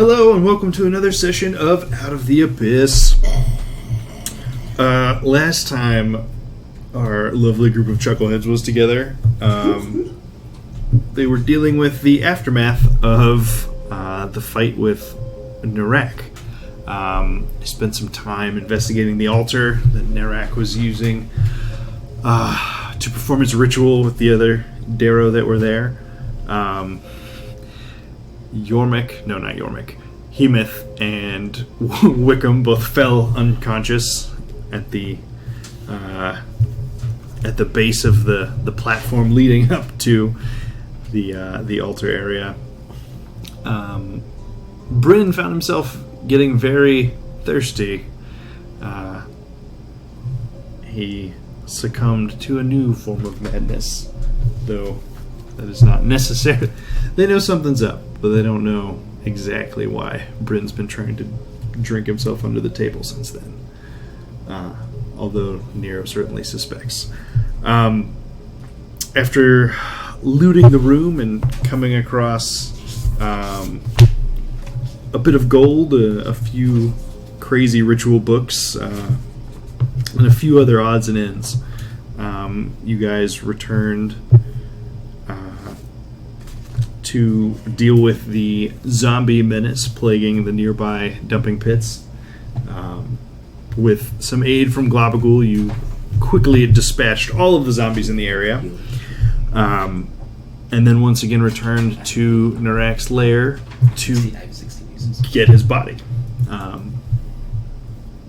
Hello and welcome to another session of Out of the Abyss. Last time our lovely group of chuckleheads was together, they were dealing with the aftermath of the fight with Narak. They spent some time investigating the altar that Narak was using to perform his ritual with the other Darrow that were there. Hemeth and Wickham both fell unconscious at the base of the platform leading up to the altar area. Bryn found himself getting very thirsty. He succumbed to a new form of madness, though that is not necessary. They know something's up, but they don't know exactly why. Bryn's been trying to drink himself under the table since then, although Nero certainly suspects. After looting the room and coming across a bit of gold, a few crazy ritual books, and a few other odds and ends, you guys returned to deal with the zombie menace plaguing the nearby dumping pits. With some aid from Globagool, you quickly dispatched all of the zombies in the area, and then once again returned to Narak's lair to get his body.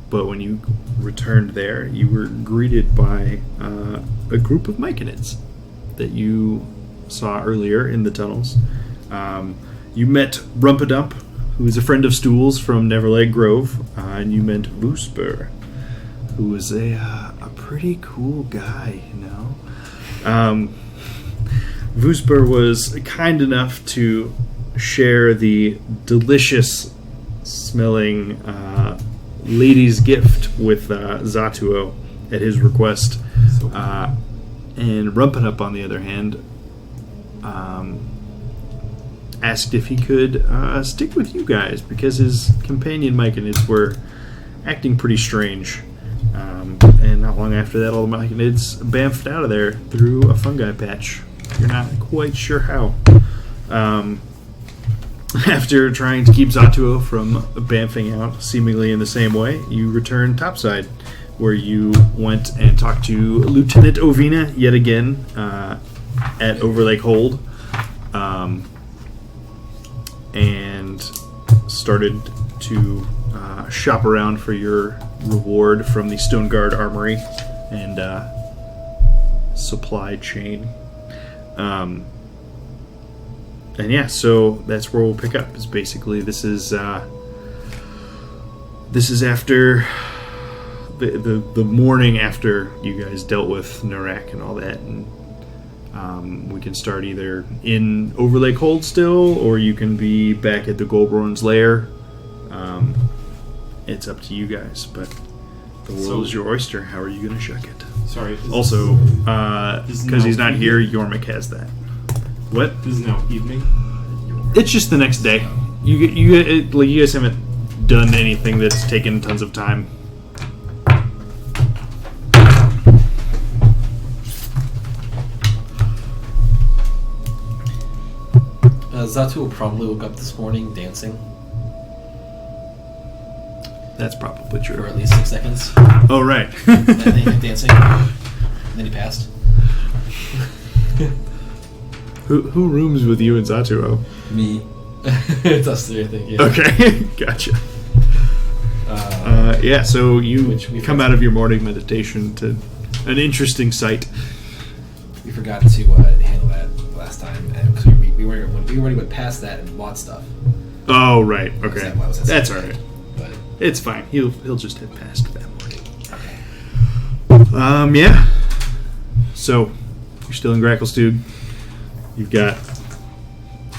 But when you returned there, you were greeted by a group of Myconids that you saw earlier in the tunnels. You met Rumpadump, who is a friend of Stool's from Neverleg Grove, and you met Voosper, who was a pretty cool guy, you know. Voosper was kind enough to share the delicious smelling lady's gift with Zatuo at his request. And Rumpadump, on the other hand, asked if he could stick with you guys because his companion Myconids were acting pretty strange. And not long after that, all the Myconids bamfed out of there through a fungi patch. You're not quite sure how. After trying to keep Zatuo from bamfing out seemingly in the same way, you returned topside, where you went and talked to Lieutenant Ovina yet again at Overlake Hold, and started to shop around for your reward from the Stone Guard Armory and supply chain. And yeah, so that's where we'll pick up. Is basically this is after the morning after you guys dealt with Narak and all that, and we can start either in Overlake Hold still, or you can be back at the Goldborn's lair. It's up to you guys, but the world is your oyster. How are you going to shuck it? Sorry. Also, because he's not here, Yormik has that. What? This is now evening? It's just the next day. You guys haven't done anything that's taken tons of time. Zatu probably woke up this morning dancing. That's probably true. For at least 6 seconds. Oh, right. And then he kept dancing. And then he passed. Who rooms with you and Zatuo? Me. It's us three, I think, yeah. Okay, gotcha. Yeah, so you come out of your morning meditation to an interesting sight. We forgot to handle that last time, because we already went past that and bought stuff. Oh, right, okay. That's alright. But it's fine. He'll just head past that morning. okay. Yeah. So, you're still in Gracklestug. You've got,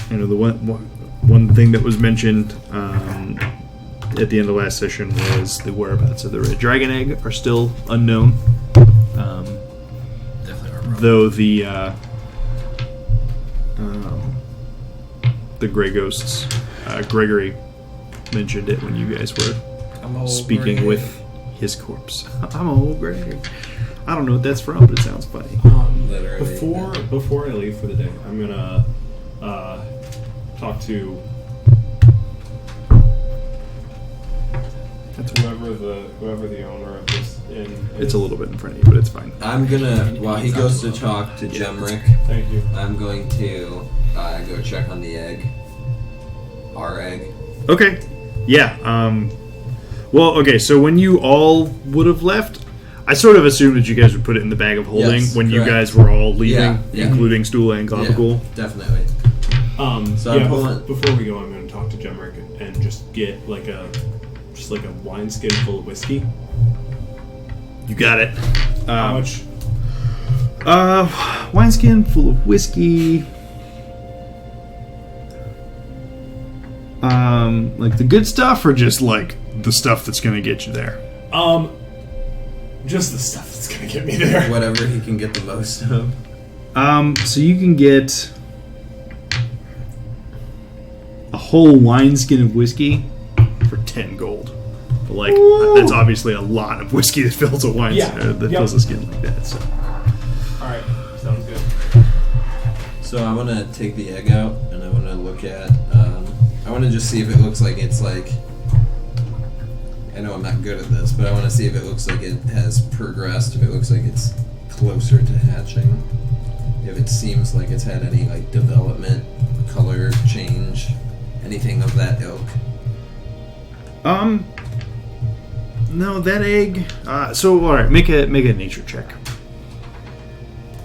the one thing that was mentioned at the end of last session was the whereabouts of the Red Dragon Egg are still unknown. Definitely. Though the Grey Ghosts, Gregory mentioned it when you guys were I'm old speaking Greg. with his corpse. I'm old Greg. I don't know what that's from, but it sounds funny. Literally. Before I leave for the day, I'm gonna talk to whoever the owner of this inn is. It's a little bit in front of you, but it's fine. I'm gonna, while he goes to talk to Jemrick, Thank you. I'm going to go check on the egg. Our egg. Okay. Yeah. Well, okay, so when you all would have left, I sort of assumed that you guys would put it in the bag of holding Yes, when you correct. guys were all leaving, Yeah. including Stool and Globacool. Yeah, definitely. So yeah, I'm pulling. before we go, I'm going to talk to Jemrick and just get like a wineskin full of whiskey. You got it. How much? Wineskin full of whiskey. Like the good stuff, or just like the stuff that's gonna get you there? Just the stuff that's going to get me there. Whatever he can get the most of. So you can get a whole wineskin of whiskey for 10 gold. But like that's obviously a lot of whiskey that fills a wine fills a skin like that. So Alright, sounds good. So I want to take the egg out and I want to look at. I want to just see if it looks like it's like. I know I'm not good at this, but I want to see if it looks like it has progressed. If it looks like it's closer to hatching. If it seems like it's had any like development, color change, anything of that ilk. no, that egg. So all right, make a nature check.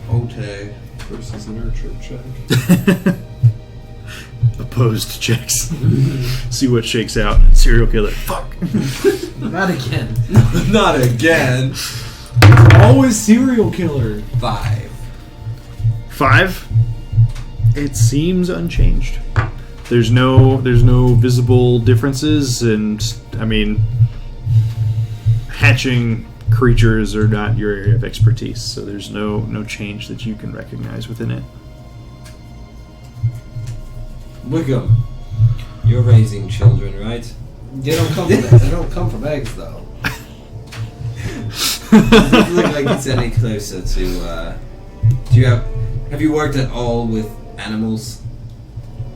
Okay. Versus a nurture check. Opposed checks. See what shakes out. Serial killer. Fuck. Not again. Not again. Always serial killer. 5. 5. It seems unchanged. There's no visible differences, and I mean, hatching creatures are not your area of expertise, so there's no change that you can recognize within it. Wickham, you're raising children, right? They don't come from eggs though. Doesn't look like it's any closer to. Have you worked at all with animals?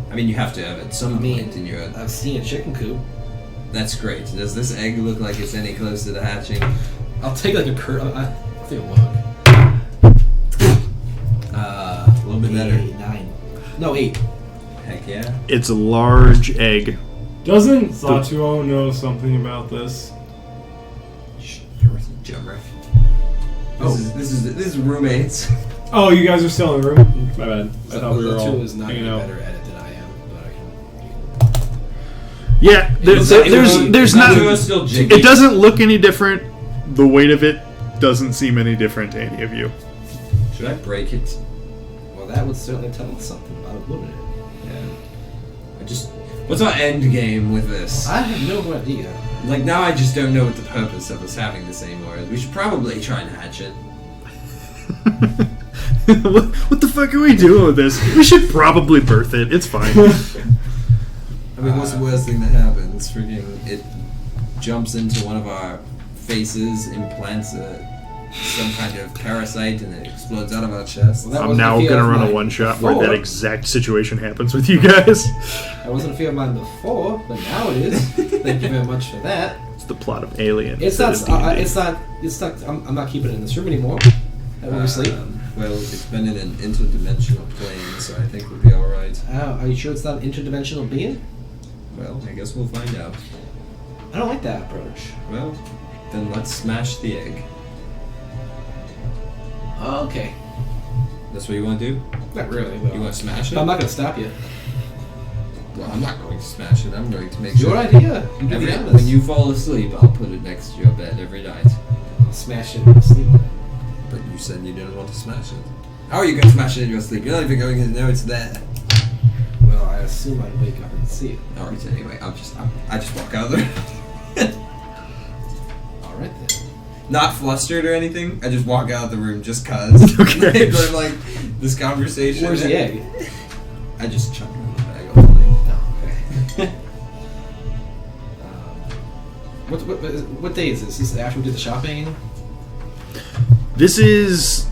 I mean, you have to have at some point in your. I've seen a chicken coop. That's great. Does this egg look like it's any closer to hatching? I'll take like I'll take a look. A little bit better. 9. No, 8. Heck yeah. It's a large egg. Doesn't Satuo know something about this? Jummer. This is roommates. Oh, you guys are still in the room? My bad. I thought we were all is not hanging any out. better at it than I am, but I can. Yeah, there's not. Still jiggy. It doesn't look any different. The weight of it doesn't seem any different to any of you. Should I break it? Well, that would certainly tell us something about it, wouldn't it? What's our end game with this? I have no idea. Like, now I just don't know what the purpose of us having this anymore is. We should probably try and hatch it. What the fuck are we doing with this? We should probably birth it. It's fine. I mean, what's the worst thing that happens? Freaking, it jumps into one of our faces, implants some kind of parasite, and it explodes out of our chest. Well, that I'm wasn't now a fear gonna of run a mine one shot where before. that exact situation happens with you guys. That wasn't a fear of mine before, but now it is. Thank you very much for that. It's the plot of Alien. It's instead not. of D&D. It's not. I'm not keeping it in this room anymore. When we sleep. Well, it's been in an interdimensional plane, so I think we'll be alright. Are you sure it's not an interdimensional being? Well, I guess we'll find out. I don't like that approach. Well, then let's smash the egg. Okay. That's what you want to do? Not really. But You want to smash it? I'm not going to stop you. Well, I'm not going to smash it. I'm going to make It's sure. your idea. You do the honest. When you fall asleep, I'll put it next to your bed every night. I'll smash it in your sleep. But you said you didn't want to smash it. How are you going to smash it in your sleep? You're not even going to know it's there. Well, I assume I'd wake up and see it. Alright, anyway, I just walk out of there. All right then. Not flustered or anything. I just walk out of the room just cause. Okay. like this conversation. Where's the egg? I just chuck it in the bag. All No. Okay. What day is this? Is this after we did the shopping? This is...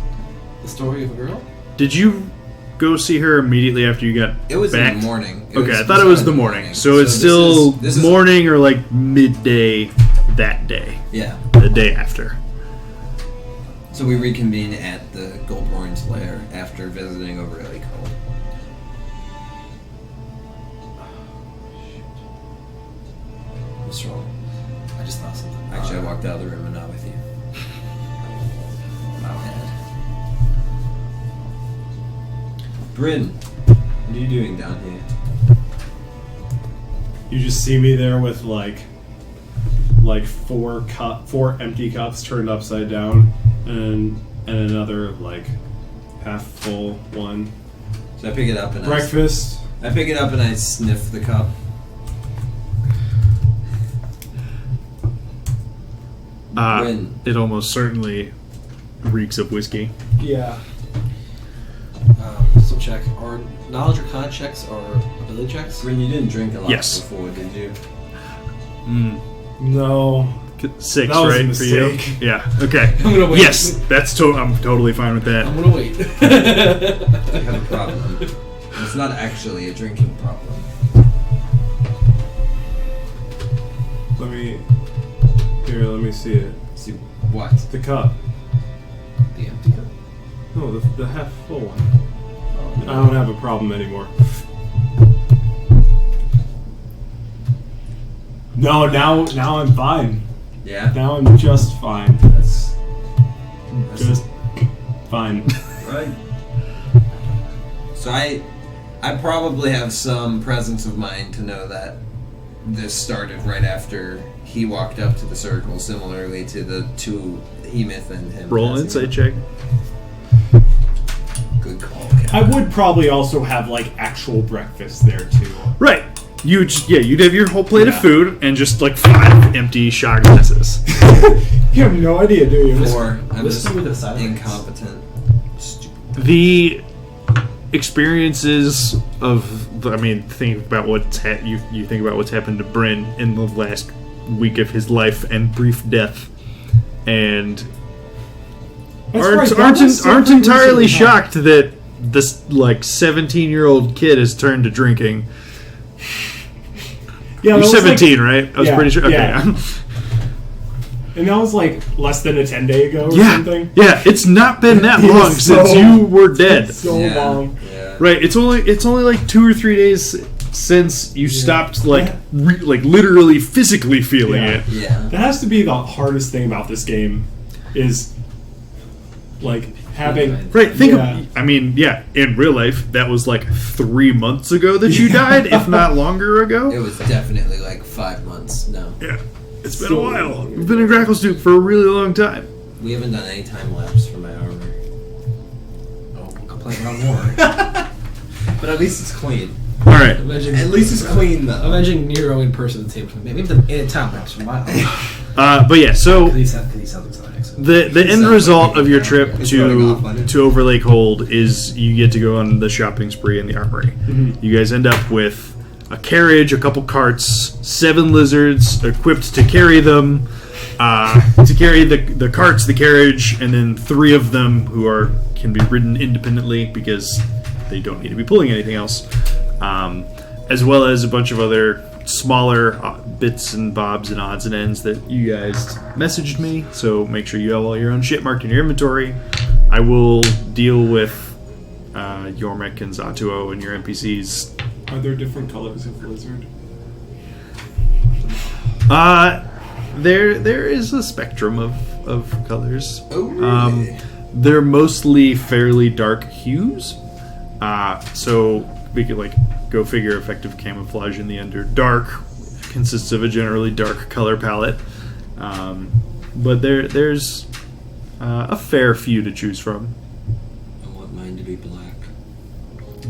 The story of a girl? Did you go see her immediately after you got It was back? in the morning. I thought it was the morning. So it's this still is morning or like midday that day. Yeah. The day after. So we reconvene at the Goldhorn's lair after visiting over Ellie Cole. What's wrong? I just thought something. Actually, I walked out of the room and not with you. My bad. Bryn, what are you doing down here? You just see me there with like four empty cups turned upside down, and another like half full one. So I pick it up and Breakfast. I pick it up and I sniff the cup. Bryn, It almost certainly reeks of whiskey. Yeah. So check. Are knowledge or con checks or ability checks? Bryn, you didn't drink a lot Yes. before, did you? No. 6, That was a right, for you? mistake. Yeah. Okay. I'm gonna wait. Yes, I'm totally fine with that. I'm gonna wait. I have a problem. It's not actually a drinking problem. Let me see it. See what? The cup. The empty cup? No, the half full one. I don't have a problem anymore. No, now I'm fine. Yeah? Now I'm just fine. That's Just fine. right. So I probably have some presence of mind to know that this started right after he walked up to the circle, similarly to the two Hemoth and him. Roll an passing insight check. Good call, Captain. I would probably also have like actual breakfast there too. Right. You'd have your whole plate of Yeah. food and just like 5 empty shot glasses. You have no idea, do you? Or I'm just Whiskey with a side of incompetent. Stupid. The experiences of think about you think about what's happened to Bryn in the last week of his life and brief death, and aren't entirely shocked that this like 17-year-old kid has turned to drinking. Yeah, You're that was 17, right? I was yeah, pretty sure. Okay. yeah. And that was like less than a 10-day ago or Yeah, something. yeah. It's not been that It long is since so- you were dead. So Yeah. long. Yeah. Right. It's only like 2 or 3 days since you stopped like literally physically feeling Yeah. it. Yeah. That has to be the hardest thing about this game, is like having. Right. Think Yeah. in real life that was like 3 months ago that you died, if not longer ago. It was definitely like 5 months. No. Yeah. It's been So a while. long We've been in Gracklestoop for a really long time. We haven't done any time lapse for my armor. Oh, I'm playing around more. But at least it's clean. All right. Avenging, At least it's clean though. Avenging Nero in person at the table. Maybe in a time lapse from my But yeah, so Because he sounds exotic. So. the end sounds result like of your trip it's running off on it. to Overlake Hold is you get to go on the shopping spree in the armory. You guys end up with a carriage, a couple carts, 7 lizards equipped to carry them, to carry the carts, the carriage, and then 3 of them who can be ridden independently because they don't need to be pulling anything else, as well as a bunch of other smaller bits and bobs and odds and ends that you guys messaged me. So make sure you have all your own shit marked in your inventory. I will deal with Yormek and Zatuo and your NPCs. Are there different colors of lizard? There is a spectrum of colors. Oh, really? They're mostly fairly dark hues. So we could like go figure effective camouflage in the Underdark consists of a generally dark color palette. But there's a fair few to choose from. I want mine to be black.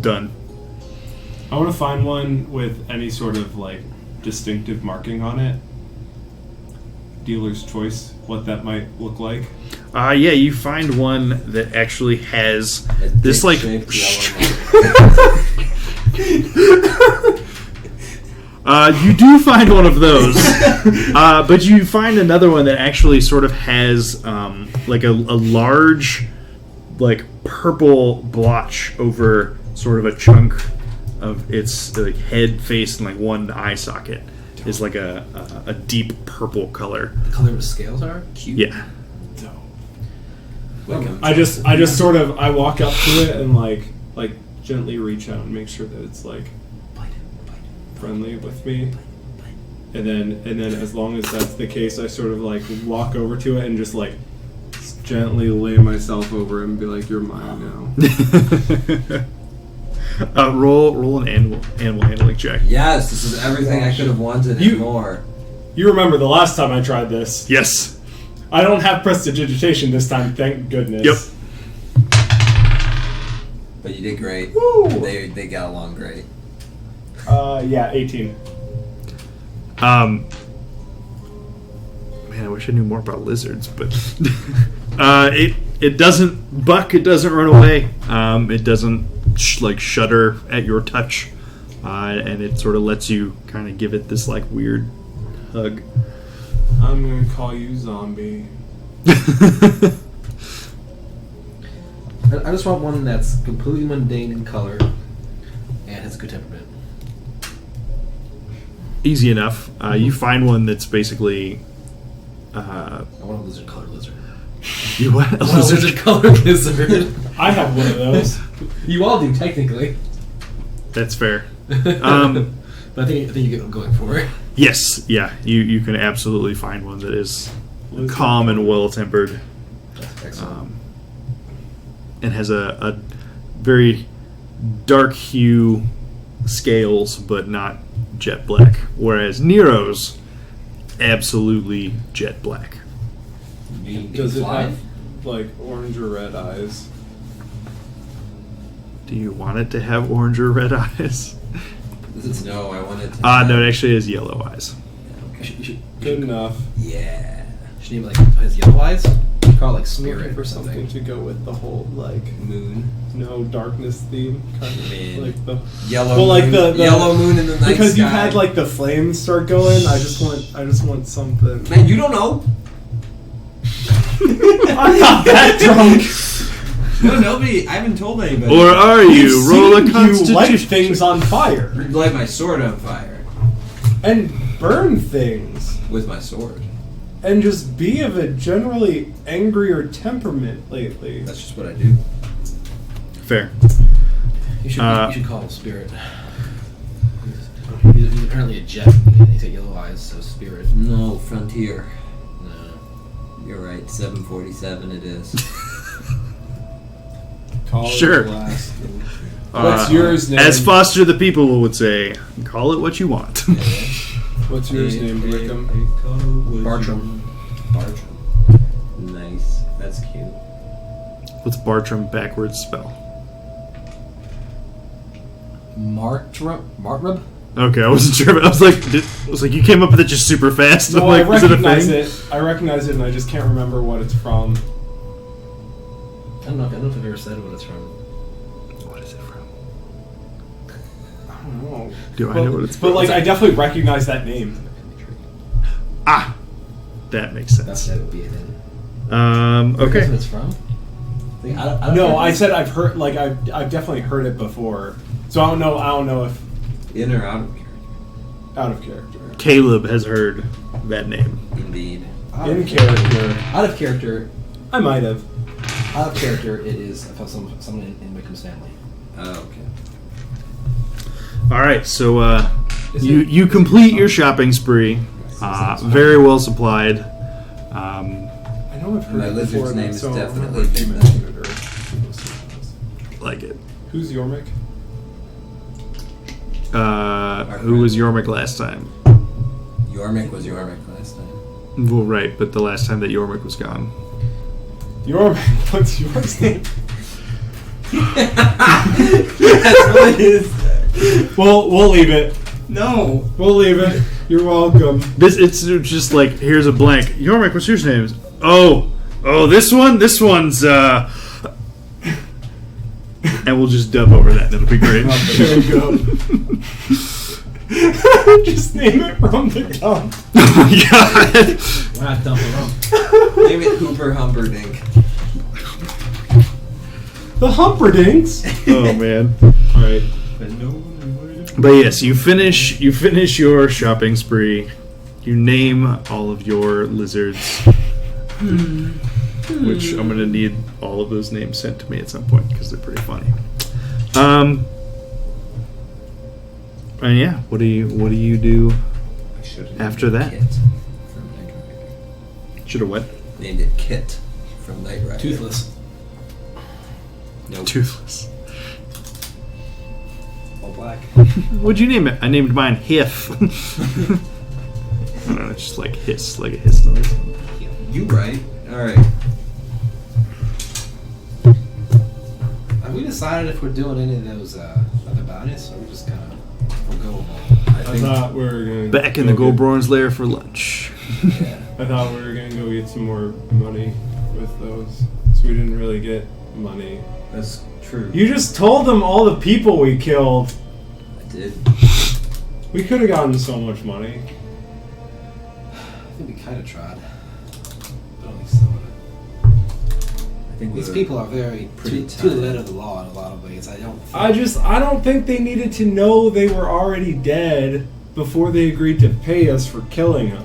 Done. I want to find one with any sort of like distinctive marking on it. Dealer's choice, what that might look like. Yeah, you find one that actually has this like Dick-shaped You do find one of those, but you find another one that actually sort of has like a large, like purple blotch over sort of a chunk of its like head, face, and like one eye socket is like a deep purple color. The color of the scales are cute. Yeah. Welcome. I just sort of I walk up to it and like gently reach out and make sure that it's like friendly with me. And then as long as that's the case, I sort of like walk over to it and just like gently lay myself over it and be like, "You're mine now." Roll an animal handling check. Yes, this is everything I could have wanted and more. You remember the last time I tried this? Yes. I don't have prestidigitation this time, thank goodness. Yep. But you did great. Woo! They got along great. Yeah, 18. Man, I wish I knew more about lizards, but it doesn't buck, it doesn't run away, it doesn't shudder at your touch, and it sort of lets you kind of give it this like weird hug. I'm gonna call you zombie. I just want one that's completely mundane in color and has good temperament. Easy enough. You find one that's basically. I want a lizard color lizard. You what? I want a lizard color lizard. I have one of those. You all do, technically. That's fair. But I think you get what I'm going for. Yes, yeah. You can absolutely find one that is Lizard. calm and well tempered. Excellent. And has a very dark hue scales, but not jet black. Whereas Nero's absolutely jet black. Does it have like orange or red eyes? Do you want it to have orange or red eyes? No, I wanted to. No, it actually has yellow eyes. You should Good enough. Yeah. should name it like his yellow eyes. You call it like I'm spirit looking for or something. something to go with the whole like Moon. no darkness theme, kind of Man. like the Yellow well, like moon. the Yellow moon in the night because sky. you had like the flames start going. I just want something. Man, you don't know. I'm not that drunk. No, nobody. I haven't told anybody. Or are you? You've Roll a seen you constitution. light things on fire light my sword on fire and burn things with my sword. and just be of a generally angrier temperament lately. That's just what I do. Fair. You should call him spirit. He's apparently a jet. He's got yellow eyes, so spirit. No, frontier. No. You're right. 747 it is. Call it Sure. blast. What's yours name? As Foster the People would say, call it what you want. What's yours name, Wickham? Bartram. Nice. That's cute. What's Bartram backwards spell? Martrub? Okay, I wasn't sure, but I was like, you came up with it just super fast. No, I'm like, I is it a recognize thing? it. I recognize it, and I just can't remember what it's from. I don't know if I've ever said what it's from. What is it from? I don't know. Do I know what it's But from? like, I definitely recognize that name. Ah, that makes sense. That would be it. Okay. That's what it's from? I don't No, know. I said I've heard. Like, I've definitely heard it before. So I don't know if In or out of character? out of character. Caleb has heard that name. Indeed. In character, Out of character. I might have. Out of character, it is someone in Wickham's family. Oh, okay. All right, so Is you it- you complete your shopping spree, very well supplied. I know I've heard My it lizard's before. name but is so I don't definitely remember if you Big mentioned it or Like it. Who's Yormik? Who was Yormik last time? Yormik was Yormik last time. Well, right, but the last time that Yormik was gone. Yormik. What's yours name? That's what it is. We'll leave it. No. We'll leave it. You're welcome. It's just like, here's a blank. Yormik, what's your name? Oh, this one? This one's, and we'll just dub over that, and it'll be great. There you go. Just name it from the dump. Oh my god. We're not dumping rum. Name it Hooper Humperdinck. The Humperdinks. Oh man. Alright. But yes, you finish your shopping spree. You name all of your lizards. Which I'm gonna need all of those names sent to me at some point because they're pretty funny. And yeah, what do you do after that? Kit from Knight Rider. Should have what? Named it Kit from Knight Rider. Toothless. Nope. Toothless. All black. What'd you name it? I named mine Hiff. I don't know, it's just like hiss, like a hiss noise. You right. Alright. Have we decided if we're doing any of those other bounties, or we just kind of forgo them all? I I think thought we were gonna Back in go the get- Goldborn's lair for lunch. Yeah. I thought we were gonna go get some more money with those. So we didn't really get money. that's true. You just told them all the people we killed. I did. We could have gotten so much money. I think we kind of tried. But only some of it. I think These we were people are very pretty to the tight. letter of the law in a lot of ways. I don't. I don't think they needed to know they were already dead before they agreed to pay us for killing them.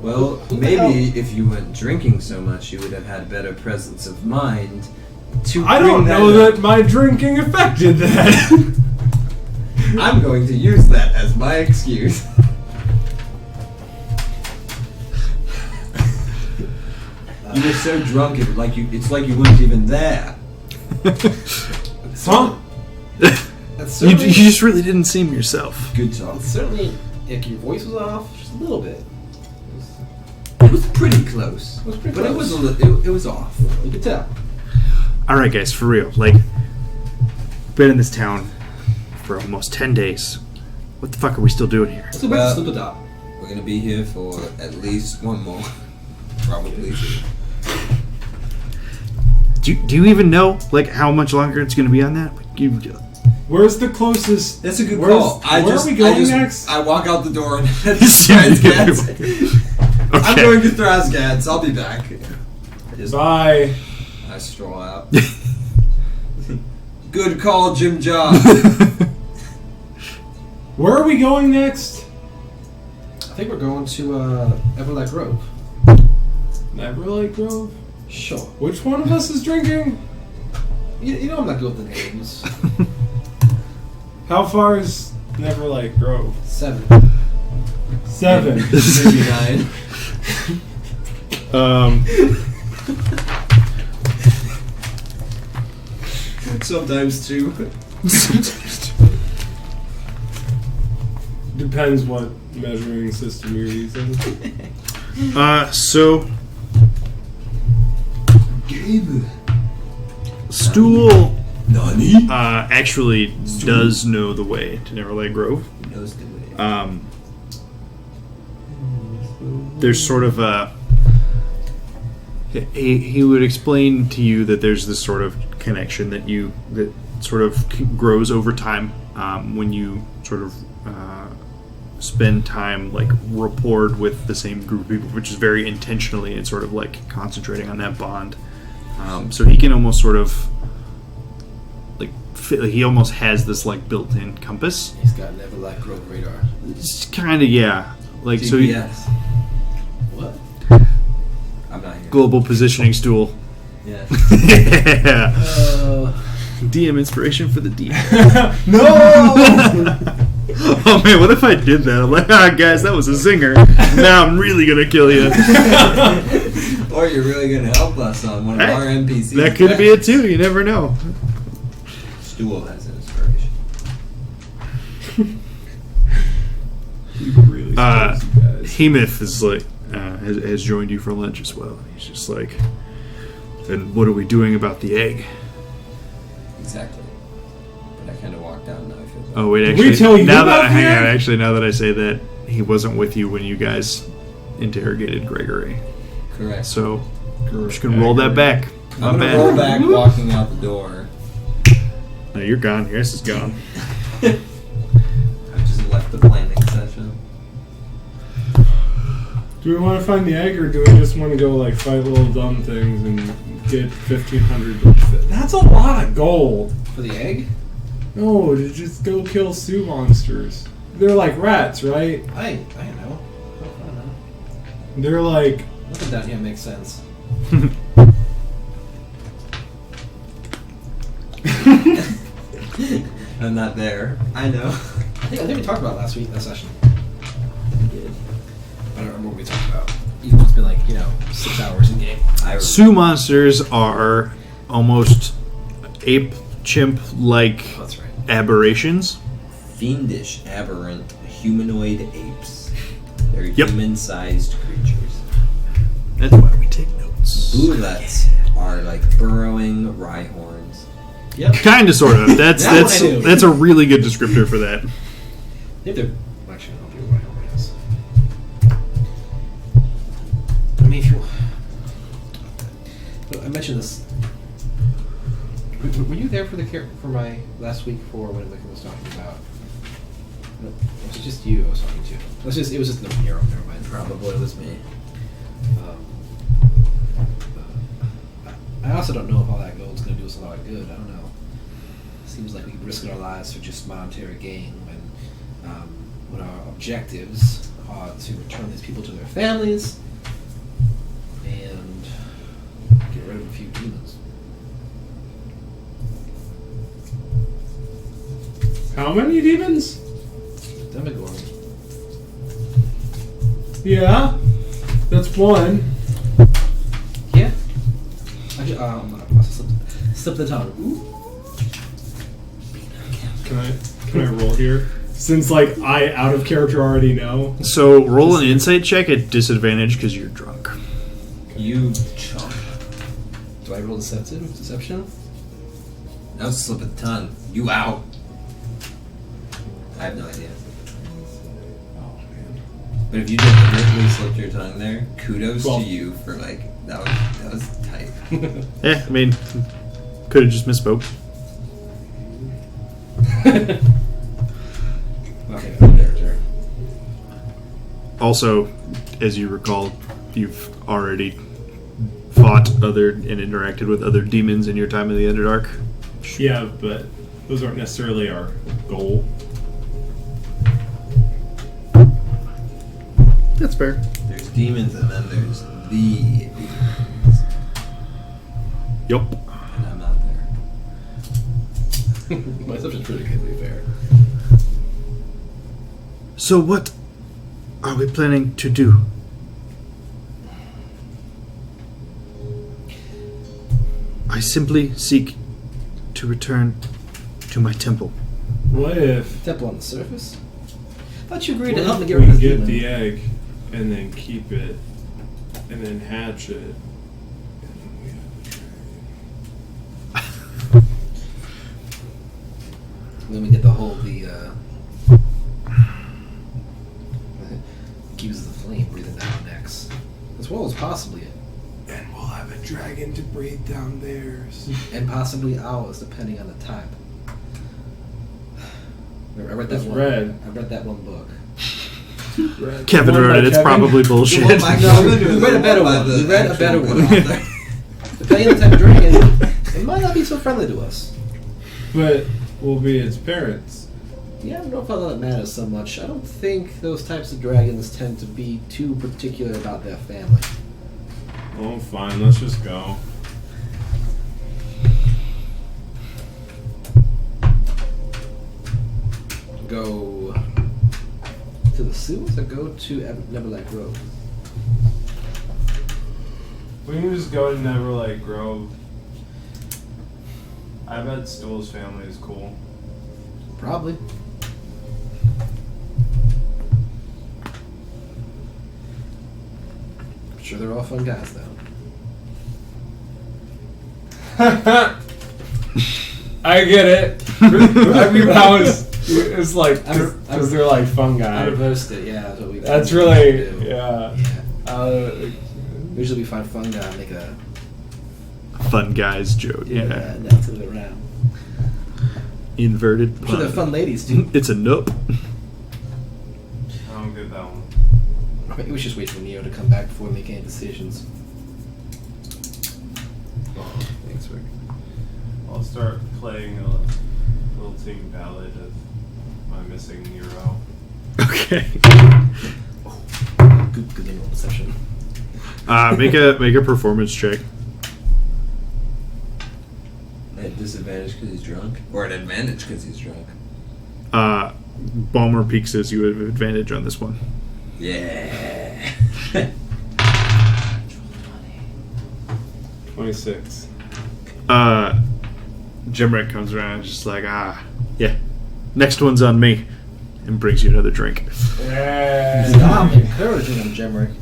Well, Who the maybe if you weren't drinking so much, you would have had better presence of mind to I bring don't that know up. that my drinking affected that. I'm going to use that as my excuse. You were so drunk, it's like you weren't even there. Huh? That's You certainly, just really didn't seem yourself. Good job. certainly, if your voice was off just a little bit, It was pretty close. It was pretty but it close. was it was off. you could tell. Alright guys, for real. Like, been in this town for almost 10 days. What the fuck are we still doing here? Let's go back Well- to Slipper Dot. We're gonna be here for at least one more, probably two. Do you even know, like, how much longer it's gonna be on that? Like, Where's the closest? That's a good Where's- call. where are we going next? I walk out the door and head to Thrascats. I'm Okay. going to Thrascats. I'll be back. Just, Bye. I stroll out. Good call, Jim Job. Where are we going next? I think we're going to Everlight Grove. Neverlight Grove? Sure. Which one of us is drinking? You know I'm not good with the names. How far is Neverlight Grove? 7. 7. Maybe 9. Sometimes 2. Depends what measuring system you're using. So, Gabe. Stool Nani? actually does know the way to Neverlight Grove. Knows the way. There's sort of a... He would explain to you that there's this sort of connection that sort of grows over time when you sort of spend time like rapport with the same group of people, which is very intentionally and sort of like concentrating on that bond. So he can almost sort of like he almost has this like built-in compass. He's got Everlight Grove radar. It's kind of yeah, like so. He, GPS. What? I'm not here. global positioning stool. Yeah. Yeah. Uh, DM inspiration for the DM. No! Oh man, what if I did that? I'm like, guys, that was a zinger. Now I'm really gonna kill you. Or you're really gonna help us on one of Hey, our NPCs. That could be it too. You never know. Stool has an inspiration. You really Uh, supposed you guys. Hemith is like has joined you for lunch as well. He's just like, then what are we doing about the egg? Exactly. But I kind of walked down now. I feel bad. Oh wait, Did actually, we tell you now about that hang the on, egg? actually, now that I say that, he wasn't with you when you guys interrogated Gregory. Correct. So I'm just gonna roll that back. I'm My gonna bad. roll back, walking out the door. No, you're gone. Yours is gone. I just left Do we want to find the egg, or do we just want to go like fight little dumb things and get 1,500? That's a lot of gold. For the egg? No, to just go kill Sioux monsters. They're like rats, right? I don't know. I don't know. They're like. Looking down here makes sense. I'm not there. I know. I think we talked about it last session. We did. I don't remember what we talked about. Even though it's been like, 6 hours in game. Sioux monsters are almost ape chimp like Oh, that's right. aberrations. Fiendish, aberrant, humanoid apes. They're Yep. human-sized creatures. That's why we take notes. Boulets are like burrowing rhyhorns. Yep. Kind of, sort of. That's That that's one I knew. that's a really good descriptor for that. I think they're. Actually, I'll be right over this. I mean, if you. I mentioned this. Were you there for my last week for when Michael was talking about? No, was it just you I was talking to? It was just no hero. Never mind. Probably it was me. I also don't know if all that gold's going to do us a lot of good. I don't know. Seems like we could risk our lives for just monetary gain when our objectives are to return these people to their families and get rid of a few demons. How many demons? Demogorgon. Yeah, that's one. Yeah. I must have slipped the tongue. Ooh. Can I roll here? Since like I out of character already know. So roll an insight check at disadvantage because you're drunk. You chump. Do I roll deception? That was a slip of the tongue. You out. I have no idea. Oh man. But if you just literally slipped your tongue there, kudos Well- to you for like that was tight. Yeah, I mean, could have just misspoke. Okay, character. Also, as you recall, you've already fought other and interacted with other demons in your time in the Underdark. Yeah, but those aren't necessarily our goal. That's fair. There's demons and then there's the demons. Yup. And I'm not there. My assumption's pretty good, to be fair. So what are we planning to do? I simply seek to return to my temple. What if Temple on the surface? Thought you agreed to what help me if get rid of we this get demon. the egg and then keep it and then hatch it? And then we have a dragon. And then we get the keeps the flame breathing down our necks. As well as possibly it. And we'll have a dragon to breathe down theirs. And possibly ours, depending on the type. I read that It's one. red. I read that one book. Kevin One by wrote it. It's Kevin? probably bullshit. No, we read a better one. We read a better one. Depending on the type of dragon, it might not be so friendly to us. But we'll be its parents. Yeah, I don't know if all that matters so much. I don't think those types of dragons tend to be too particular about their family. Oh, fine. Let's just go. Go to the sewers or go to Neverlight Grove? We can just go to Neverlight Grove. I bet Stool's family is cool. Probably. I'm sure they're all fun guys, though. I get it. I mean, it's like because they're like fun I guys. reversed it, yeah. That's what we. That's what we really do. yeah. Yeah. Usually we find fun guy and make a Fun guys joke. Yeah. now to the around. Inverted I'm sure they're pun. fun ladies too. It's a nope. I don't get that one. Maybe we should just wait for Neo to come back before we make any decisions. Thanks, Rick. I'll start playing a lilting ballad of my missing Nero. Okay. Good thing roll perception. Make a performance check. At disadvantage because he's drunk, or an advantage because he's drunk. Balmer Peak says you have advantage on this one. Yeah. 26. Jimrick comes around just like, yeah, next one's on me, and brings you another drink. Stop it. Clearly drinking Jemrick.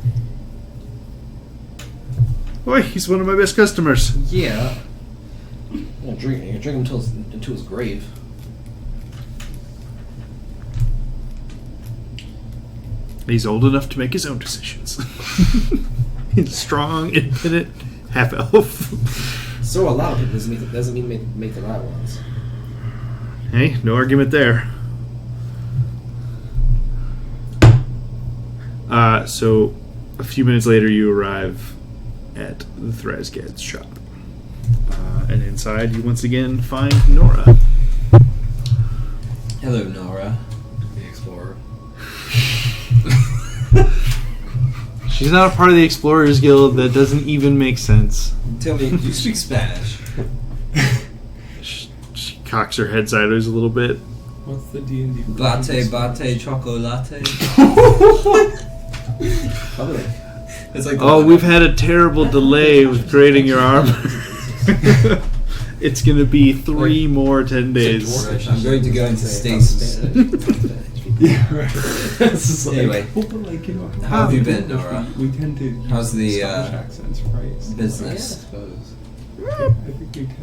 Boy, he's one of my best customers. Yeah. You're gonna drink him into his grave. He's old enough to make his own decisions. He's strong, independent, half elf. So a lot of people doesn't mean make the right ones. Hey, no argument there. So a few minutes later, you arrive at the Thrasgad's shop. And inside, you once again find Nora. Hello, Nora. The explorer. She's not a part of the Explorers Guild. That doesn't even make sense. Tell me, do you speak Spanish? She cocks her head sideways a little bit. What's the D&D? Bate, chocolate. Probably. It's like We've had a terrible delay with creating your armor. It's going to be 3 more 10 days. I'm going to go into stasis. Yeah, right. Anyway, how have you been, Nora? We tend to. How's the Scottish accents, right? business? I suppose. I think we tend to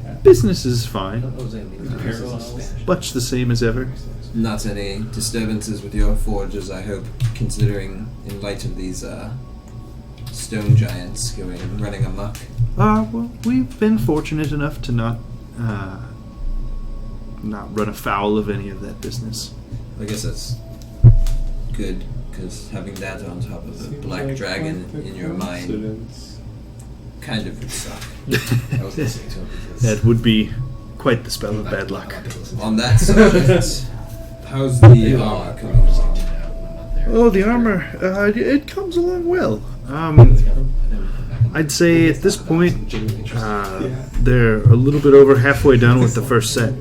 have. Business is I fine. don't know if there's any parallels in Spanish. Much the same as ever. Not any disturbances with your forges, I hope, considering in light of these stone giants running amok. Well, we've been fortunate enough to not run afoul of any of that business. I guess that's good, because having that on top of the Seems black like dragon quite the in your mind coincidence. kind of would suck. I was listening to him because That would be quite the spell of bad luck. On that subject, how's the armor coming along? Oh, the armor, it comes along well. I'd say at this point, they're a little bit over halfway done with the first set.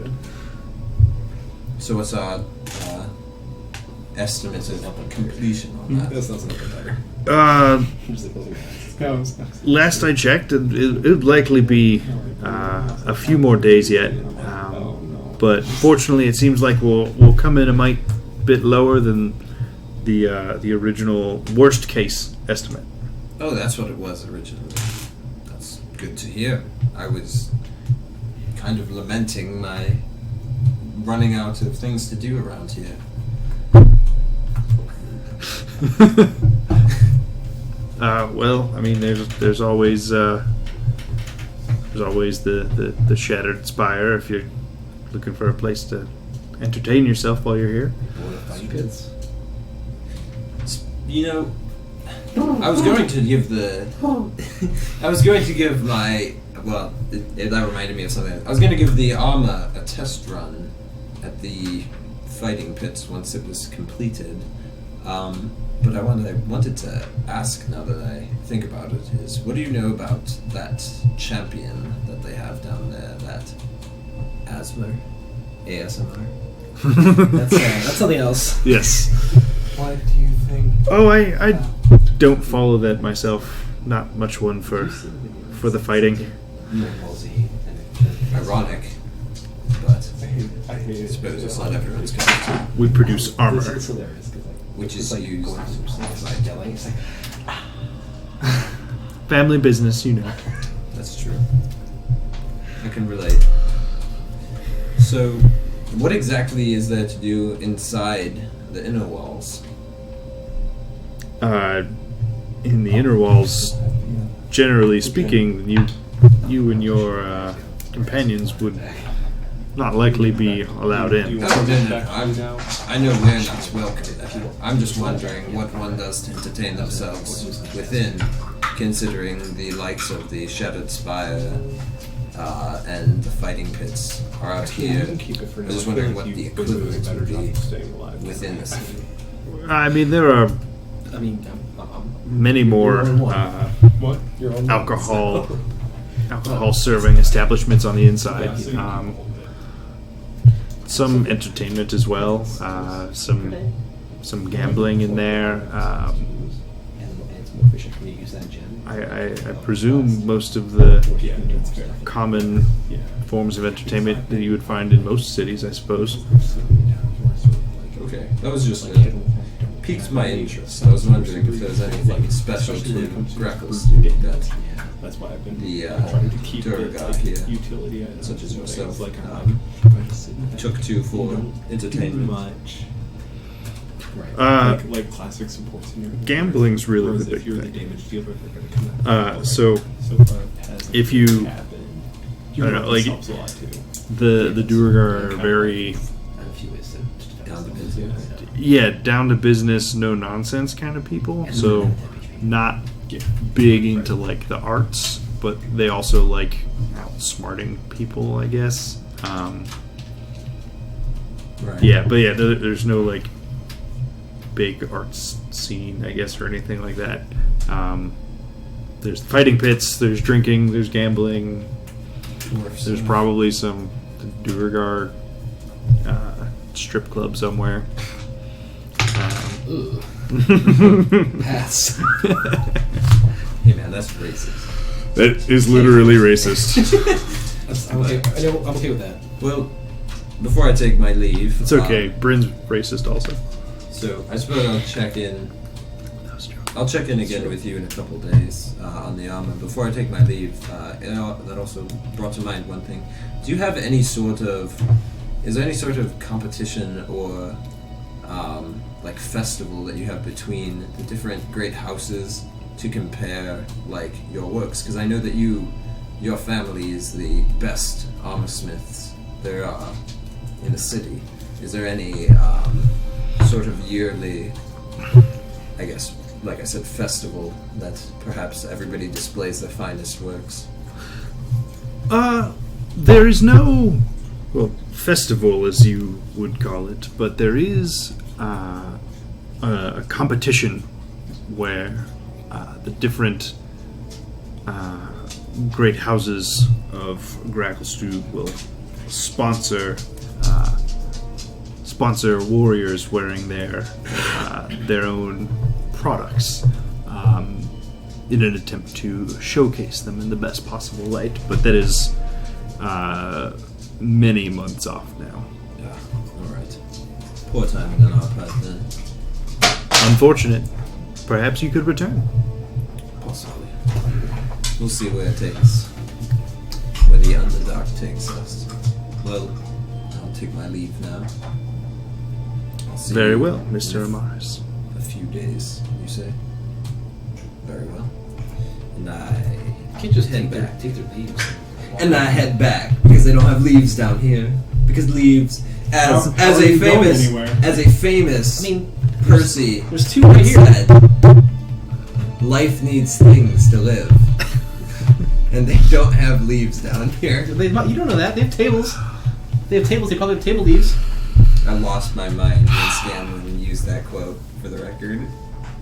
So what's our estimate of completion on that? That sounds a little bit better. Just like closing my eyes. Last I checked, it would likely be a few more days yet. But fortunately, it seems like we'll come in a bit lower than the original worst case estimate. Oh, that's what it was originally. That's good to hear. I was kind of lamenting my running out of things to do around here. Well, I mean, there's always the Shattered Spire if you're looking for a place to entertain yourself while you're here. Pits. You know, I was going to give my that reminded me of something. I was going to give the armor a test run at the fighting pits once it was completed. But I wanted to ask, now that I think about it, is what do you know about that champion that they have down there, that ASMR? That's something else. Yes. What do you think? Oh, I don't follow that myself. Not much one for the fighting. Ironic, but I hate I it. suppose it's not everyone's cup of tea. We produce armor. It's hilarious because Which is like used going through stuff, like yelling. It's like Family business, you know. That's true. I can relate. So, what exactly is there to do inside the inner walls? In the inner walls, generally speaking, you and your companions would not likely be allowed Do you in. want Oh, to no, go back I'm- now? I know we're not welcome there. I'm just wondering what one does to entertain themselves within, considering the likes of the Shattered Spire and the Fighting Pits are out You here. can keep it for I'm now. just I feel wondering like what the you've been doing a equivalent better would job be of staying alive within the city. I mean, there are I mean, many more You're on one. What? You're on alcohol serving establishments on the inside. Yeah, so you can hold it. Some entertainment as well. Some gambling in there. and it's more efficient for me to use that gem. I presume most of the Yeah, that's fair. common Yeah. forms of entertainment that you would find in most cities, I suppose. Okay, that was just piqued my interest. I was wondering if there was anything special to Greckles that That's why I've been the trying to keep tour it guide like here, utility items such as and yourself, things, like took to for entertainment. much. Uh, like classic supports in your Gambling's really Whereas the if big you're thing. the damage dealer, they're going to come out. So has if you- happen. I don't know, like, helps a lot too. the Duergar are very I have a few ways to Down to business. down to business, no nonsense kind of people. So not big into like the arts, but they also like outsmarting people, I guess. Right. Yeah, but yeah, there's no like big arts scene, I guess, or anything like that. There's fighting pits, there's drinking, there's gambling. There's probably some Duergar strip club somewhere. Ugh. Pass. Hey man, that's racist. That is literally racist. I'm okay. I know, I'm okay with that. Well, before I take my leave, It's okay. Bryn's racist also. So I suppose I'll check in. I'll check in again with you in a couple days on the armor. Before I take my leave, that also brought to mind one thing. Do you have any sort of? Is there any sort of competition or like festival that you have between the different great houses to compare like your works? Because I know that your family is the best armor smiths there are in the city. Is there any sort of yearly, I guess, like I said, festival that perhaps everybody displays their finest works? There is no, festival as you would call it, but there is a competition where the different great houses of Gracklestugh will sponsor warriors wearing their own products in an attempt to showcase them in the best possible light. But that is many months off now. Yeah. All right. Poor timing on our part then. Unfortunate. Perhaps you could return. Possibly. We'll see where it takes. Where the Underdark takes us. Well, I'll take my leave now. I'll see Very you well, in Mr. Amaris. a few days, you say? Very well. And I Can't just head take back. their leaves. And I head back because they don't have leaves down here. Because leaves, as How as are a you going famous anywhere? as a famous I mean, Percy there's two right here. said, life needs things to live, and they don't have leaves down here. You don't know that. They have tables. They have tables. They probably have table leaves. I lost my mind when Scanlan used that quote. For the record,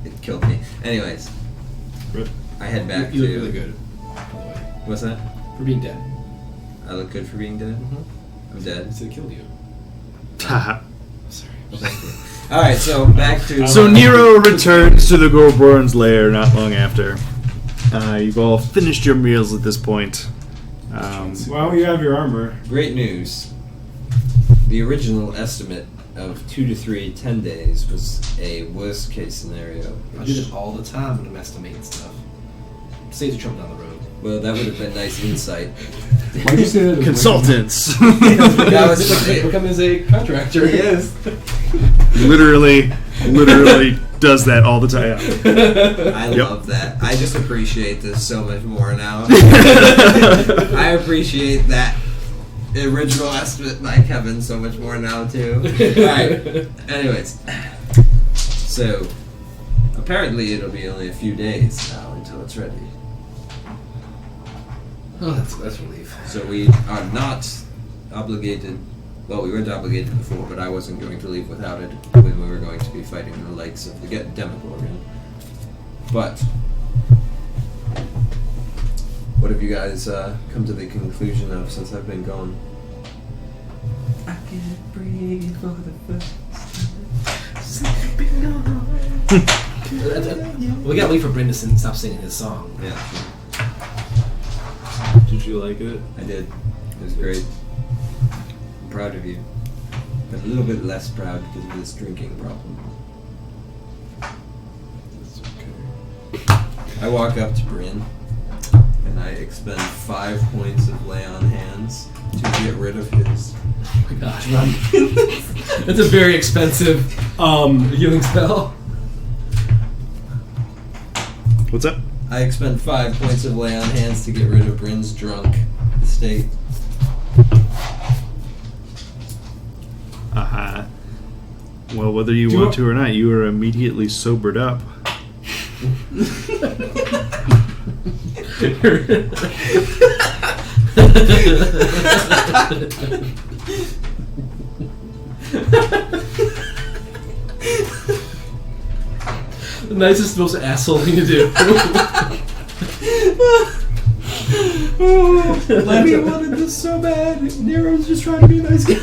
it killed me. Anyways, Rip. I head back You to. look really good, by the way. What's that? For being dead. I look good for being dead. I'm dead. Instead of killed you. Haha. Sorry. Thank you. All right, so back to. So Nero returns to the Gorborn's lair not long after. You've all finished your meals at this point. Well, you have your armor. Great news. The original estimate of 2 to 3 10 days was a worst case scenario. I do it all the time when I'm estimating stuff. Saves a trip down the road. Well, that would have been nice insight. Why do you say that? Consultants. That was funny. Become as a contractor. He is. literally does that all the time. I Yep. love that. I just appreciate this so much more now. I appreciate that original estimate by Kevin so much more now too. Alright. Anyways. So apparently it'll be only a few days now until it's ready. Oh, that's relief. So we are not obligated. Well, we weren't obligated before, but I wasn't going to leave without it when we were going to be fighting the likes of the Demogorgon. But what have you guys come to the conclusion of since I've been gone? I can't breathe for the first time since I've been gone. We gotta wait for Bryndervention to stop singing his song. Yeah, Did you like it? I did. It was great. I'm proud of you. But a little bit less proud because of this drinking problem. That's okay. I walk up to Bryn and I expend 5 points of lay on hands to get rid of his. Oh my gosh, that's a very expensive healing spell. What's up? I expend 5 points of lay on hands to get rid of Bryn's drunk state. Well, whether you want to or not, you are immediately sobered up. The nicest, most asshole thing to do. Lemmy wanted this so bad. Nero's just trying to be a nice guy.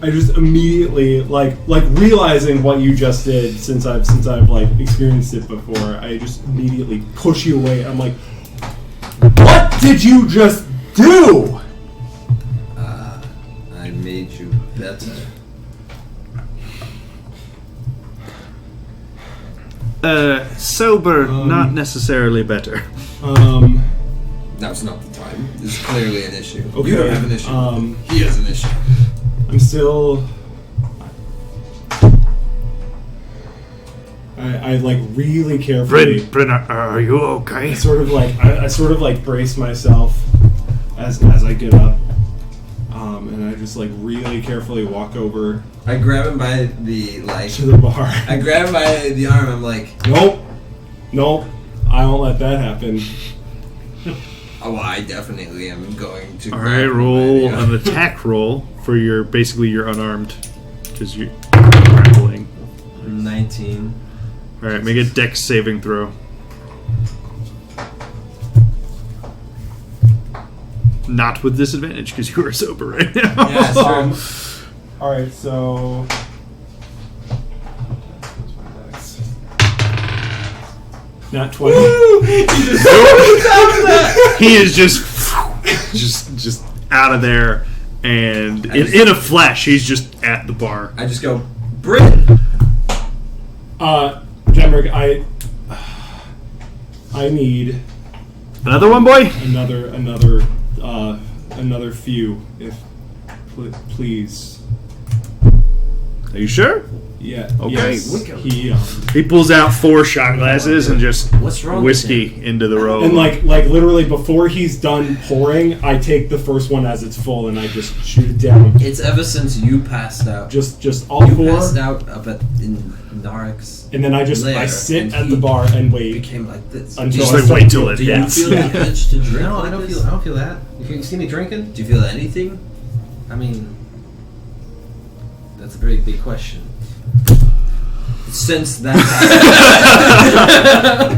I just immediately like realizing what you just did since I've like experienced it before. I just immediately push you away. I'm like, what did you just do? I made you better. Sober, not necessarily better. Now's not the time. This is clearly an issue. Okay, You don't have an issue. He has an issue. I'm still. I like really carefully. Bryn, are you okay? I sort of like brace myself as I get up, and I just like really carefully walk over I grab him by the to the bar. I grab him by the arm. I'm like, Nope, I won't let that happen. oh, I definitely am going to. All grab right, him by roll the arm. an attack roll for your you're unarmed because you're grappling. 19. All right, make a dex saving throw. Not with disadvantage because you are sober right now. Yeah, sure. All right, so. Not 20. He is just out of there, and in a flash, he's just at the bar. I just go, Bryn! Jenrick, I need Another one, boy. another few, if please. Are you sure? Yeah. Okay. Yes, He pulls out 4 shot glasses and just What's wrong with whiskey into the row. and like literally before he's done pouring, I take the first one as it's full and I just shoot it down. It's ever since you passed out. Just all You 4, passed out up in Narek's and then I lair, sit and at he the bar and wait became like this. until Just I like start wait to till feel it Do you hits. feel the urge to drink? No, like I don't this? feel that. If you see me drinking, Do you feel anything? I mean, that's a very big question. Since that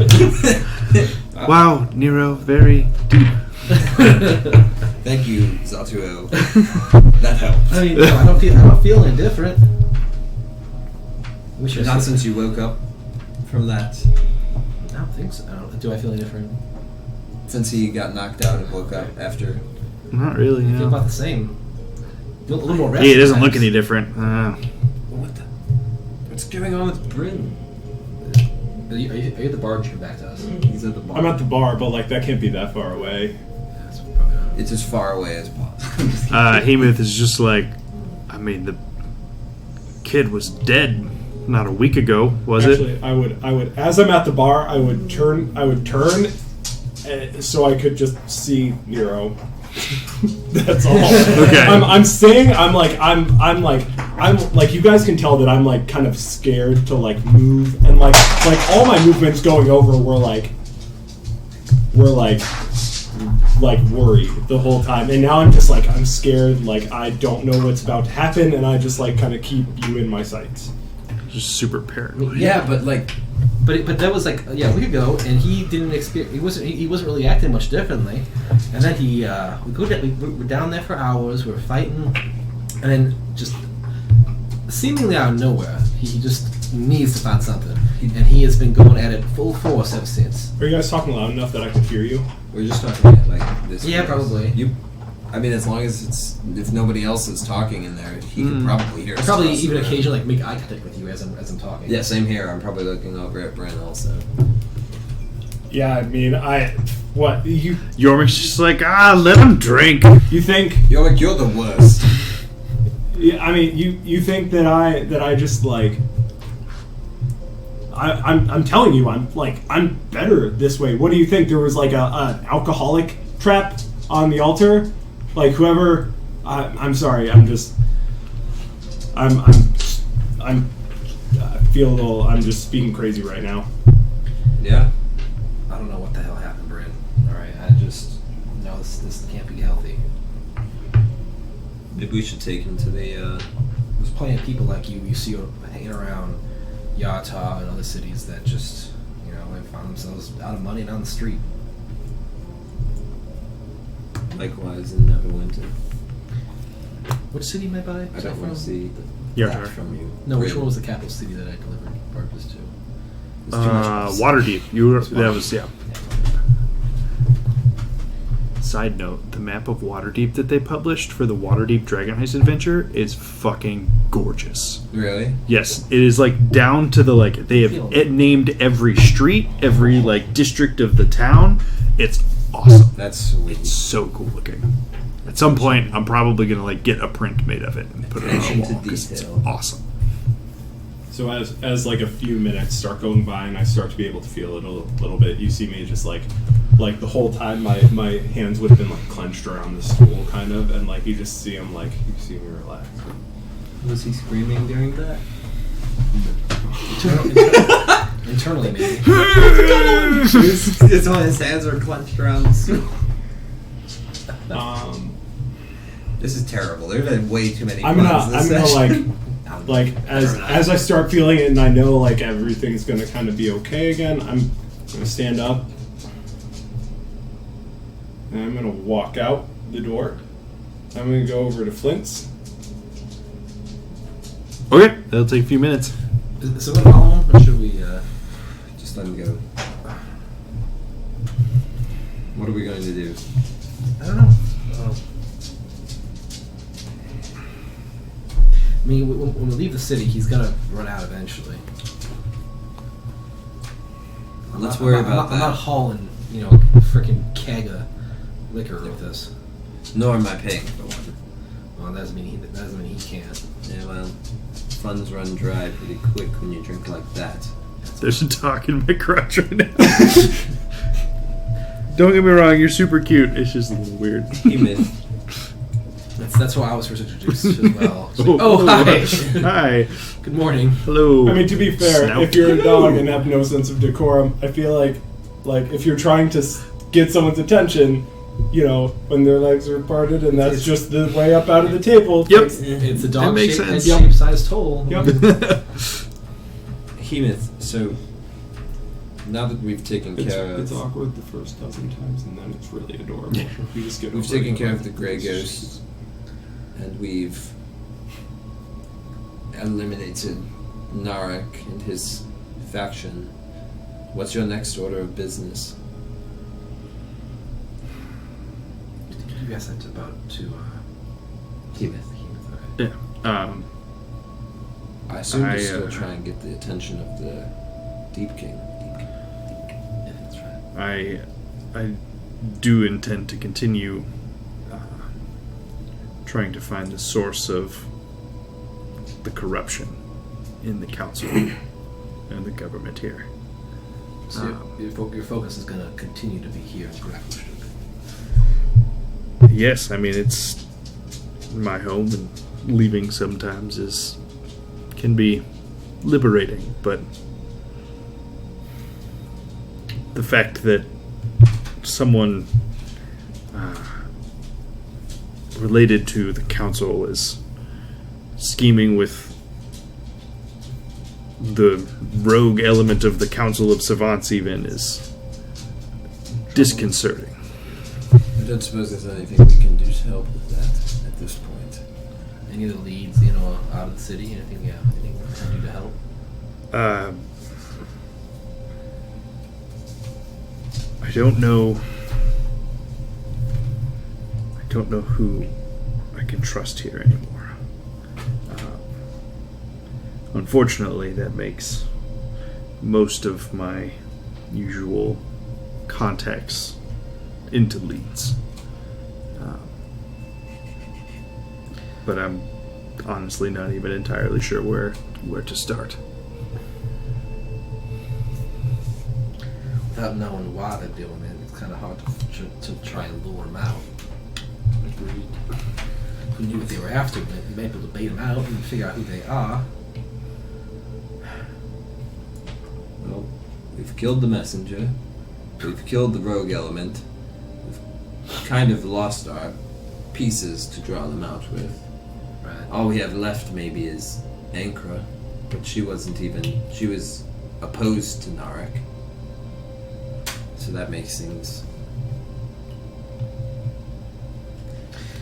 happened. Wow, Nero, very deep. Thank you, Zatuo. That helped. I mean, no, I don't feel indifferent. Wish I Not said- since you woke up from that. I don't think so. Do I feel indifferent? Since he got knocked out and woke up after. Not really. I feel No. about the same. A little more rest. He doesn't look perhaps. any different. What the? What's going on with Bryn? Are you at the bar? Or did you come back to us? He's at the bar. I'm at the bar, but like that can't be that far away. That's probably not. It's as far away as possible. Hemoth is just like, I mean, the kid was dead not a week ago, was it? Actually, I would as I'm at the bar, I would turn so I could just see Nero. That's all. Okay. I'm saying I'm like you guys can tell that I'm like kind of scared to like move, and like all my movements going over were like worried the whole time, and now I'm just like I'm scared, like I don't know what's about to happen, and I just like kind of keep you in my sights. Just super paranoid. Yeah, but that was like a week ago, and he didn't experience. He wasn't really acting much differently. And then we're down there for hours. We're fighting, and then just seemingly out of nowhere, he just needs to find something, and he has been going at it full force ever since. Are you guys talking loud enough that I can hear you? We're just talking like this. Yeah, probably. I mean, as long as if nobody else is talking in there, he could probably hear us. Probably across the even room. occasionally like make eye contact with you as I'm talking. Yeah, same here. I'm probably looking over at Brent also. Yeah, I mean, Yormik's just like, let him drink. you think? You're the worst. Yeah, I mean, you think that I just like. I'm telling you, I'm better this way. What do you think? There was like an alcoholic trap on the altar, like whoever. I'm sorry. I feel a little. I'm just speaking crazy right now. Yeah. I don't know what the hell happened, Bryn. All right, I just know this can't be healthy. Maybe we should take him to the. There's plenty of people like you see hanging around Yata and other cities that just, they found themselves out of money and on the street. Likewise in Neverwinter. Which city am I by? I don't want to see Your that turn. from you. No, which Really. one was the capital city that I delivered purpose to? It's too much. Waterdeep. That Waterdeep. was, yeah. Side note, the map of Waterdeep that they published for the Waterdeep Dragon Heist adventure is fucking gorgeous. Really? Yes, it is like down to the they have named every street, every district of the town. It's awesome. That's sweet. It's so cool looking. At some point, I'm probably gonna get a print made of it and put it on Attention the to wall 'cause it's detail. awesome. So as like a few minutes start going by and I start to be able to feel it a little bit, you see me just like the whole time my hands would have been like clenched around the stool kind of, and you just see him you see me relax. Was he screaming during that? Internally, maybe. It's all his hands are clenched around the stool. This is terrible. There's been way too many. I'm gonna as I start feeling it and I know everything's gonna kind of be okay again, I'm gonna stand up and I'm gonna walk out the door. I'm gonna go over to Flint's. Okay, that'll take a few minutes. Is it going to follow him, or should we? Just let him go. What are we going to do? I don't know. I mean, when we leave the city, he's gonna run out eventually. Let's worry about I'm that. not hauling, a freaking keg of liquor with us. Nor am I paying for one. Well, that doesn't mean he can't. Yeah, well, funds run dry pretty quick when you drink like that. There's a dog in my crotch right now. Don't get me wrong, you're super cute. It's just a little weird. Human. That's how I was first introduced as well. Hi. Hi. Good morning. Hello. I mean, to be fair, Snout. if you're a dog and have no sense of decorum, I feel like if you're trying to get someone's attention, when their legs are parted and that's just the way up out of the table. Yep. It's a That dog makes shaped, sense. head-shaped sized hole. Yep. Hemith, so now that we've taken care It's of awkward the first dozen times and then it's really adorable. Yeah. You just get we've over taken it. care of the Grey Ghosts and we've eliminated Narek and his faction. What's your next order of business? You guys sent about to Hemith. okay. Yeah. I assume I, you still try and get the attention of the Deep King. Yeah, that's right. I do intend to continue trying to find the source of the corruption in the council and the government here. So your focus is going to continue to be here in Grackleshire. Yes, I mean, it's my home, and leaving sometimes can be liberating, but the fact that someone related to the council is scheming with the rogue element of the Council of Savants even is disconcerting. I don't suppose there's anything we can do to help with that at this point. Any of the leads, out of the city? Anything we can do to help? I don't know. I don't know who I can trust here anymore. Unfortunately, that makes most of my usual contacts into leads. But I'm honestly not even entirely sure where to start. Without knowing why they're doing it, it's kind of hard to try and lure them out. If we knew what they were after, we might be able to bait them out and figure out who they are. Well, we've killed the messenger. We've killed the rogue element. We've kind of lost our pieces to draw them out with. Right. All we have left maybe is Ankra, but she was opposed to Narek. So that makes things...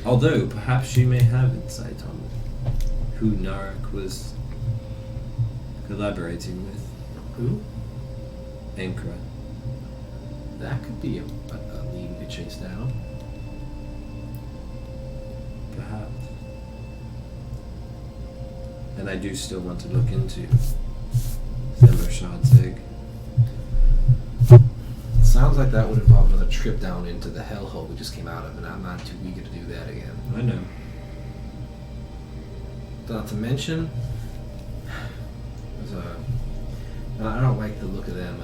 Although, perhaps she may have insight on who Narek was collaborating with. Who? Ankra. That could be a lead we could chase down. Perhaps. And I do still want to look into Thembershad's egg. Sounds like that would involve another trip down into the hellhole we just came out of, and I'm not too eager to do that again. I know. Not to mention, I don't like the look of them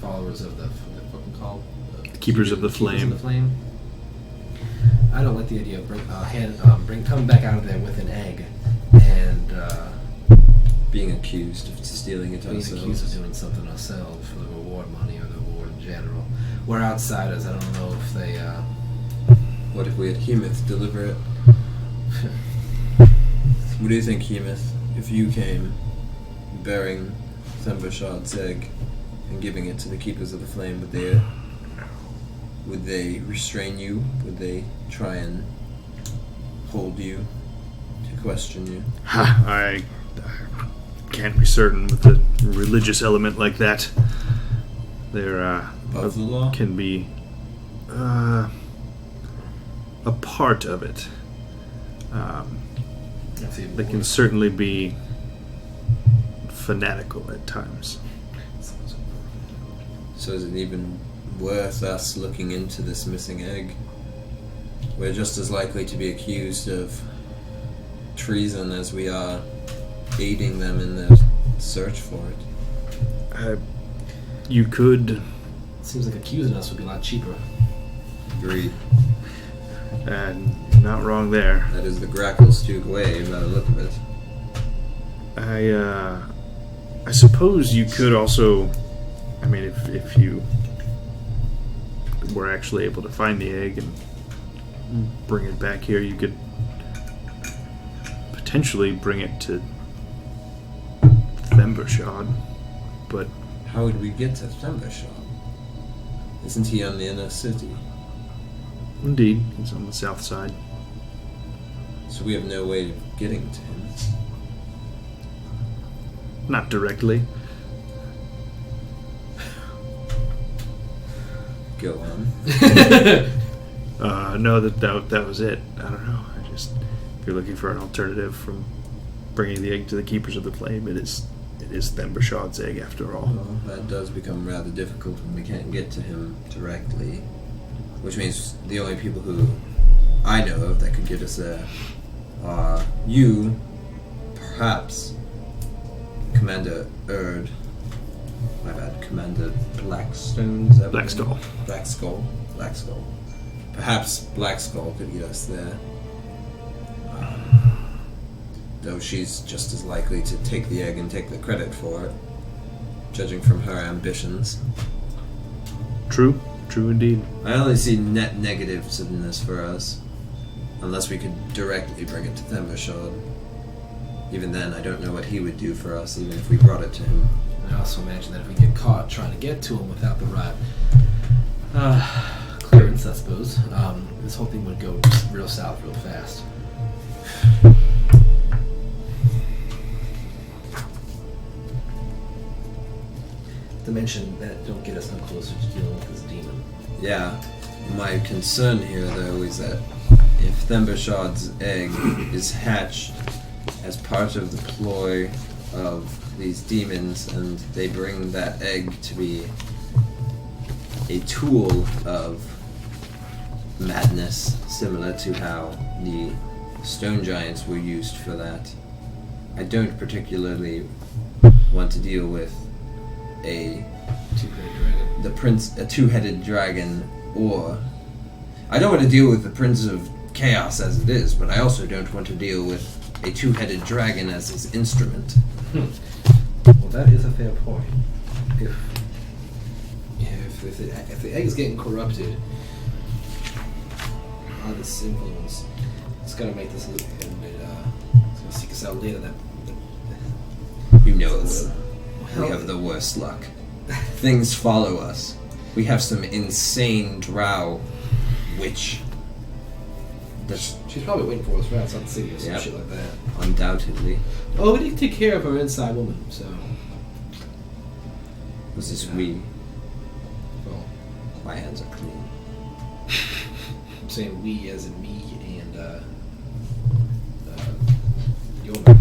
followers of the fucking called Keepers of the Keepers Flame. of the Flame. I don't like the idea of coming back out of there with an egg and Being accused of stealing it being ourselves. accused of doing something ourselves for the reward money or the reward in general. We're outsiders. I don't know if they. What if we had Hemeth deliver it? What do you think, Hemeth, if you came bearing Thembershad's egg and giving it to the Keepers of the Flame, would they restrain you? Would they try and hold you to question you? I can't be certain with a religious element like that. There Above the law? can be a part of it. They can certainly be fanatical at times. So is it even worth us looking into this missing egg? We're just as likely to be accused of treason as we are aiding them in their search for it. You could, Seems like accusing us would be a lot cheaper. Agreed. and not wrong there. That is the Gracklestug way, by the look of it. I suppose you could also, I mean, if you were actually able to find the egg and bring it back here, you could potentially bring it to Thembershad, but How would we get to Thembershad? Isn't he on the inner city? indeed, he's on the south side. So we have no way of getting to him. Not directly. Go on. No, that was it. I don't know. If you're looking for an alternative from bringing the egg to the Keepers of the Flame, it is Thembershad's egg after all. Well, that does become rather difficult when we can't get to him directly. Which means the only people who I know of that could get us there are you, perhaps Commander Erd, My bad, Commander Blackstone. Is that Black Skull. Black Skull. Black Skull. Perhaps Black Skull could get us there. Though she's just as likely to take the egg and take the credit for it, judging from her ambitions. True indeed. I only see net negatives in this for us, unless we could directly bring it to Thembershard. Even then, I don't know what he would do for us, even if we brought it to him. I also imagine that if we get caught trying to get to him without the right clearance, I suppose, this whole thing would go real south real fast. Dimension that don't get us no closer to dealing with this demon. Yeah. My concern here, though, is that if Thembershard's egg is hatched as part of the ploy of these demons, and they bring that egg to be a tool of madness, similar to how the stone giants were used for that, I don't particularly want to deal with a two-headed dragon, or I don't want to deal with the Prince of Chaos as it is, but I also don't want to deal with a two-headed dragon as his instrument. Well, that is a fair point. If the egg is getting corrupted by this influence, it's gonna make this a little bit. It's gonna seek us out later. You know us. We have the worst luck. Things follow us. We have some insane drow witch. She's probably waiting for us right outside the city or some shit like that. Undoubtedly. Oh, we need to take care of our inside woman, so. This is we. Well, My hands are clean. I'm saying we as in me and Yorma.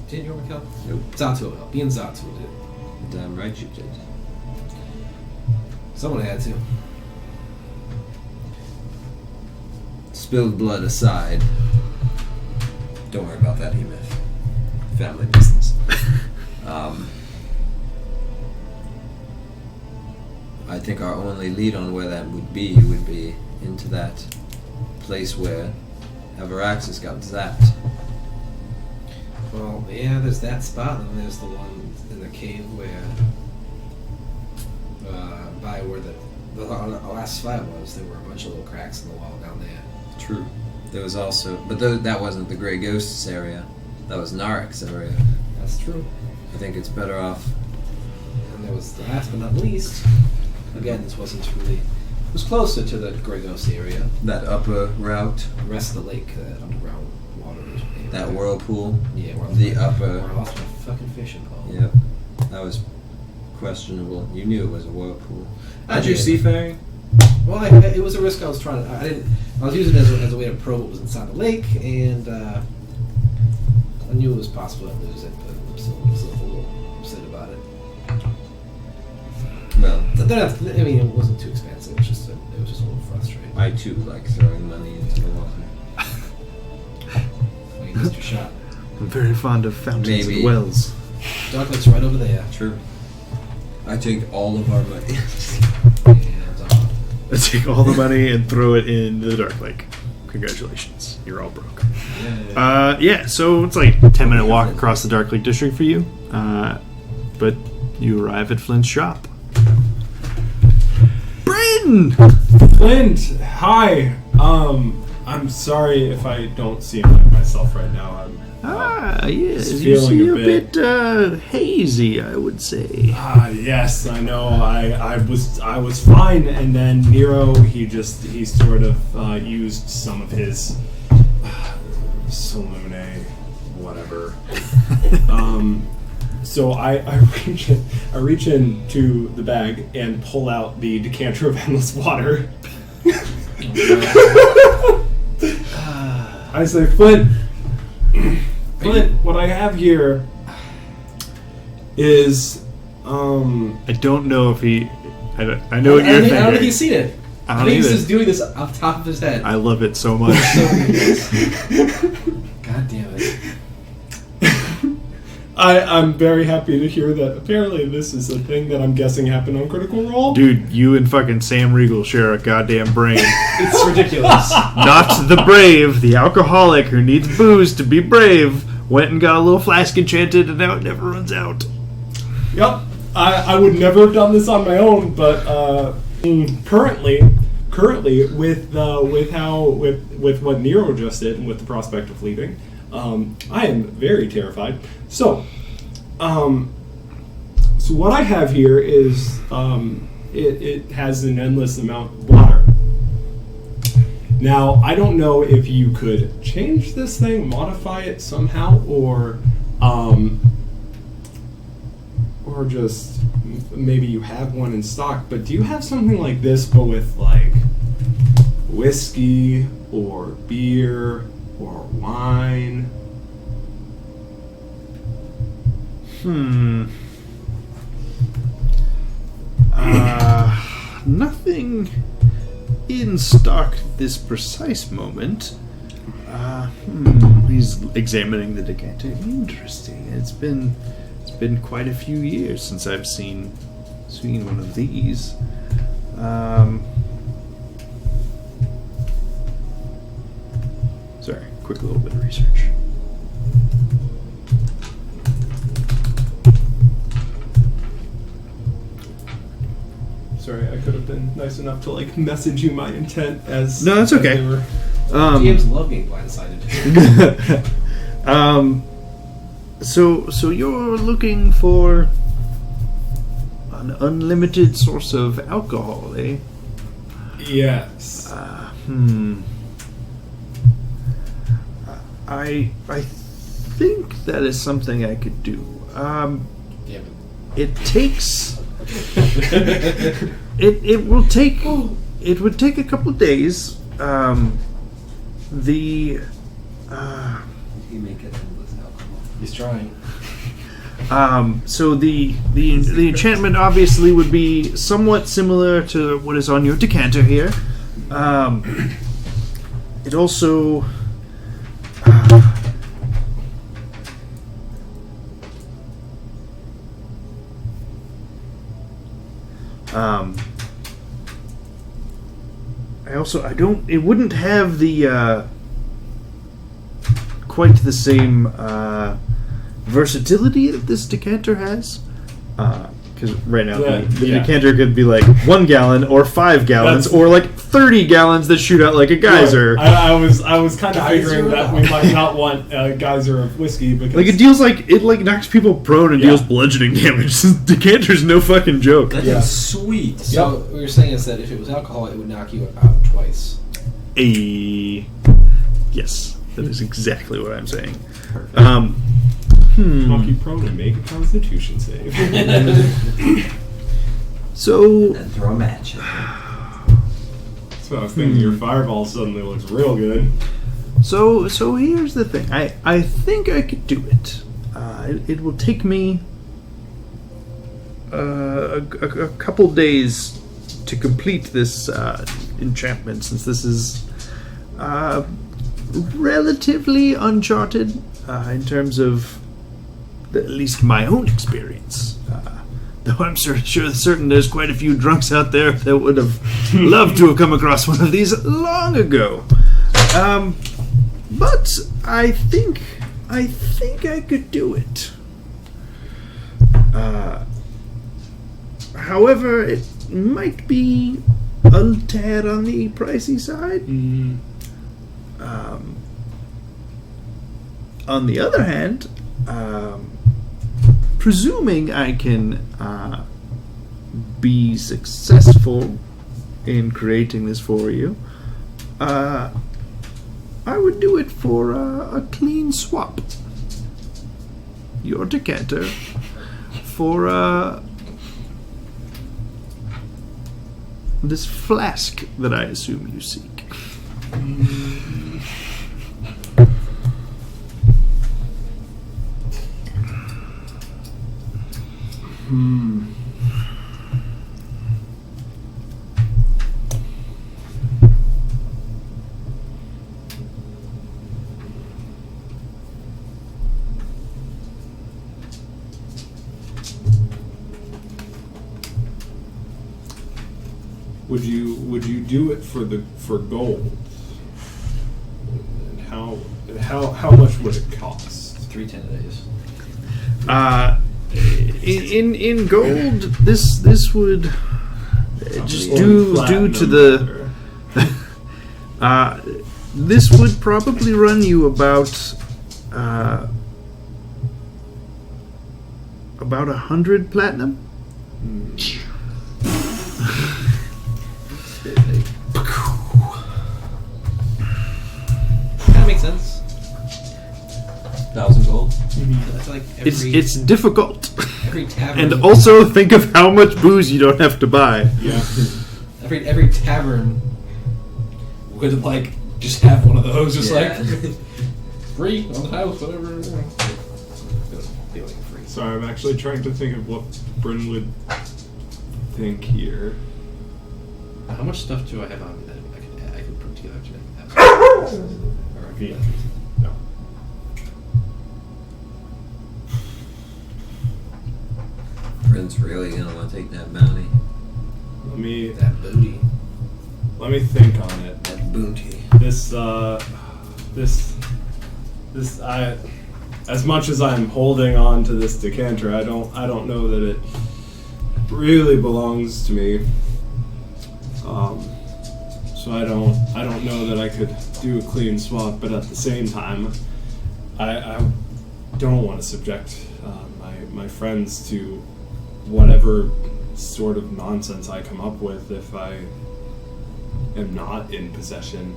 Didn't Yorma help? Nope. Zato helped. Me and Zato did. Damn right you did. Someone had to. Spilled blood aside. Don't worry about that, E-Myth. Family business. I think our only lead on where that would be into that place where Avaraxis got zapped. Well, yeah, there's that spot, and there's the one in the cave where, by where the last fight was, there were a bunch of little cracks in the wall down there. True. There was also, but that wasn't the Grey Ghosts area. That was Narek's area. That's true. I think it's better off. And there was the last but not least. Again, this wasn't really. It was closer to the Grey Ghost area. That upper route. The rest of the lake, that underground water. That whirlpool. Yeah, the upper. Where I lost my fucking fishing pole. Yep. That was questionable. You knew it was a whirlpool. Did you see Faye? Well, it was a risk I was trying to. I was using it as a way to probe what was inside the lake, and I knew it was possible I'd lose it, but I'm still a little upset about it. Well, I mean, it wasn't too expensive. It was just a little frustrating. I too like throwing money into the water. Well, you missed your shot. I'm very fond of fountains Maybe. and wells. Dark Lake's right over there. True. I take all of our money. And I take all the money and throw it in the Dark Lake. Congratulations, you're all broke. Yeah. So it's like a 10-minute walk across the Dark Lake District for you, but you arrive at Flint's shop. Bryn! Flint, hi. I'm sorry if I don't seem like myself right now. Yes, just you feeling see a a bit hazy, I would say. Yes, I know. I was fine, and then Nero, he sort of used some of his Salune, whatever. So I reach into the bag and pull out the decanter of endless water. I say, Flint, what I have here is I don't know if he. I know what you're thinking. I don't think he's seen it. I I don't think he's either. just doing this off the top of his head. I love it so much. God damn it. I'm very happy to hear that. Apparently, this is a thing that I'm guessing happened on Critical Role. Dude, you and fucking Sam Riegel share a goddamn brain. It's ridiculous. Not the brave, the alcoholic who needs booze to be brave, went and got a little flask enchanted, and now it never runs out. Yep, I would never have done this on my own, but currently, with what Nero just did, and with the prospect of leaving, I am very terrified. So what I have here is it has an endless amount of water. Now, I don't know if you could change this thing, modify it somehow, or just maybe you have one in stock. But do you have something like this, but with like whiskey or beer or wine? Nothing in stock at this precise moment. He's examining the decanter. Interesting. It's been quite a few years since I've seen one of these. Sorry, quick little bit of research. Sorry, I could have been nice enough to like message you my intent as. No, that's okay. they were- DMs love being blindsided. So you're looking for an unlimited source of alcohol, eh? Yes. I think that is something I could do. It takes. It would take a couple of days. You make it endless alcohol. He's trying. So the enchantment obviously would be somewhat similar to what is on your decanter here. It also it wouldn't have the quite the same versatility that this decanter has. Because right now the decanter could be like 1 gallon or 5 gallons or like 30 gallons that shoot out like a geyser. I was kind of figuring that we might not want a geyser of whiskey because Like it knocks people prone and deals bludgeoning damage. Decanter's no fucking joke. That's sweet. So what you're saying is that if it was alcohol, it would knock you out twice. Yes, that is exactly what I'm saying. knock you prone and make a Constitution save. So And throw a match. So I was thinking your fireball suddenly looks real good. So here's the thing. I think I could do it. It will take me a couple days to complete this enchantment, since this is relatively uncharted in terms of at least my own experience. Though I'm certain there's quite a few drunks out there that would have loved to have come across one of these long ago. But I think I could do it. However, it might be a tad on the pricey side. On the other hand, presuming I can be successful in creating this for you, I would do it for a clean swap. Your decanter for this flask that I assume you seek. Would you do it for gold? And how much would it cost? 3 days. In gold, this would just due to the this would probably run you about 100 platinum. That makes sense. 1,000 gold. That's like every, It's difficult, every tavern. and also think of how much booze you don't have to buy. Yeah. Every tavern would like just have one of those, just Yeah. like free on the house, whatever. Be like free. Sorry, I'm actually trying to think of what Bryn would think here. How much stuff do I have on me that I could put together to make that? Or Yeah. No. Bryn's really gonna want to take that bounty. that booty, Let me think on it. that bounty. This as much as I'm holding on to this decanter, I don't know that it really belongs to me. So I don't know that I could do a clean swap, but at the same time, I don't want to subject my friends to whatever sort of nonsense I come up with if I am not in possession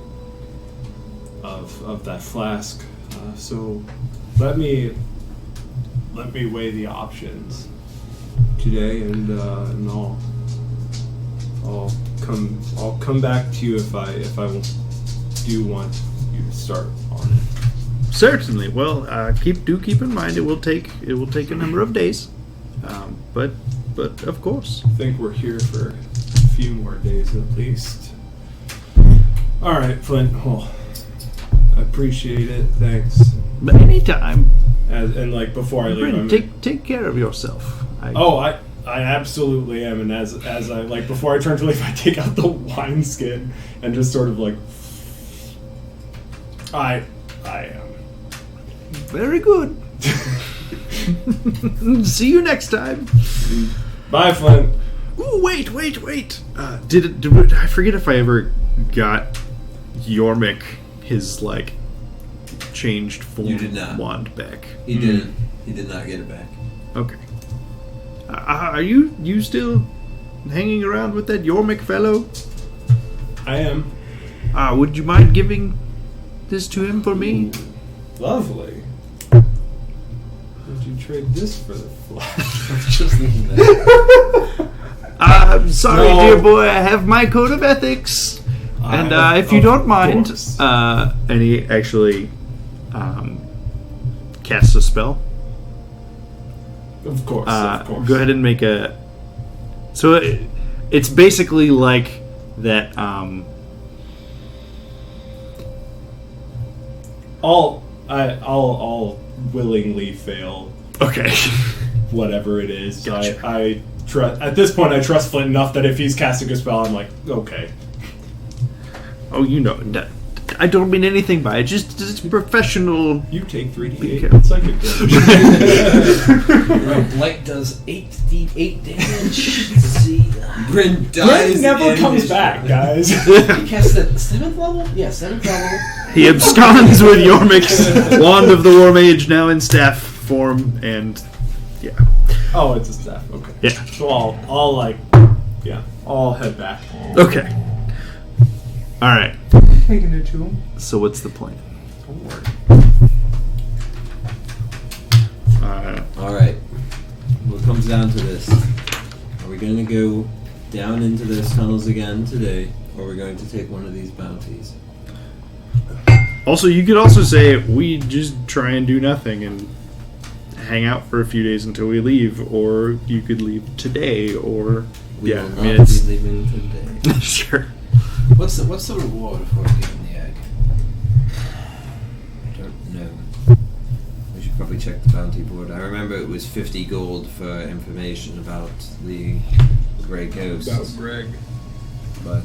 of that flask. So let me weigh the options today, and I'll come back to you if I do want you to start on it. Certainly. Well, keep in mind it will take a number of days, but of course. I think we're here for a few more days at least. All right, Flint. Well, I appreciate it. Thanks. But anytime. And like before I leave, Bryn, take care of yourself. I absolutely am. And as I like before I turn to leave, I take out the wineskin and just sort of like I am. Very good. See you next time. Bye, Flint. Ooh, wait. Did I forget if I ever got Yormik his like changed form You did not. wand back? He didn't. He did not get it back. Okay. Are you still hanging around with that Yormik fellow? I am. Would you mind giving this to him for me? Lovely. Would you trade this for the flash? I was just thinking that. I'm sorry, No. dear boy. I have my code of ethics, and if you don't mind, course. and he actually casts a spell. Of course. Go ahead and make a. So it's basically like that. I'll willingly fail Okay. whatever it is. Gotcha. I trust at this point. I trust Flint enough that if he's casting a spell, I'm like, okay. Oh, you know, I don't mean anything by it. Just it's professional. You take 3d8 Okay. psychic damage. Blight does 8d8 damage. Let's see. Bryn dies. Bryn never in comes his- back, guys. He cast at 7th level? Yeah, 7th level. He absconds with Yormik's wand of the War Mage, now in staff form, and yeah. Oh, it's a staff. Okay. Yeah. So I'll head back. Okay. All right. Taking it to him. So what's the plan? All right. What comes down to this? Are we going to go down into those tunnels again today, or are we going to take one of these bounties? Also, you could also say we just try and do nothing and hang out for a few days until we leave, or you could leave today, or We yeah. will I not mean, be it's leaving today. sure. What's the reward for getting the egg? I don't know. We should probably check the bounty board. I remember it was 50 gold for information about the Grey Ghost. Greg. but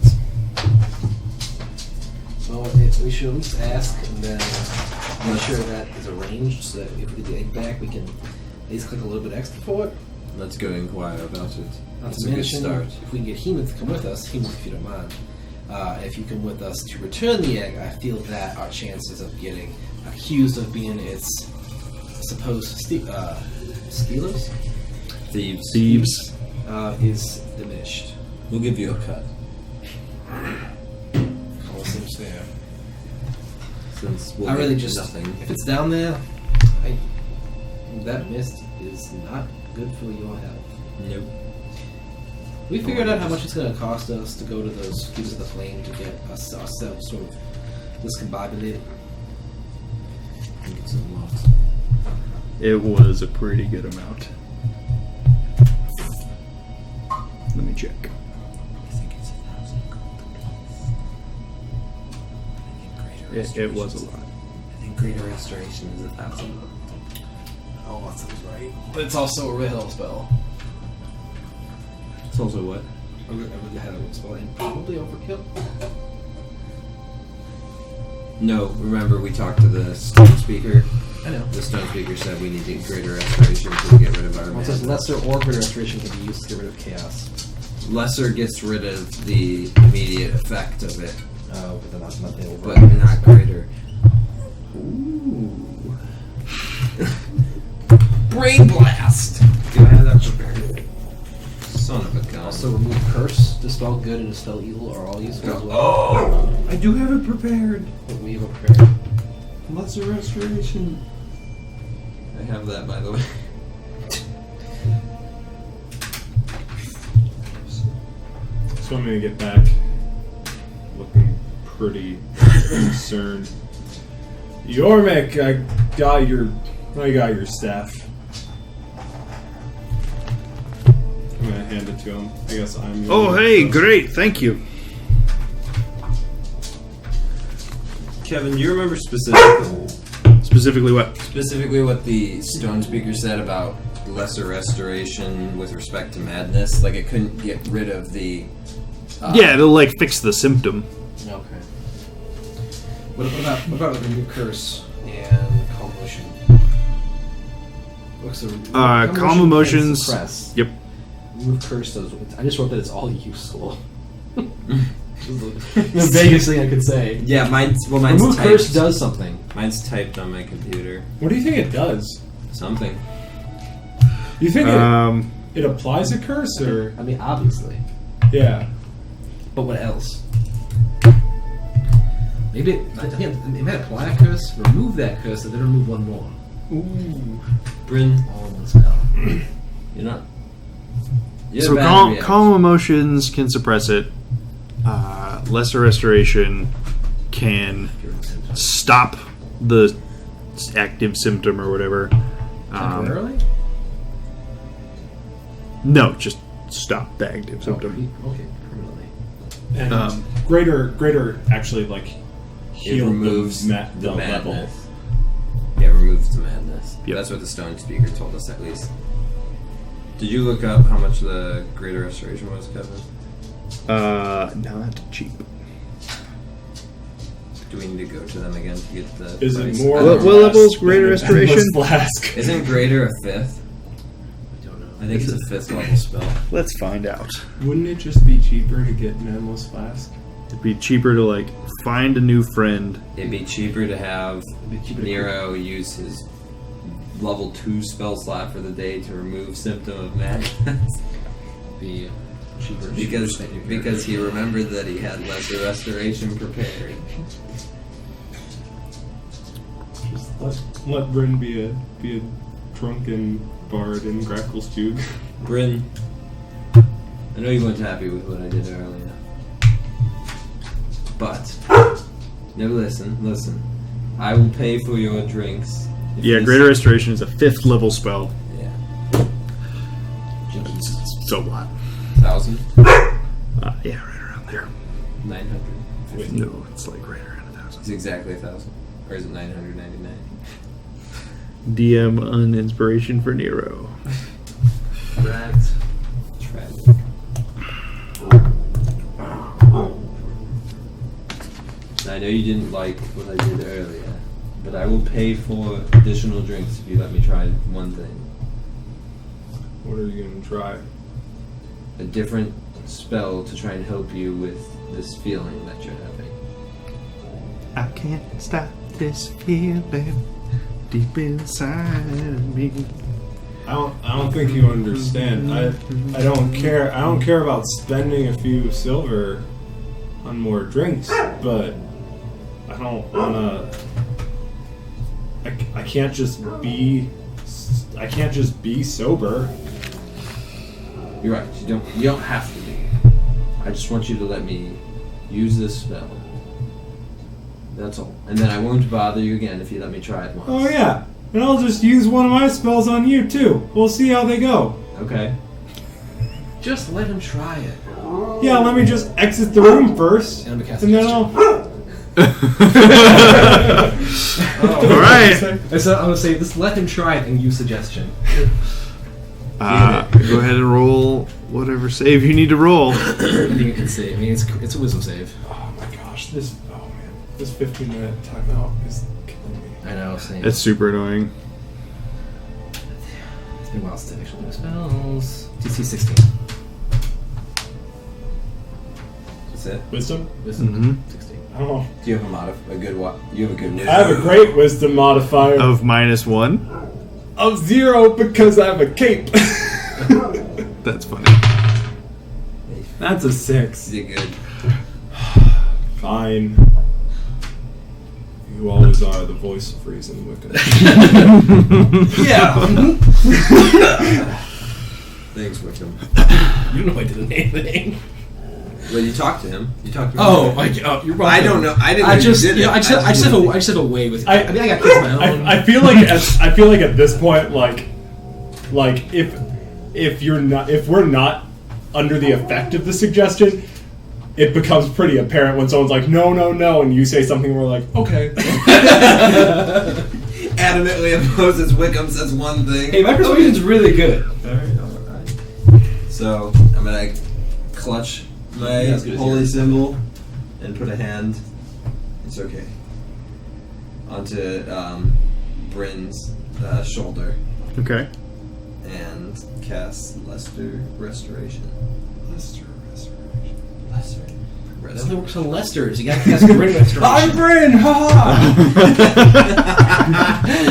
well, we should at least ask and then make sure that is arranged so that if we get the egg back, we can at least click a little bit extra for it. Let's go inquire about it. Not That's to a good mention, start. if we can get Heman to come with us, Heman, if you don't mind, if you come with us to return the egg, I feel that our chances of getting accused of being its supposed stealers Thieves. is diminished. We'll give you a cut. All seems fair. Since we'll I really get just, nothing. if it's down there, that mist is not good for your health. Nope. We figured out how much it's going to cost us to go to those Keys of the Flame to get ourselves sort of discombobulated. I think it's a lot. It was a pretty good amount. Let me check. I think it's 1,000 gold apiece. It was a lot. I think Greater Restoration is 1,000 gold. Oh, that sounds right. But it's also a red hell spell. It's also what? A red hell spell and probably overkill. No, remember we talked to the Stone Speaker. I know. The Stone Speaker said we need to get Greater Restoration to get rid of our Well, it says madness. lesser or greater restoration can be used to get rid of chaos. Lesser gets rid of the immediate effect of it, Oh, but then that's nothing over. but not greater. Ooh. Brain Blast! Do I have that prepared? Son of a gun. Also remove curse, dispel good, and dispel evil are all useful as well. Oh! I do have it prepared! What we have prepared. Lesser Restoration. I have that, by the way. So I'm gonna get back looking pretty concerned. Yormek, I got your staff. I'm gonna hand it to him. I guess I'm Oh, hey, great, thank you. Kevin, do you remember specifically Specifically what? what the Stone Speaker said about lesser restoration with respect to madness? Like it couldn't get rid of the... Yeah, it'll like fix the symptom. Okay. What about remove curse and calm emotion? Calm emotions. Suppress. Yep. Remove curse does. I just wrote that it's all useful. The vaguest thing I could say. Yeah, mine's Remove typed. curse does something. Mine's typed on my computer. What do you think it does? Something. You think it applies a curse or I mean, obviously. yeah? But what else? Maybe it might apply a curse, remove that curse, and then remove one more. Ooh. Bryn, All in one spell. you're not... You're So bad calm, reaction. calm emotions can suppress it. Lesser restoration can stop the active symptom or whatever. Temporarily? No, just stop the active symptom. Okay, permanently. And greater actually like It heal removes the the level. madness. Yeah, it removes the madness. Yep. That's what the Stone Speaker told us, at least. Did you look up how much the Greater Restoration was, Kevin? Not cheap. Do we need to go to them again to get the... Is it price? more? What or level less is Greater than an Restoration? endless Flask. Isn't Greater a 5th? I don't know. I think it's a 5th level spell. Let's find out. Wouldn't it just be cheaper to get an endless flask? It'd be cheaper to like find a new friend. It'd be cheaper to have It'd be cheaper to Nero use his level 2 spell slot for the day to remove symptom of madness. Be cheaper. because he remembered that he had lesser restoration prepared. Just let Bryn be a drunken bard in Grackle's Tube. Bryn, I know you weren't happy with what I did earlier. But, no, listen. I will pay for your drinks. if Yeah, this- Greater Restoration is a 5th level spell. Yeah. So what? 1,000? Yeah, right around there. 900? No, it's like right around 1,000. It's exactly 1,000. Or is it 999? DM uninspiration for Nero. Correct. Tragic. I know you didn't like what I did earlier, but I will pay for additional drinks if you let me try one thing. What are you gonna try? A different spell to try and help you with this feeling that you're having. I can't stop this feeling deep inside of me. I don't think you understand. I don't care. I don't care about spending a few silver on more drinks, but I don't wanna. I can't just be sober. You're right. You don't have to be. I just want you to let me use this spell. That's all. And then I won't bother you again if you let me try it once. Oh yeah, and I'll just use one of my spells on you too. We'll see how they go. Okay. Just let him try it. Yeah, let me just exit the room first, And I'm gonna cast and then gesture. All right. So I'm gonna say, just let him try it and use suggestion. Go ahead and roll whatever save you need to roll. I think you can save. I mean, it's a wisdom save. Oh my gosh, this 15-minute timeout is killing me. I know. Same. It's super annoying. It's been a while since I've actually done spells. DC 16. That's it. Wisdom? Wisdom. Mhm. 16. Oh, Do you have a good You have a good wisdom. I have a great wisdom modifier Of -1. of 0 because I have a cape. That's funny. That's a 6. You did good. Fine. You always are the voice of reason, Wicca. Yeah. Thanks, Wickham. You know I didn't anything. Well, you talked to him. You talked to him. Oh, you're wrong. I don't know. I didn't. I know just, you did you know, it. I just have a way with. I mean, I got kids of my own. I feel like at this point, like if we're not under the effect of the suggestion, it becomes pretty apparent when someone's like, no, and you say something, we're like, okay. Adamantly opposes Wickham says one thing. Hey, my persuasion's really good. Alright. So I'm gonna clutch my Yeah, as good as holy yours. symbol and put a hand. It's okay. Onto Bryn's shoulder Okay. and cast Lester Restoration. Lester. That only works on Lester's. You gotta cast Bryn Restoration. I'm Bryn! Ha!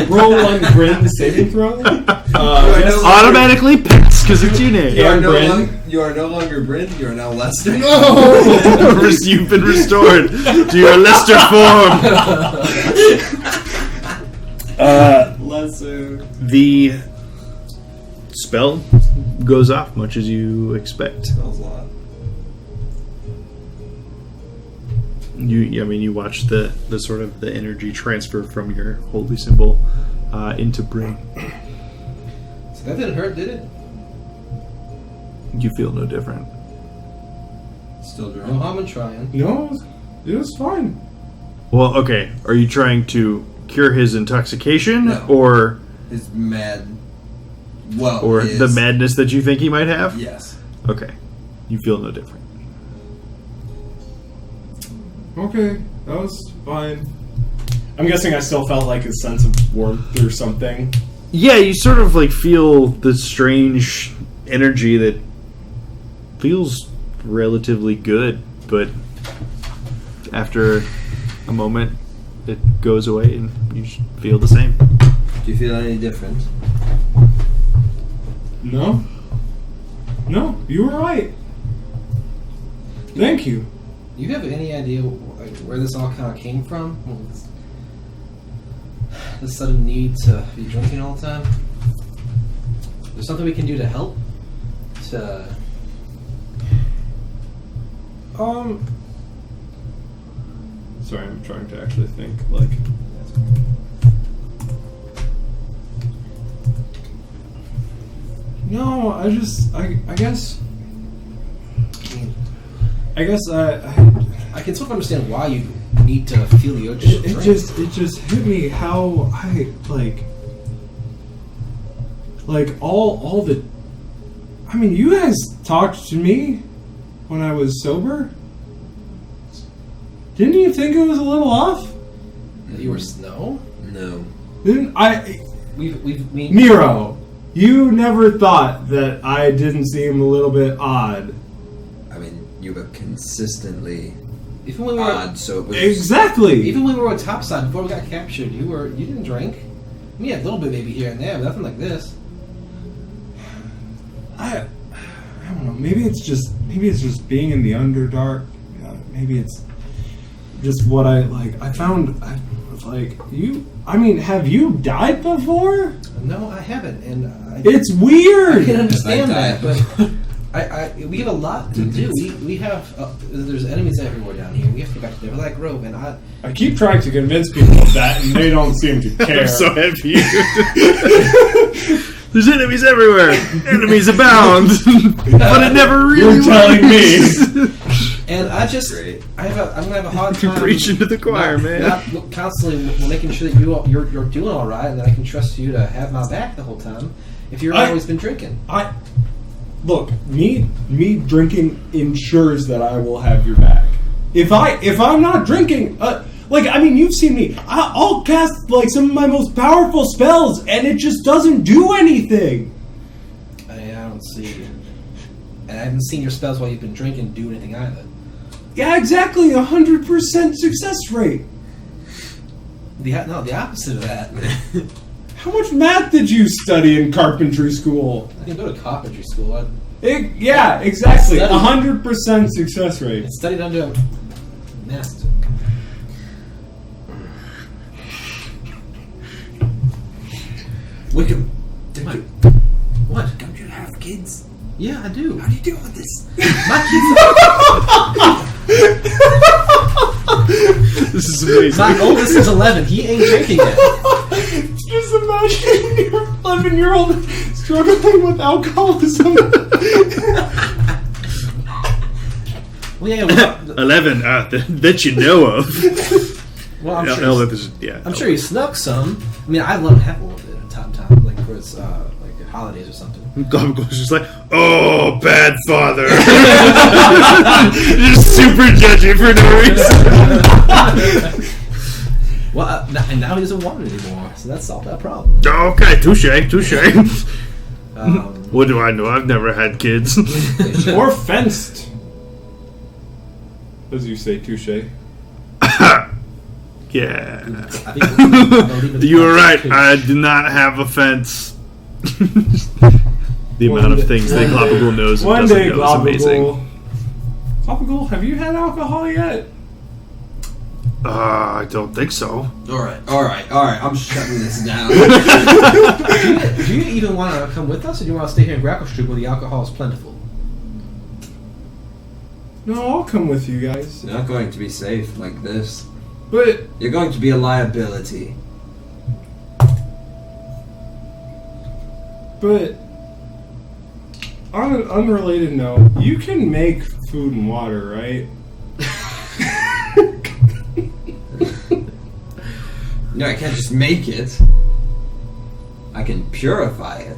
Roll on Bryn saving throw. Yes. Automatically pass because it's your name. Yeah. You are no longer Bryn. You are now Lester. You've been restored to your Lester form. Lesser. The spell goes off much as you expect. Smells a lot. You watch the sort of the energy transfer from your holy symbol into Bryn. So that didn't hurt, did it? You feel no different. Still No drunk. harm in trying. No, it was fine. Well, okay. Are you trying to cure his intoxication No. or His mad. Well. or his, the madness that you think he might have? Yes. Okay. You feel no different. Okay, that was fine. I'm guessing I still felt like a sense of warmth or something. Yeah, you sort of like feel the strange energy that feels relatively good, but after a moment it goes away and you feel the same. Do you feel any different? No, you were right. Thank you. Do you have any idea where this all kind of came from? This sudden need to be drinking all the time? There's something we can do to help? Sorry, I'm trying to actually think. Like, no, I guess I can sort of understand why you need to feel the urge to it drink. just hit me how I like all the. I mean, you guys talked to me when I was sober. Didn't you think it was a little off? You were no. No. Didn't I? We Nero, you never thought that I didn't seem a little bit odd. I mean, you were consistently even when we odd, so it was... Exactly. Even when we were on topside before we got captured, you didn't drink. We had a little bit maybe here and there, but nothing like this. I don't know. Maybe it's just being in the Underdark. Maybe it's just what I like. I found like you. I mean, have you died before? No, I haven't, and it's weird. I can understand I that, but we have a lot to do. We have there's enemies everywhere down here. We have to go back to Neverlight Grove, and I keep trying to convince people of that, and they don't seem to care. I'm so happy. There's enemies everywhere. Enemies abound. But it never really You're telling me. And I'm gonna have a hard time preaching to the choir, man. Not constantly making sure that you're doing all right, and that I can trust you to have my back the whole time. If you've always been drinking, Look, me drinking ensures that I will have your back. If I'm not drinking, you've seen me. I'll cast like some of my most powerful spells, and it just doesn't do anything. I don't see, and I haven't seen your spells while you've been drinking do anything either. Yeah, exactly, 100% success rate. The opposite of that. How much math did you study in carpentry school? I didn't go to carpentry school. Yeah, exactly. Studied. 100% success rate. I studied under a master. Wickham, What? don't you have kids? Yeah, I do. How do you deal with this? My This is amazing. My oldest is 11. He ain't drinking yet. Just imagine your 11-year-old struggling with alcoholism. Well, yeah, 11 that you know of. well, I'm sure. I'm Sure he snuck some. I mean, I let him have a little bit of time, like for his like holidays or something. Gobble's just like, oh, bad father. Just super judgy for no reason. Well, and now he doesn't want it anymore, so that solved that problem. Okay, touche. Um, What do I know? I've never had kids. Or fenced. As you say, touche. Yeah. I believe it's You were right. too. I do not have a fence. The amount of things that Globble knows and One doesn't day, know is amazing. Globble, have you had alcohol yet? I don't think so. All right. I'm shutting this down. Do you even want to come with us, or do you want to stay here in Grackle Street where the alcohol is plentiful? No, I'll come with you guys. You're not going to be safe like this. But You're going to be a liability. on an unrelated note, you can make food and water, right? No, I can't just make it. I can purify it.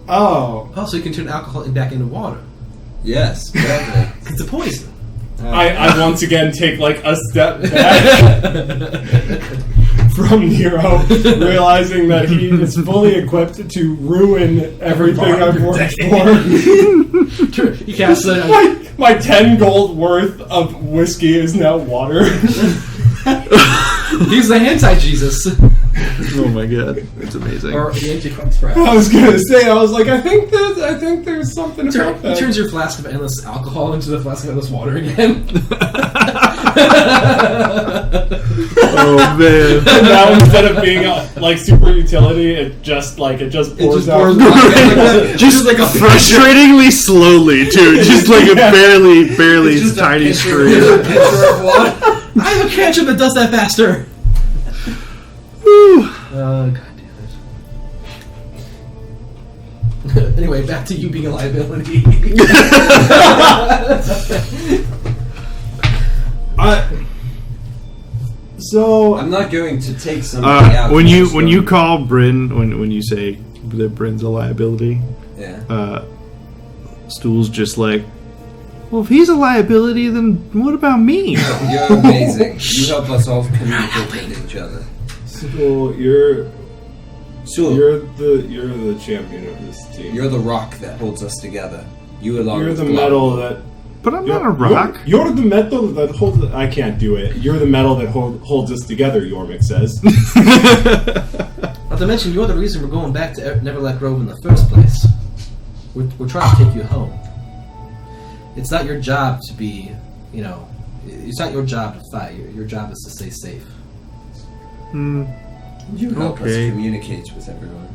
Oh. Oh, so you can turn alcohol back into water. Yes, perfect. It's a poison. I once again take like a step back from Nero, realizing that he is fully equipped to ruin everything I've worked for. You cast it. My 10 gold worth of whiskey is now water. He's the anti-Jesus. Oh my god, that's amazing. Or the Antichrist, perhaps. I was gonna say, I was like, I think there's something about He that. turns your flask of endless alcohol into the flask of endless water again. Oh man. And now instead of being like super utility, it just pours out. Just like frustratingly slowly too. Just like a barely Just a tiny pitcher- stream. a pitcher of water. I have a cantrip that does that faster. Whew. God damn it. Anyway, back to you being a liability. So I'm not going to take somebody out. When you call Bryn, when you say that Bryn's a liability, Yeah. Stool's just like, Well, if he's a liability, then what about me? You're amazing. You help us all communicate with each other. So you're Sure. you're the champion of this team. You're the rock that holds us together. You along You're with the Glock. metal that. But I'm not a rock. You're the metal that holds. I can't do it. You're the metal that holds us together. Yormik says. Not to mention, you're the reason we're going back to Neverland Grove in the first place. We're trying to take you home. It's not your job to be, it's not your job to fight. Your job is to stay safe. You help us Okay. communicate with everyone.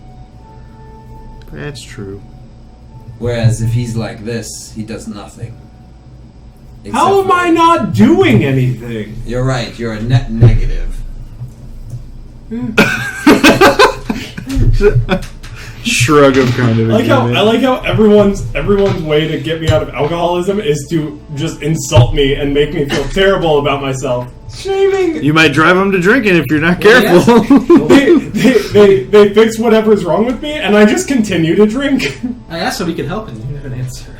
That's true. Whereas if he's like this, he does nothing. How am I not doing anything? You're right. You're a net negative. Shrug of kind of. I like how everyone's way to get me out of alcoholism is to just insult me and make me feel terrible about myself. Shaming. You might drive him to drinking if you're not careful. They fix whatever's wrong with me, and I just continue to drink. I asked if we could help, and you didn't answer.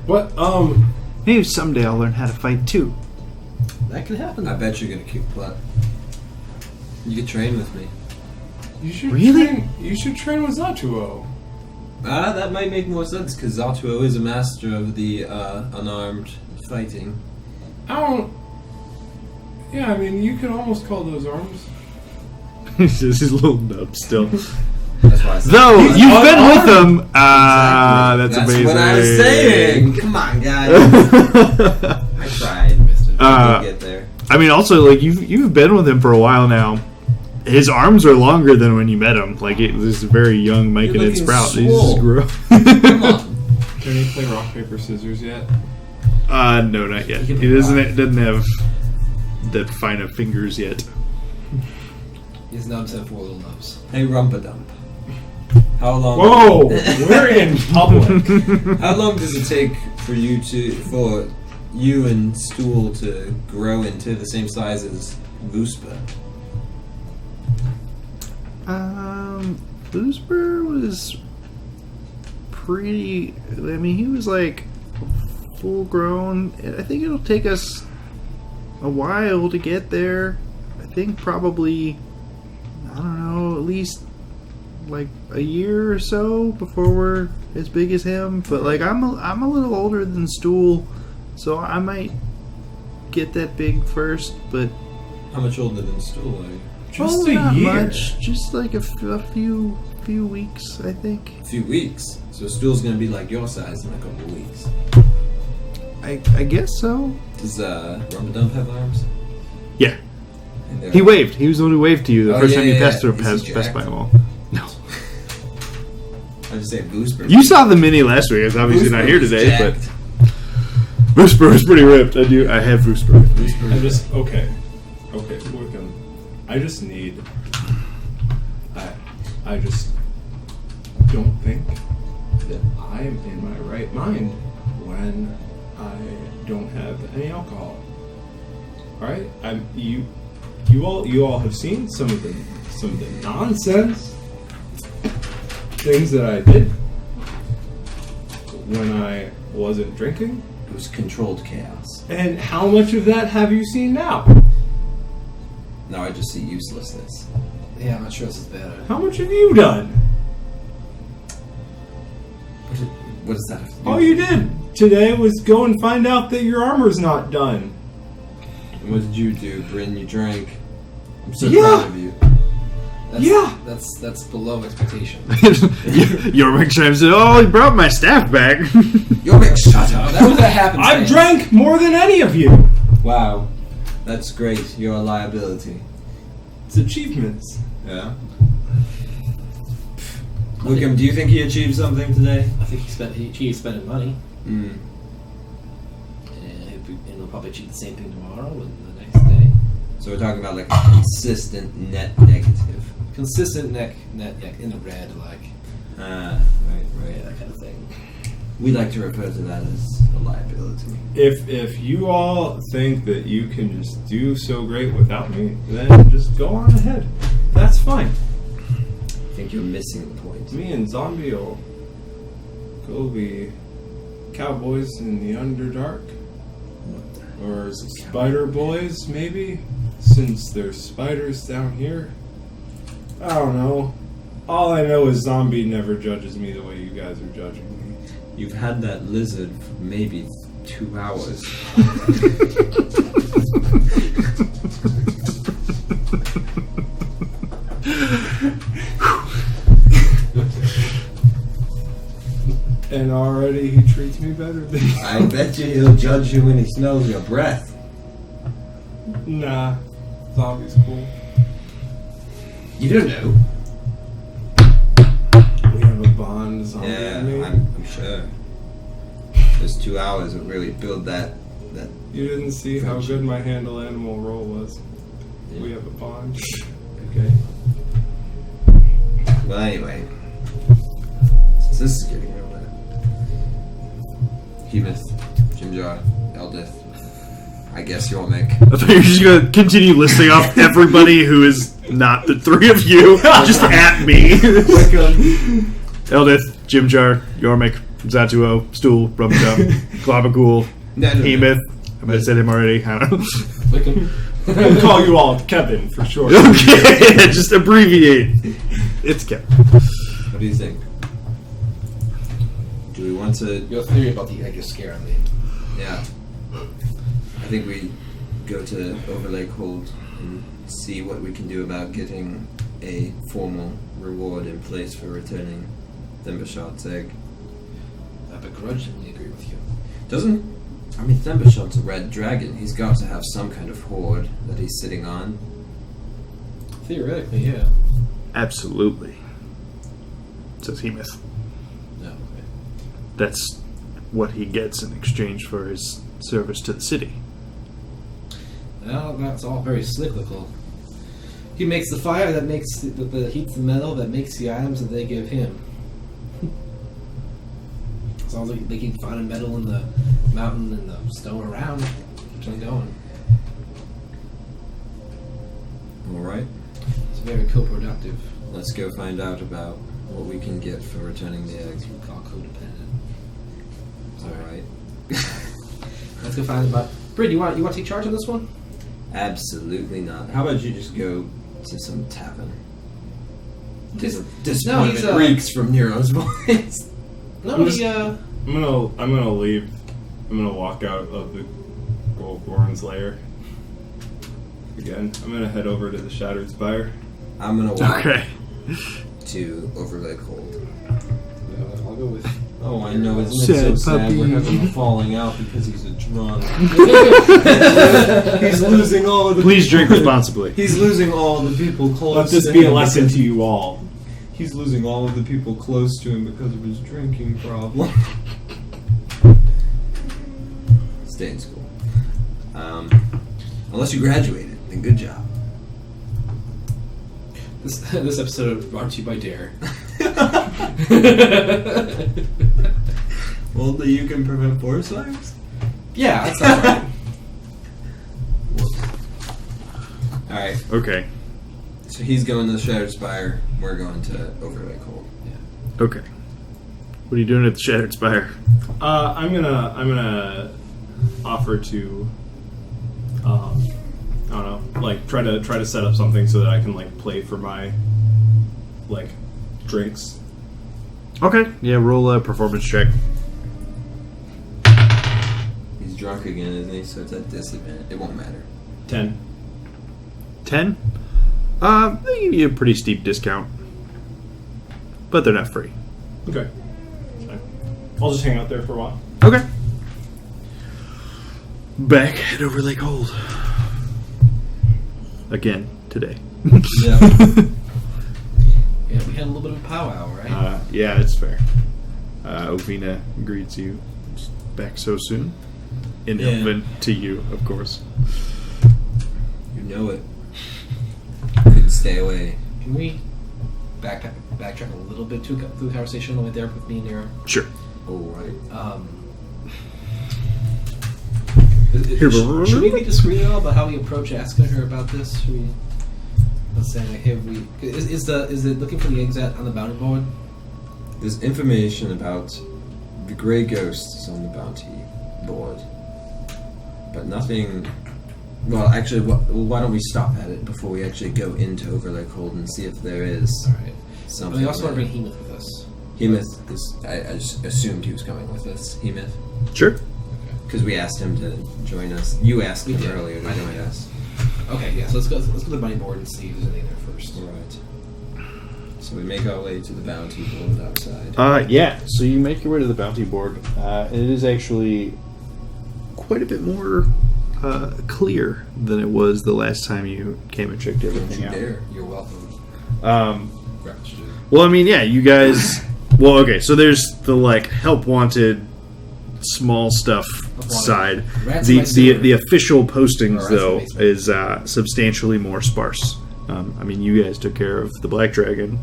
What? Maybe someday I'll learn how to fight too. That could happen. I bet you're gonna kick butt. You could train with me. You should Really? You should train with Zatuo. That might make more sense because Zatuo is a master of the unarmed fighting. I don't. Yeah, I mean, you could almost call those arms. He's just his little nub still. That's why I said. Though He's you've been with unarmed. him. Ah, that's amazing. What I was saying. Come on, guys. I tried, Mister. Didn't get there. I mean, also, like you've been with him for a while now. His arms are longer than when you met him. Like it was a very young Mike and looking Sprout. He swole. just grew up. Come on. Can you play rock paper scissors yet? No, not yet. He doesn't have that fine of fingers yet. His nubs have 4 little nubs. Hey, Rumpadump. How long? Whoa, we're in public. How long does it take for you and Stool to grow into the same size as Vuspa? Boosper was pretty. I mean, he was like full grown. I think it'll take us a while to get there. I think probably, I don't know, at least like a year or so before we're as big as him. But like I'm a little older than Stool, so I might get that big first. But How much older than Stool are you? Just probably a not year. much, just like a few weeks, I think. A few weeks. So Stool's gonna be like your size in a couple of weeks. I guess so. Does Rumpadump have arms? Yeah. And they're- He waved. He was the one who waved to you the Oh, first yeah, time you yeah, passed yeah. through Is he Best Buy jacked? Mall. No. I'm just saying Vuspa. You saw the mini last week. It's obviously not here was today, jacked. but Vusper was pretty ripped. I have Vusper. I just okay. Wickham. I just need. I just don't think that I am in my right mind when I don't have any alcohol. All right, you all have seen some of the nonsense things that I did when I wasn't drinking. It was controlled chaos. And how much of that have you seen now? Now I just see uselessness. Yeah, I'm not sure this is better. How much have you done? What does that have to do? All you did today was go and find out that your armor's not done. And what did you do, Bryn? You drank. I'm so Yeah. proud of you. That's below expectation. Your chimes said, "Oh, he brought my staff back." Yo, Mick, shut up. That was that happens. I've drank more than any of you. Wow. That's great. You're a liability. It's achievements. Yeah. Wickham, do you think he achieved something today? I think he's spending money, Hmm. and he'll probably achieve the same thing tomorrow and the next day. So we're talking about like a consistent net negative. Consistent net in the red, like Right. that kind of thing. We like to refer to that as a liability. If you all think that you can just do so great without me, then just go on ahead. That's fine. I think you're missing the point. Me and Zombie will go be cowboys in the Underdark. Or spider boys, maybe? Since there's spiders down here. I don't know. All I know is Zombie never judges me the way you guys are judging me. You've had that lizard for maybe 2 hours. And already he treats me better than you. I bet you he'll judge you when he smells your breath. Nah. Zombie's cool. You don't know. We have a bond, Zombie Yeah, and me. I'm sure. Those 2 hours will really build that. You didn't see how friendship. good my handle animal roll was. Yeah. We have a bond. Okay. Well, anyway. Since this is getting real now. Hemoth, Jimjar, Eldith. I guess you'll make. I thought you were just going to continue listing off everybody who is not the three of you, just at me. Eldith, Jimjar, Yormik, Zatuo, Stool, Rumjump, Globagool, Hemoth. I might have said him already. I don't know. We'll call you all Kevin for sure. Okay, just abbreviate. It's Kevin. What do you think? Do we want to? Your theory about the egg is scaring me. Yeah. I think we go to Overlake Hold and see what we can do about getting a formal reward in place for returning Thembershot's egg. I begrudgingly agree with you. Thembershot's a red dragon. He's got to have some kind of hoard that he's sitting on. Theoretically, yeah. Absolutely. Says Hemoth. No, okay. That's what he gets in exchange for his service to the city. Well, that's all very cyclical. He makes the fire that makes the heats the metal that makes the items that they give him. As long as they keep finding metal in the mountain and the stone around, keeps on going. Alright, It's very co-productive. let's go find out about what we can get for returning the egg. That's what we call codependent. Alright. Let's go find about. Bryn, you want to take charge on this one? Absolutely not. How about you just go to some tavern? He's- Disappointment no, he's, reeks from Nero's voice. No, I'm just- he, I'm gonna leave. I'm gonna walk out of the Goldborn's lair. Again, I'm gonna head over to the Shattered Spire. I'm gonna walk Okay. to Overlake Hold. I'll go with. Oh, I know. Isn't Sad it so sad puppy. we're having a falling out because he's a drunk. He's losing all of the Please drink responsibly. He's losing all the people close Let this to be a him lesson because- to you all. He's losing all of the people close to him because of his drinking problem. Stay in school. Unless you graduated, then good job. This episode brought to you by Dare. Well, that you can prevent forest fires? Yeah, that sounds right. Alright, Okay. so he's going to the Shattered Spire, we're going to Overlake Hold. Okay. What are you doing at the Shattered Spire? I'm gonna offer to, I don't know, like try to set up something so that I can like play for my, like, drinks. Okay. Yeah, roll a performance check. He's drunk again, isn't he? So it's at disadvantage. It won't matter. 10. 10? They give you a pretty steep discount. But they're not free. Okay. Fine. I'll just hang out there for a while. Okay. Back at Overlake Hold. Again, today. Yeah. Yeah, we had a little bit of a powwow, right? Yeah, it's fair. Ovina greets you. Back so soon. In Yeah. Elven to you, of course. You know it. Couldn't stay away. Can we backtrack a little bit through the conversation on the way there with me and Nero? Sure. Alright. Should we be discreet at all about how we approach asking her about this? Should we? Let's say, like, hey, is it looking for the eggs on the bounty board? There's information about the Grey Ghost is on the bounty board, but nothing. Well, actually, why don't we stop at it before we actually go into Overlake Hold and see if there is Alright. something. We also want to there. bring Hemoth with us. Hemoth is. I just assumed he was coming with us. Hemoth, Sure. because we asked him to join us. You asked We him did. earlier to I join did. us. Okay, yeah, so let's go to the money board and see who's in there first. Right. So we make our way to the bounty board outside. Yeah. So you make your way to the bounty board. And it is actually quite a bit more clear than it was the last time you came and checked Don't everything you out. dare. You're welcome. Gratitude. Well, I mean, yeah, you guys. Well, okay. So there's the like help wanted, small stuff wanted. side. Rats in my sewer. The official postings Rats in the though basement. is substantially more sparse. I mean, you guys took care of the Black Dragon.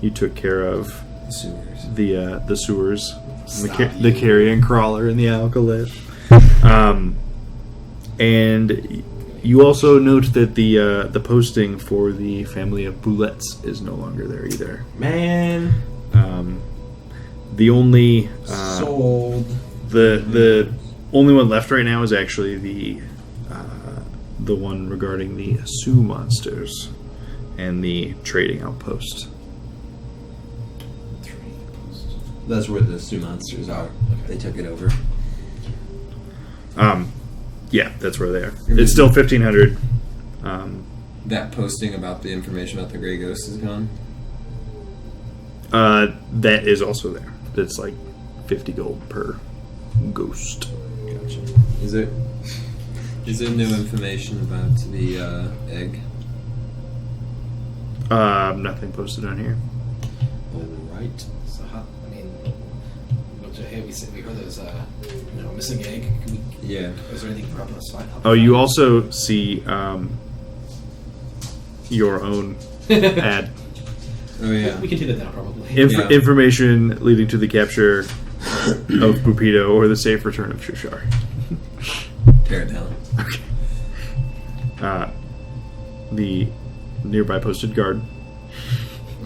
You took care of The sewers. the sewers, and Stop the you. carrion crawler, and the alkalit. And you also note that the posting for the family of Boulettes is no longer there either. Man, The only sold. the only one left right now is actually the one regarding the Sioux monsters and the trading outpost. That's where the Sioux monsters are. They took it over. Yeah, that's where they are. It's still 1,500. That posting about the information about the Grey Ghost is gone. That is also there. It's like 50 gold per ghost. Gotcha. Is there no information about the egg? Nothing posted on here. All right. So how? I mean, hey, we heard there's a missing egg. Can we, Yeah. is there anything for helping us find? Oh, you also see your own ad. Oh yeah. We can do that now, probably. Yeah. Information leading to the capture of Bupido or the safe return of Shushar. Tear it down. Okay. The nearby posted guard.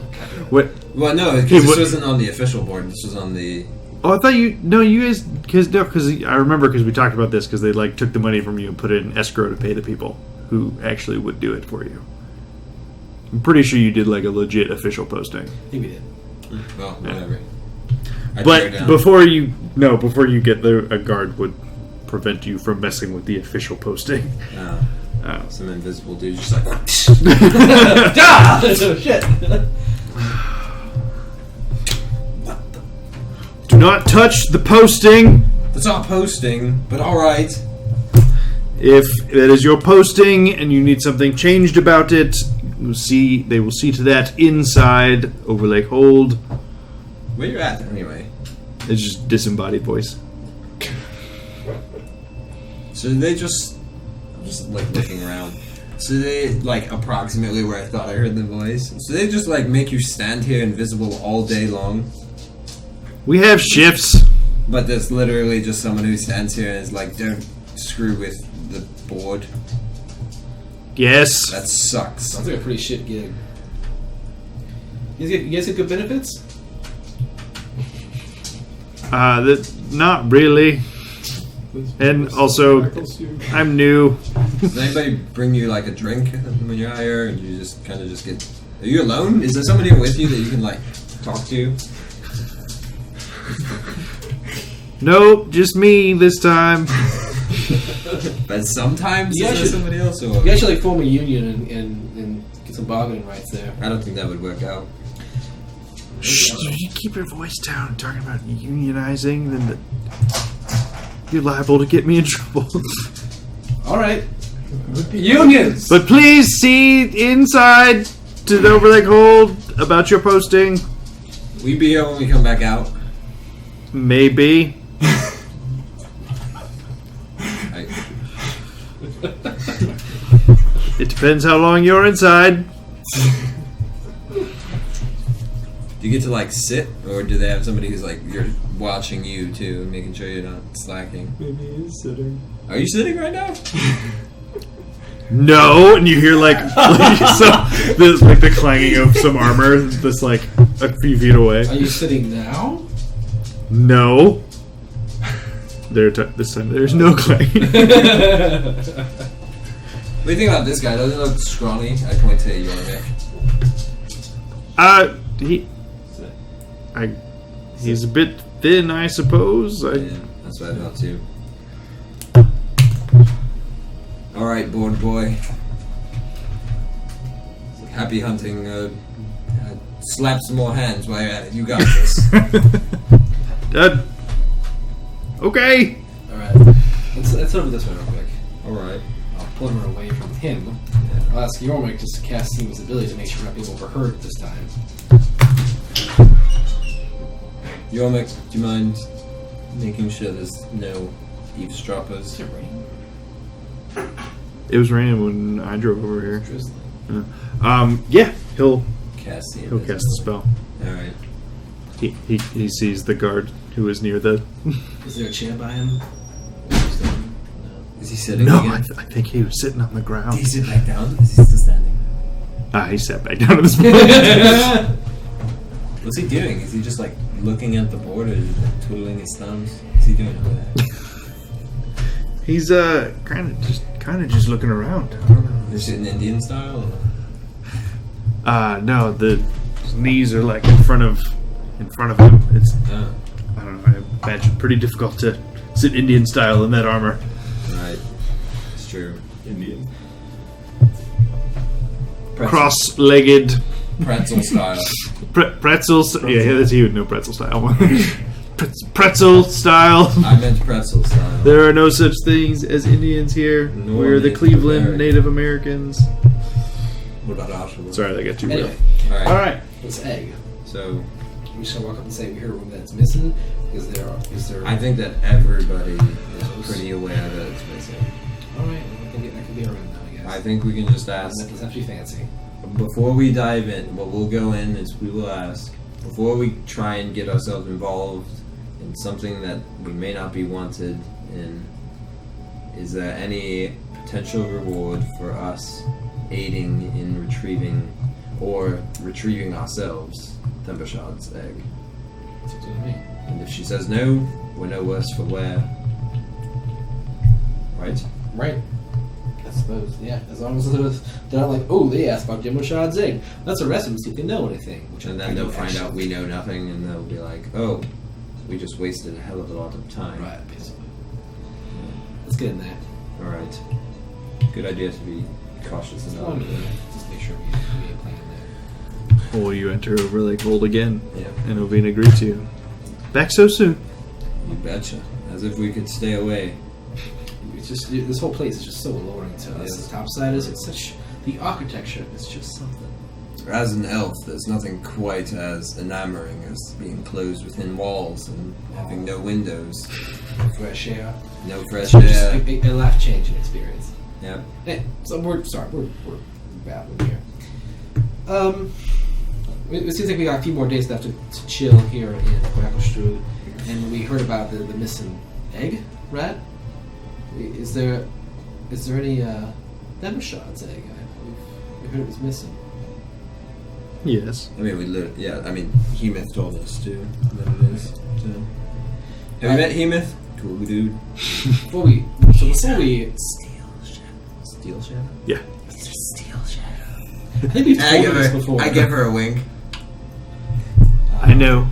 Okay. What? Well, no, because Hey, this what- wasn't on the official board. This was on the. Oh, I thought you. No, you guys. Because I remember because we talked about this because they like took the money from you and put it in escrow to pay the people who actually would do it for you. I'm pretty sure you did like a legit official posting. I think we did. Well, whatever. I tear it But down. before you get there, a guard would prevent you from messing with the official posting. Oh. Some invisible dude just like. Ah! Oh shit! Do not touch the posting. That's not posting, but all right. If that is your posting and you need something changed about it, they will see to that inside Overlake Hold. Where you at anyway? It's just disembodied voice. So they just. I'm just like looking around. So they like approximately where I thought I heard the voice. So they just like make you stand here invisible all day long. We have shifts. But there's literally just someone who stands here and is like, don't screw with the board. Yes. That sucks. Sounds like a pretty shit gig. You guys get good benefits? Not really. And also, I'm new. Does anybody bring you like a drink when you're here and you just kind of just get... Are you alone? Is there somebody with you that you can like talk to? Nope, just me this time. But sometimes Yeah, there's somebody else or... You actually like form a union and get some bargaining rights there. I don't think that would work out. Shh, you keep your voice down. Talking about unionizing, then you're liable to get me in trouble. All right, unions. But please see inside to the Overlake Hold about your posting. Will you be here when we come back out? Maybe. It depends how long you're inside. Do you get to like sit, or do they have somebody who's like you're watching you too, and making sure you're not slacking? Maybe he's sitting. Are you sitting right now? No, and you hear like the clanging of some armor that's like a few feet away. Are you sitting now? No. this time there's no clay. What do you think about this guy? Doesn't he look scrawny? I point to Yormik. He's a bit thin, I suppose. Yeah, that's what I thought too. Alright, board boy. Happy hunting. Slap some more hands while you're at it. You got this. Okay. Alright. Let's over this one real quick. Alright. I'll pull him away from him. I'll ask Yormik just to cast Seam's ability to make sure we're not being overheard this time. Yormik, do you mind making sure there's no eavesdroppers? It was raining when I drove over here. Drizzling. Yeah, he'll Cast the cast the spell. Alright. He sees the guard who is near the. Is there a chair by him? Is he sitting No, again? I think he was sitting on the ground. Did he sit back down? Is he still standing? He sat back down to this point. What's he doing? Is he just like looking at the board or is he like twiddling his thumbs? What's he doing over there? He's kind of just looking around. I don't know. Is it an Indian style? Or? No, his knees are like in front of him. It's Oh, I don't know. I imagine pretty difficult to sit Indian style in that armor. right. It's true. Indian. Cross-legged Pretzel style. pretzels. Yeah, that's you. No pretzel style. Pretzel style. I meant pretzel style. There are no such things as Indians here. Nor We're the Native Cleveland American. Native Americans. What about afterwards? Sorry, that got too real. Anyway, Alright. All right. this egg. So, We shall walk up and say we heard a room that's missing. Is there? I think that everybody is pretty aware that it's missing. All right, that could be our room now, I guess. I think we can just ask. That doesn't have to be fancy. Before we dive in, what we'll go in is we will ask, before we try and get ourselves involved in something that we may not be wanted in, is there any potential reward for us aiding in retrieving ourselves Thembershad's egg? That's what I mean. And if she says no, we're no worse for wear. Right? Right. I suppose, yeah. As long as they're not like, oh, they asked about Dimmershad's egg. Let's arrest them, see if they know anything. Which And I then they'll don't find actually- out we know nothing and they'll be like, oh, we just wasted a hell of a lot of time. Right, basically. Let's get in there. Alright. Good idea to be cautious Just about it. Just make sure we ain't playing in there. Or you enter over Lake Hold again, Yeah. and Ovina greets you. Back so soon. You betcha. As if we could stay away. It's just this whole place is just so alluring to us. Yes. The topsiders, it's such the architecture is just something. As an elf, there's nothing quite as enamoring as being closed within walls and having no windows, Fresh air. no fresh Just air. a life-changing experience. Yep. Hey, so we're babbling here. It seems like we got a few more days left to chill here in Quackerstrud, and we heard about the missing egg, rat. Is there any Thembershad's egg? We heard it was missing. Yes. I mean, Hemeth told us to that it is. So. Have you met Hemeth? Cool dude. Before we Steel Shadow? Yeah. Steel Shadow. I think we've told her this before. I give her a wink. I know.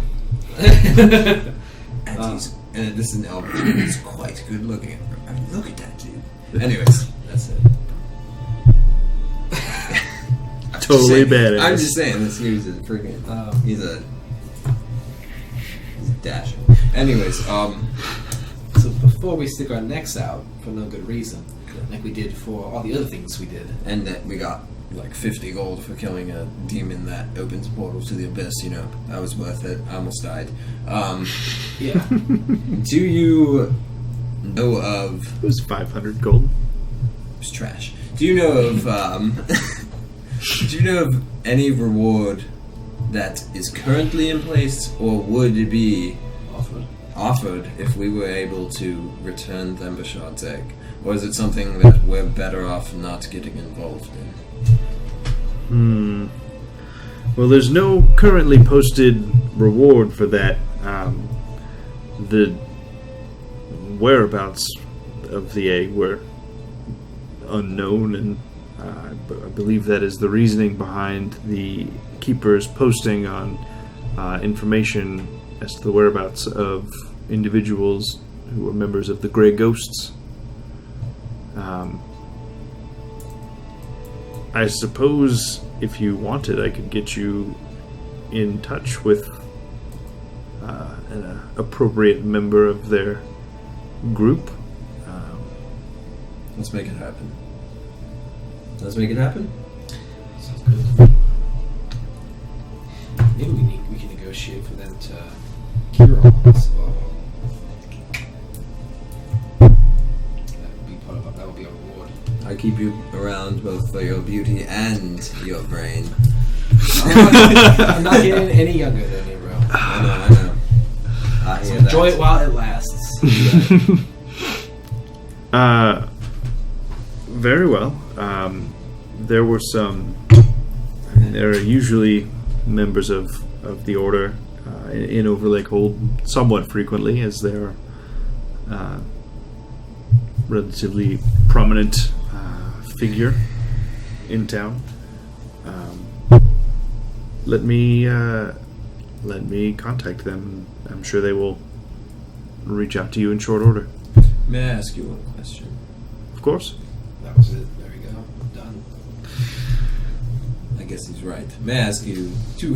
And this is an elf. He's quite good looking. I mean, look at that dude. Anyways, that's it. Totally badass. I'm just saying, this dude's a freaking. He's dashing. Anyways, So before we stick our necks out for no good reason, like we did for all the other things we did. and that we got like 50 gold for killing a demon that opens portals to the abyss. You know, that was worth it. I almost died. Yeah. Do you know of? It was 500 gold. It was trash. Do you know of? Do you know of any reward that is currently in place, or would it be offered if we were able to return Thembershad's egg? Or is it something that we're better off not getting involved in? Well, there's no currently posted reward for that. whereabouts of the egg were unknown, and I believe that is the reasoning behind the keepers posting on information as to the whereabouts of individuals who were members of the Grey Ghosts. I suppose if you wanted, I could get you in touch with an appropriate member of their group. Let's make it happen. Let's make it happen. Sounds good. Maybe we can negotiate for them to cure all this. That would be a reward. I keep you around both for your beauty and your brain. I'm not getting any younger than you, bro. I know. I So hear enjoy that. it while it lasts. Very well. There were some. There are usually members of the order in Overlake Hold somewhat frequently, as they're relatively prominent figure in town. Let me contact them. I'm sure they will reach out to you in short order. May I ask you one question? Of course. That was it. There we go. Done. I guess he's right. May I ask you two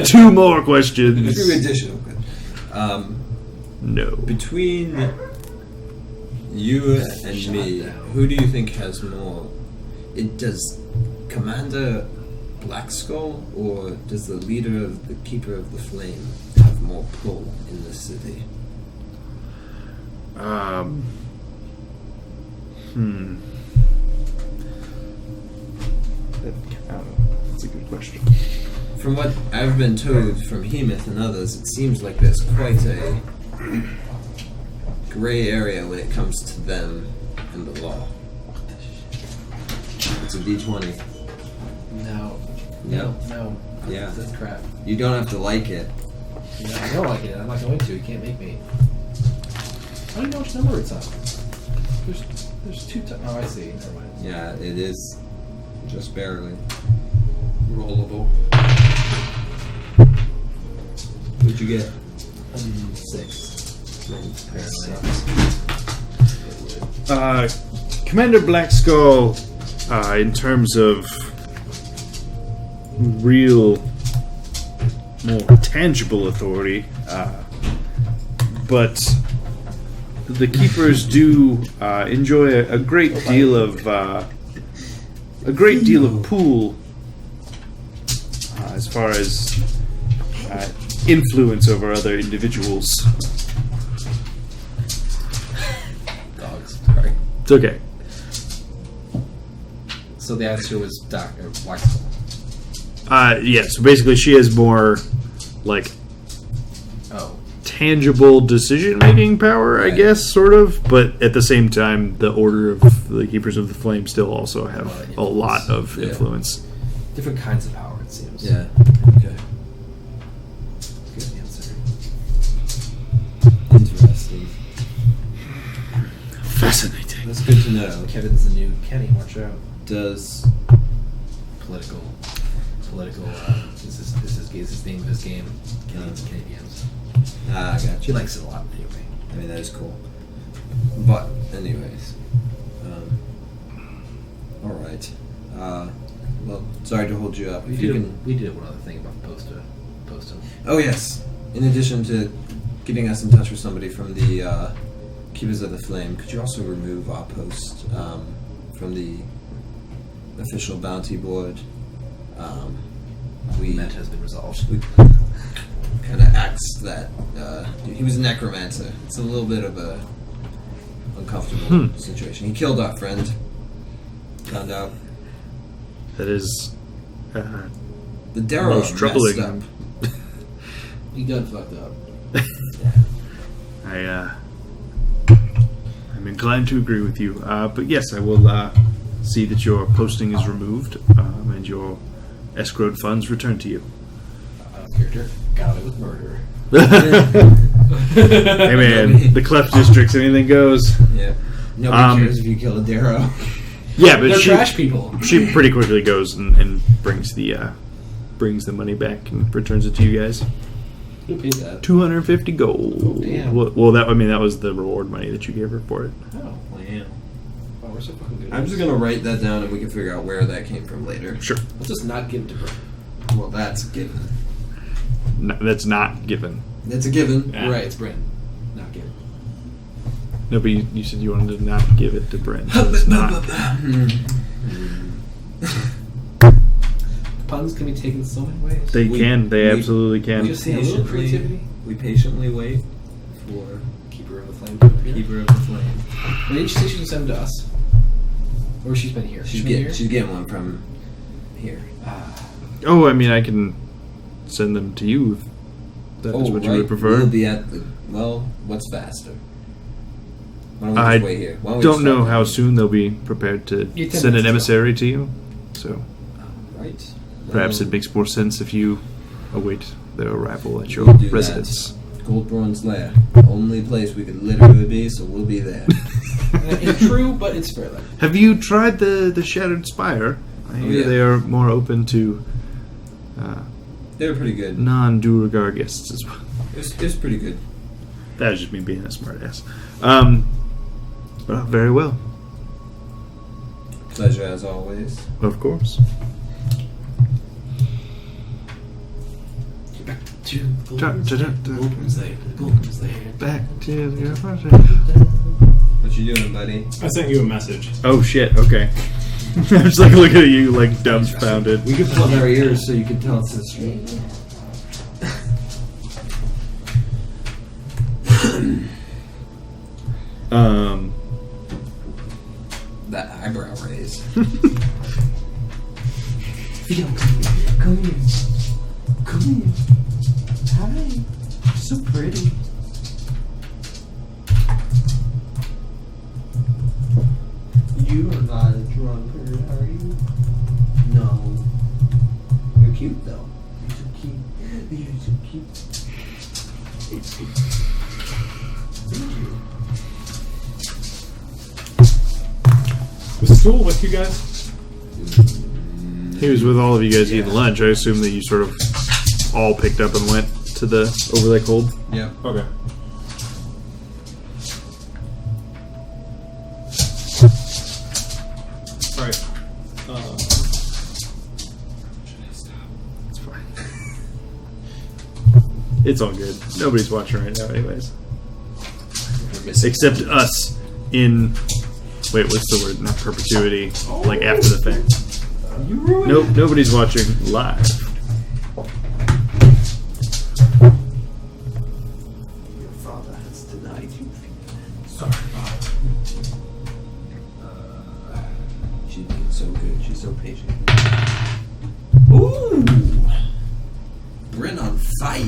2 more questions. two additional questions? No. Between you and Shut me, down. who do you think has more? It does Commander Blackskull, or does the leader of the Keeper of the Flame have more pull in the city? That's a good question. From what I've been told from Hemoth and others, it seems like there's quite a gray area when it comes to them and the law. It's a D20. No. No. No. Yeah. That's crap. You don't have to like it. No, I don't like it. I'm not going to. You can't make me. I don't even know which number it's on. There's 2 times. Oh, I see. Never mind. Yeah, it is just barely rollable. What'd you get? 6. Commander Blackskull, in terms of real, more tangible authority, but the keepers do enjoy a great deal of pool as far as influence over other individuals. Dogs. Sorry. It's okay. So the answer was Dr. Waxel. Yeah, so basically she has more, like, Oh. tangible decision-making power, I Right. guess, sort of. But at the same time, the Order of the Keepers of the Flame still also have a lot of Yeah. influence. Different kinds of power, it seems. Yeah. Okay. Good answer. Interesting. Fascinating. That's good to know. Kevin's the new Kenny. Watch out. Does Political. This is his name of his game. Kenny DMs. I got She you. likes it a lot anyway. I mean, that is cool. But, anyways. Alright. Well, sorry to hold you up. We If you did, can... we did one other thing about posting. Oh, yes. In addition to getting us in touch with somebody from the Keepers of the Flame, could you also remove our post from the official bounty board? That has been resolved. We kind of axed that. He was a necromancer. It's a little bit of a uncomfortable situation. He killed our friend. Found out. That is The Darrow most troubling. messed up. He got fucked up. I'm inclined to agree with you. But yes, I will see that your posting is removed and your escrowed funds returned to you. Character got away with murder. Hey man, the Cleft District's anything goes. Yeah. Nobody cares if you kill a Darrow. Yeah, but They're trash people. She pretty quickly goes and brings the money back and returns it to you guys. Who paid that? 250 gold. Oh, damn. Well, that was the reward money that you gave her for it. Oh, Wow. wow, we're so fucking good. I'm just gonna write that down and we can figure out where that came from later. Sure. Let's just not give it to Brent. Well, that's a given. No, that's not given. That's a given. Yeah. Right, it's Brent. Not given. No, but you said you wanted to not give it to Brent. So it's not. Puns can be taken so many ways. They can. They we- absolutely can. just see a little creativity. We patiently wait for Keeper of the Flame. to appear. Keeper of the Flame. Well, didn't you say she would send them to us? Or she's been here? She's been here? getting one from here. Oh, I mean, I can send them to you. If that is what you would prefer. We'll be at the. Well, what's faster? Why don't we I just wait here? Why don't we don't just know stop how here? soon they'll be prepared to Yeah, 10 send an minutes emissary to you. So Right. perhaps it makes more sense if you await their arrival at your We'll do that. residence. Goldbraun's Lair. Only place we could literally be, so we'll be there. It's true, but it's fair. Like, Have you tried the Shattered Spire? I hear yeah. they are more open to They were pretty good. non-Duergar guests as well. It was pretty good. That was just me being a smartass. Well, very well. Pleasure as always. Of course. back to the Dun, dun, dun, dun. Golden's there. The Golden's there. Back to your What you doing, buddy? I sent you a message. Oh shit, okay. I'm just like looking at you like dumbfounded. We could plug our ears so you can tell us the street. That eyebrow raise. Theo, come here. Come here. Hi. You're so pretty. You are not a drunkard, are you? No. You're cute though. You're so cute. You're so cute. Thank you. Was Stool with you guys? He was with all of you guys eating lunch. I assume that you sort of all picked up and went to the Overlake Hold. Yep. Okay. Alright. It's fine. It's all good. Nobody's watching right now, anyways. Except us in. Wait, what's the word? Not perpetuity. Like after the fact. You ruined Nope, nobody's watching live. Your father has denied you. Sorry. She's being so good. She's so patient. Ooh! Bryn on fire.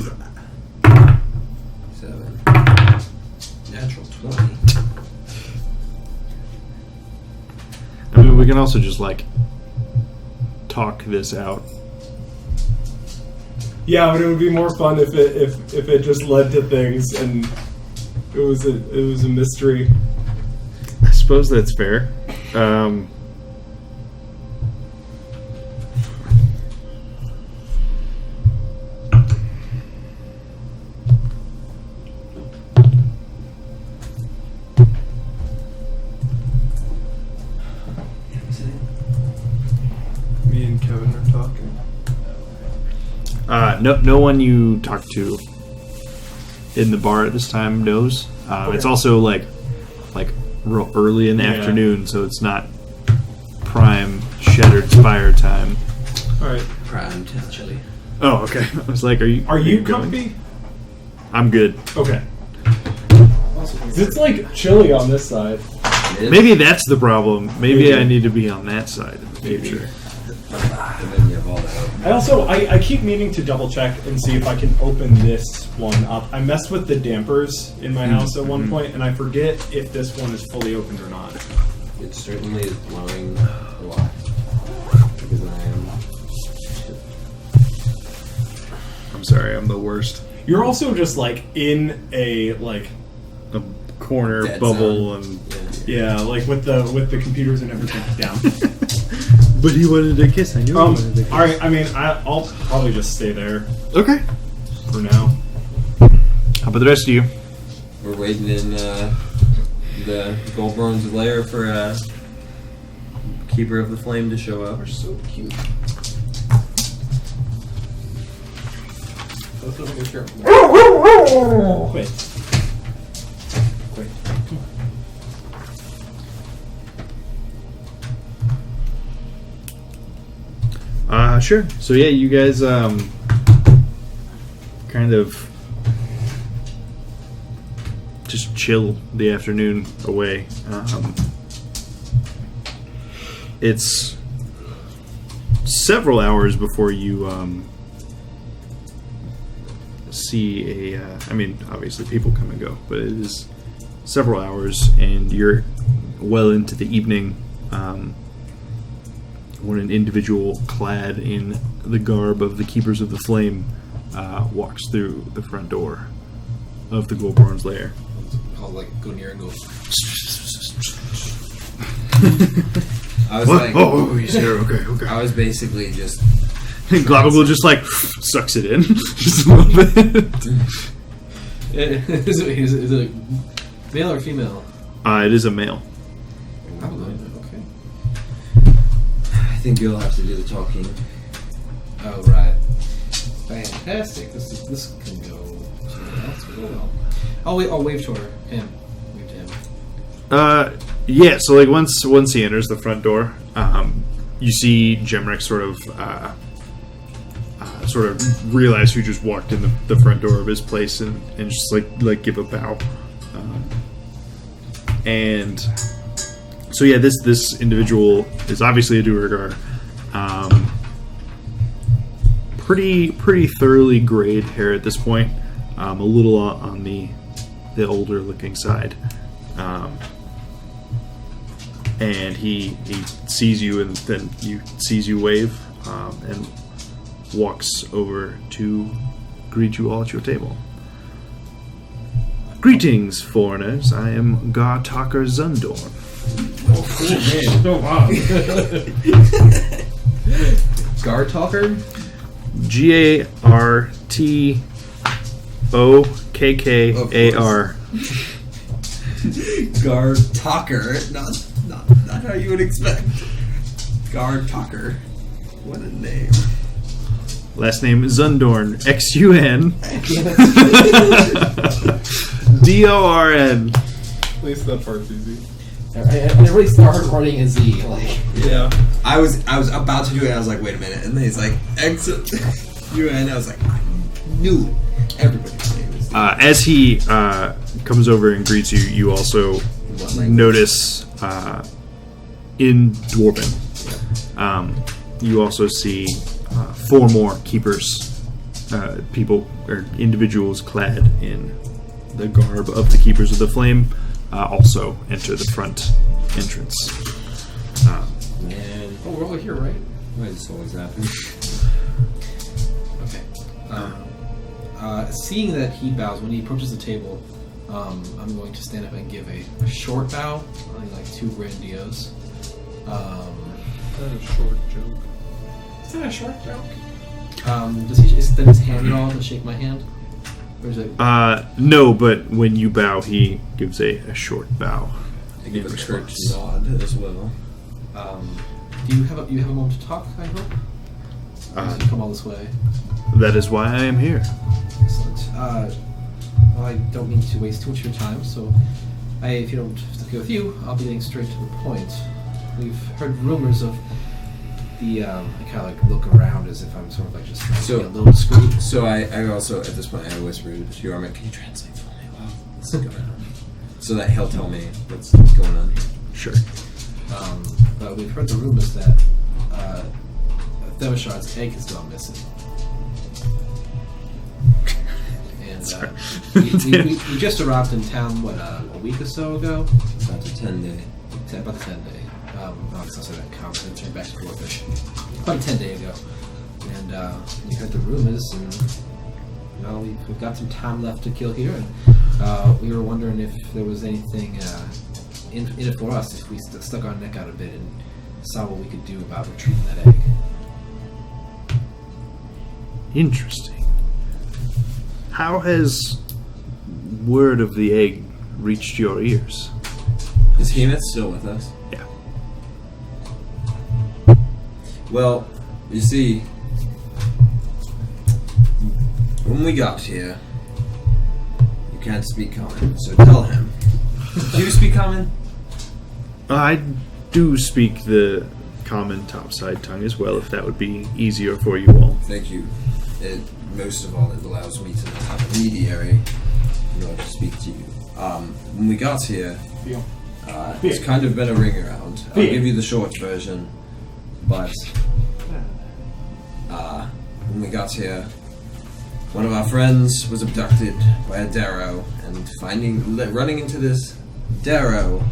7. Natural 20. I mean, we can also just like talk this out. Yeah, but it would be more fun if it just led to things and it was a mystery. I suppose that's fair. Me and Kevin are talking. No one you talk to in the bar at this time knows. It's also like real early in the Yeah. afternoon, so it's not prime Shattered Spire time. Alright. Prime tell chili. Oh, okay. I was like, are you Are you going? comfy? I'm good. Okay. It's like chilly on this side. Maybe that's the problem. Maybe Maybe. I need to be on that side in the future. And then you have all that. I also I keep meaning to double check and see if I can open this one up. I messed with the dampers in my house at one point, and I forget if this one is fully opened or not. It certainly is blowing a lot. Because I am. I'm sorry, I'm the worst. You're also just like in a like A corner Dead bubble zone. and. yeah, like with the computers and everything down. But he wanted to kiss. I knew he wanted to kiss. All right. I mean, I'll probably just stay there Okay. for now. How about the rest of you? We're waiting in the Goldbronze lair for Keeper of the Flame to show up. They're so cute. Both of them are sure. Quit. Sure. So yeah, you guys kind of just chill the afternoon away. It's several hours before you see a. I mean, obviously people come and go, but it is several hours, and you're well into the evening. When an individual clad in the garb of the Keepers of the Flame walks through the front door of the Goldborn's lair. I'll like go near and go. I was What? like, Oh, he's here. Okay. I was basically just. Global just like sucks it in just a little bit. Is it male or female? It is a male. Probably. Okay. I think you'll have to do the talking. Oh right. Fantastic. This can go somewhere else. But oh well. I'll wave to her. Him. Wave to him. Yeah. So like once he enters the front door, you see Jemrick sort of realize who just walked in the front door of his place and just like give a bow. And so yeah, this individual is obviously a Duergar. Pretty thoroughly grayed hair at this point. A little on the older looking side. And he sees you, and then sees you wave, and walks over to greet you all at your table. Greetings, foreigners. I am Gar-Talker Zundorn. Oh, man. Guard talker. Gartokkar. Guard Talker, not how you would expect. Guard Talker. What a name. Last name Zundorn. Xun. Dorn. At least that part's easy. I really started writing a Z. Like Yeah. I was about to do it, and I was like, wait a minute. And then he's like, exit UN. I was like, I knew it. Everybody's name is As he comes over and greets you, you also notice in Dwarven, you also see 4 more keepers, people or individuals clad in the garb of the Keepers of the Flame, also enter the front entrance. Man. oh, we're over here, right? Why does this always happen? Okay. Seeing that he bows when he approaches the table, I'm going to stand up and give a short bow, like 2 grandiose. That's a short joke. Is that a short joke? Is his hand at all to shake my hand? Or is it? No, but when you bow, he gives a short bow. I give in a church response. nod as well. Do you have a moment to talk? I hope. Or did you come all this way? That is why I am here. Excellent. Well, I don't mean to waste too much of your time, so if you don't, if it's okay with you, I'll be getting straight to the point. We've heard rumors of the. I kind of like look around as if I'm sort of like just trying to be a little discreet. So I also, at this point, I whispered to Yorma, can you translate for me while this is going on? So that he'll tell me what's going on here. Sure. But we've heard the rumors that Themishard's egg has gone missing. And we just arrived in town, a week or so ago? About the 10-day. About the 10-day. Obviously, I said that comment and turned back to Dwarfish. About a 10-day ago. And we heard the rumors, and Well, we've got some time left to kill here, and we were wondering if there was anything in it for us if we stuck our neck out a bit and saw what we could do about retrieving that egg. Interesting. How has word of the egg reached your ears? Is Hemet still with us? Yeah. Well, you see, when we got here, you can't speak common, so tell him. Do you speak common? I do speak the common topside tongue as well, if that would be easier for you all. Thank you. Most of all, it allows me to have a mediary in order to speak to you. When we got here, it's kind of been a ring around. I'll give you the short version, but when we got here, one of our friends was abducted by a Darrow, and running into this Darrow,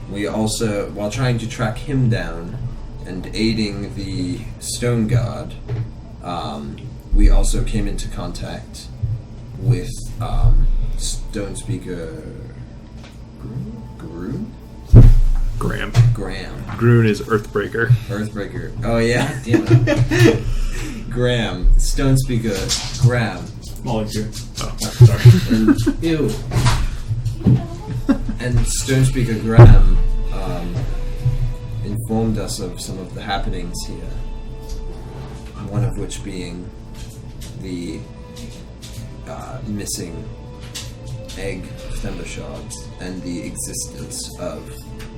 we also, while trying to track him down and aiding the Stone God, we also came into contact with Stone Speaker Graham. Groon is Earthbreaker. Earthbreaker. Oh yeah. Damn it. Graham. Stone Speaker Graham. Molly's here. Oh, Sorry. Ew. And Stone Speaker Graham informed us of some of the happenings here. One of which being the missing egg thunder shards and the existence of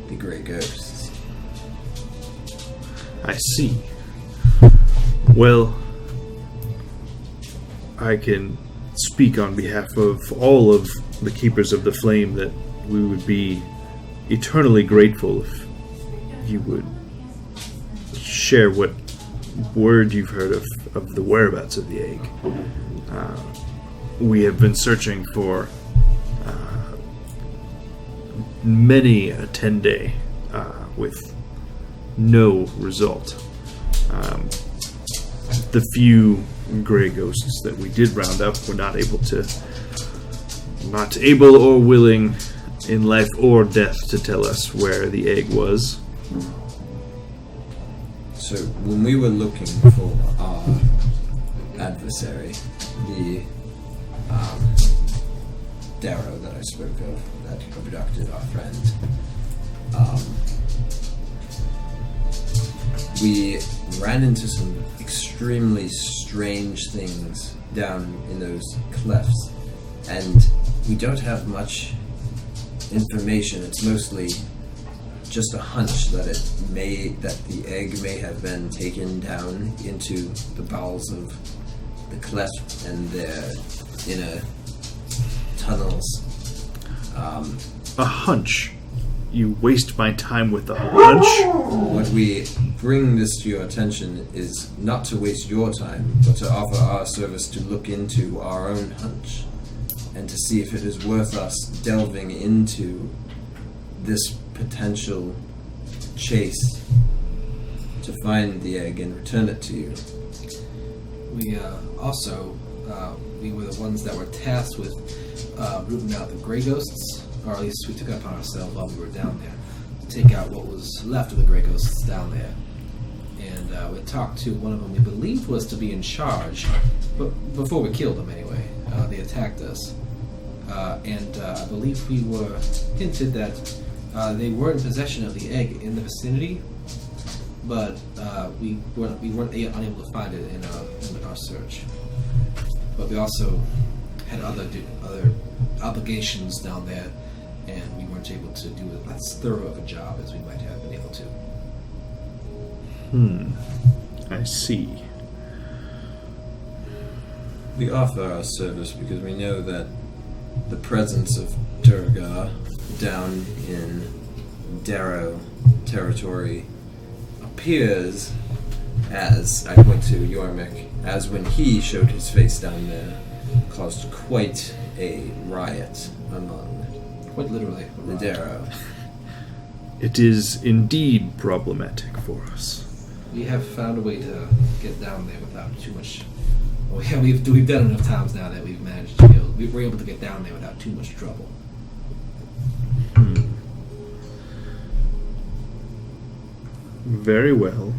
the Grey Ghosts. I see. Well, I can speak on behalf of all of the Keepers of the Flame that we would be eternally grateful if you would share what word you've heard of the whereabouts of the egg. We have been searching for many a 10-day with no result. The few Grey Ghosts that we did round up were not able or willing in life or death to tell us where the egg was. So when we were looking for our adversary, the Darrow that I spoke of, that abducted our friend, we ran into some extremely strange things down in those clefts, and we don't have much information. It's mostly just a hunch that the egg may have been taken down into the bowels of the cleft and their inner tunnels. A hunch? You waste my time with a hunch? What we bring this to your attention is not to waste your time, but to offer our service to look into our own hunch and to see if it is worth us delving into this potential chase to find the egg and return it to you. We we were the ones that were tasked with rooting out the Grey Ghosts, or at least we took it upon ourselves while we were down there to take out what was left of the Grey Ghosts down there. And we talked to one of them we believed was to be in charge, but before we killed them anyway, they attacked us. And I believe we were hinted that they were in possession of the egg in the vicinity, but we weren't unable to find it in our search. But we also had other obligations down there, and we weren't able to do as thorough of a job as we might have been able to. I see. We offer our service because we know that the presence of Durga down in Darrow territory appears, as I point to Yormik, as when he showed his face down there, caused quite a riot among Quite literally. the Darrow. It is indeed problematic for us. We have found a way to get down there without too much Well, yeah, we've done enough times now that we've managed to we're able to get down there without too much trouble. Very well.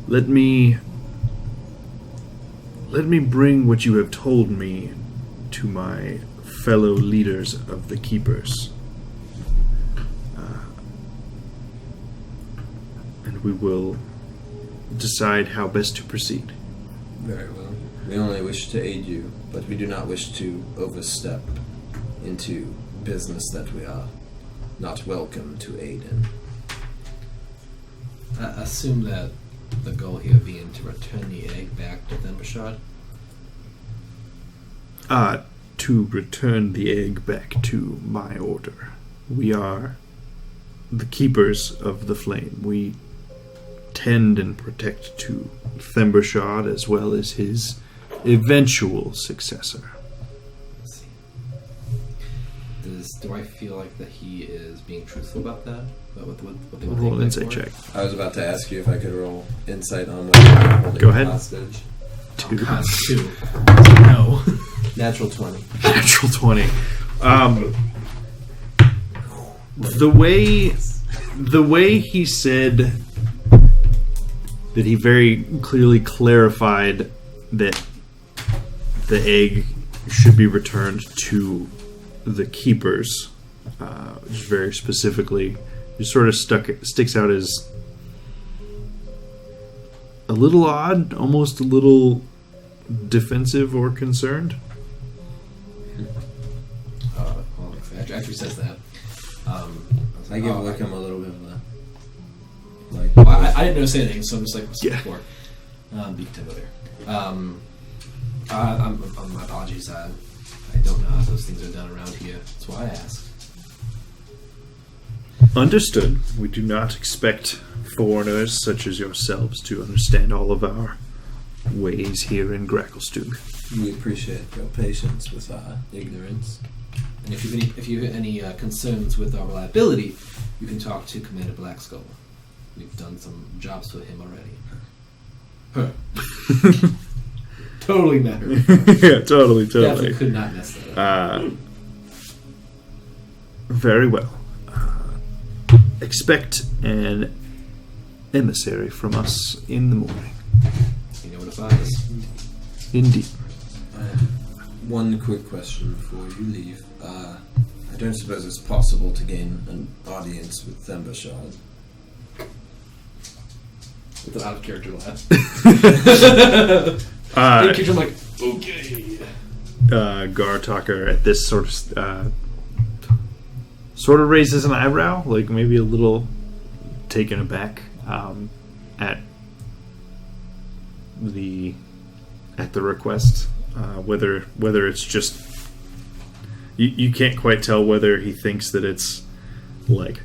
Let me bring what you have told me to my fellow leaders of the Keepers. And we will decide how best to proceed. Very well. We only wish to aid you, but we do not wish to overstep into business that we are not welcome to aid in. I assume that the goal here being to return the egg back to Thembershard? To return the egg back to my order. We are the keepers of the flame. We tend and protect to Thembershard as well as his eventual successor. Let's see. Do I feel like that he is being truthful about that? About what they would Roll an take insight back for? check. I was about to ask you if I could roll insight on what you're holding Go ahead. hostage. 2. God, 2. No. Natural 20. Natural 20. The way he said that he very clearly clarified that the egg should be returned to the keepers, just very specifically, just sort of sticks out as a little odd, almost a little defensive or concerned. Actually says that. I give Wickham a little bit of a like. Well, I didn't notice anything, so I'm just like, Yeah. before. Beat to there. My apologies. I don't know how those things are done around here. That's why I asked. Understood. We do not expect foreigners such as yourselves to understand all of our ways here in Gracklestug. We appreciate your patience with our ignorance. And if you have any concerns with our reliability, you can talk to Commander Blackskull. We've done some jobs for him already. Her. Totally matter. Yeah, totally. Definitely could not mess that up. Very well. Expect an emissary from us in the morning. You know where to find us. Indeed. One quick question before you leave. I don't suppose it's possible to gain an audience with Thembershard. With an out of character laugh. Uh, I'm like, okay. Gartalker at this sort of raises an eyebrow, like maybe a little taken aback at the request. Whether it's just you can't quite tell whether he thinks that it's like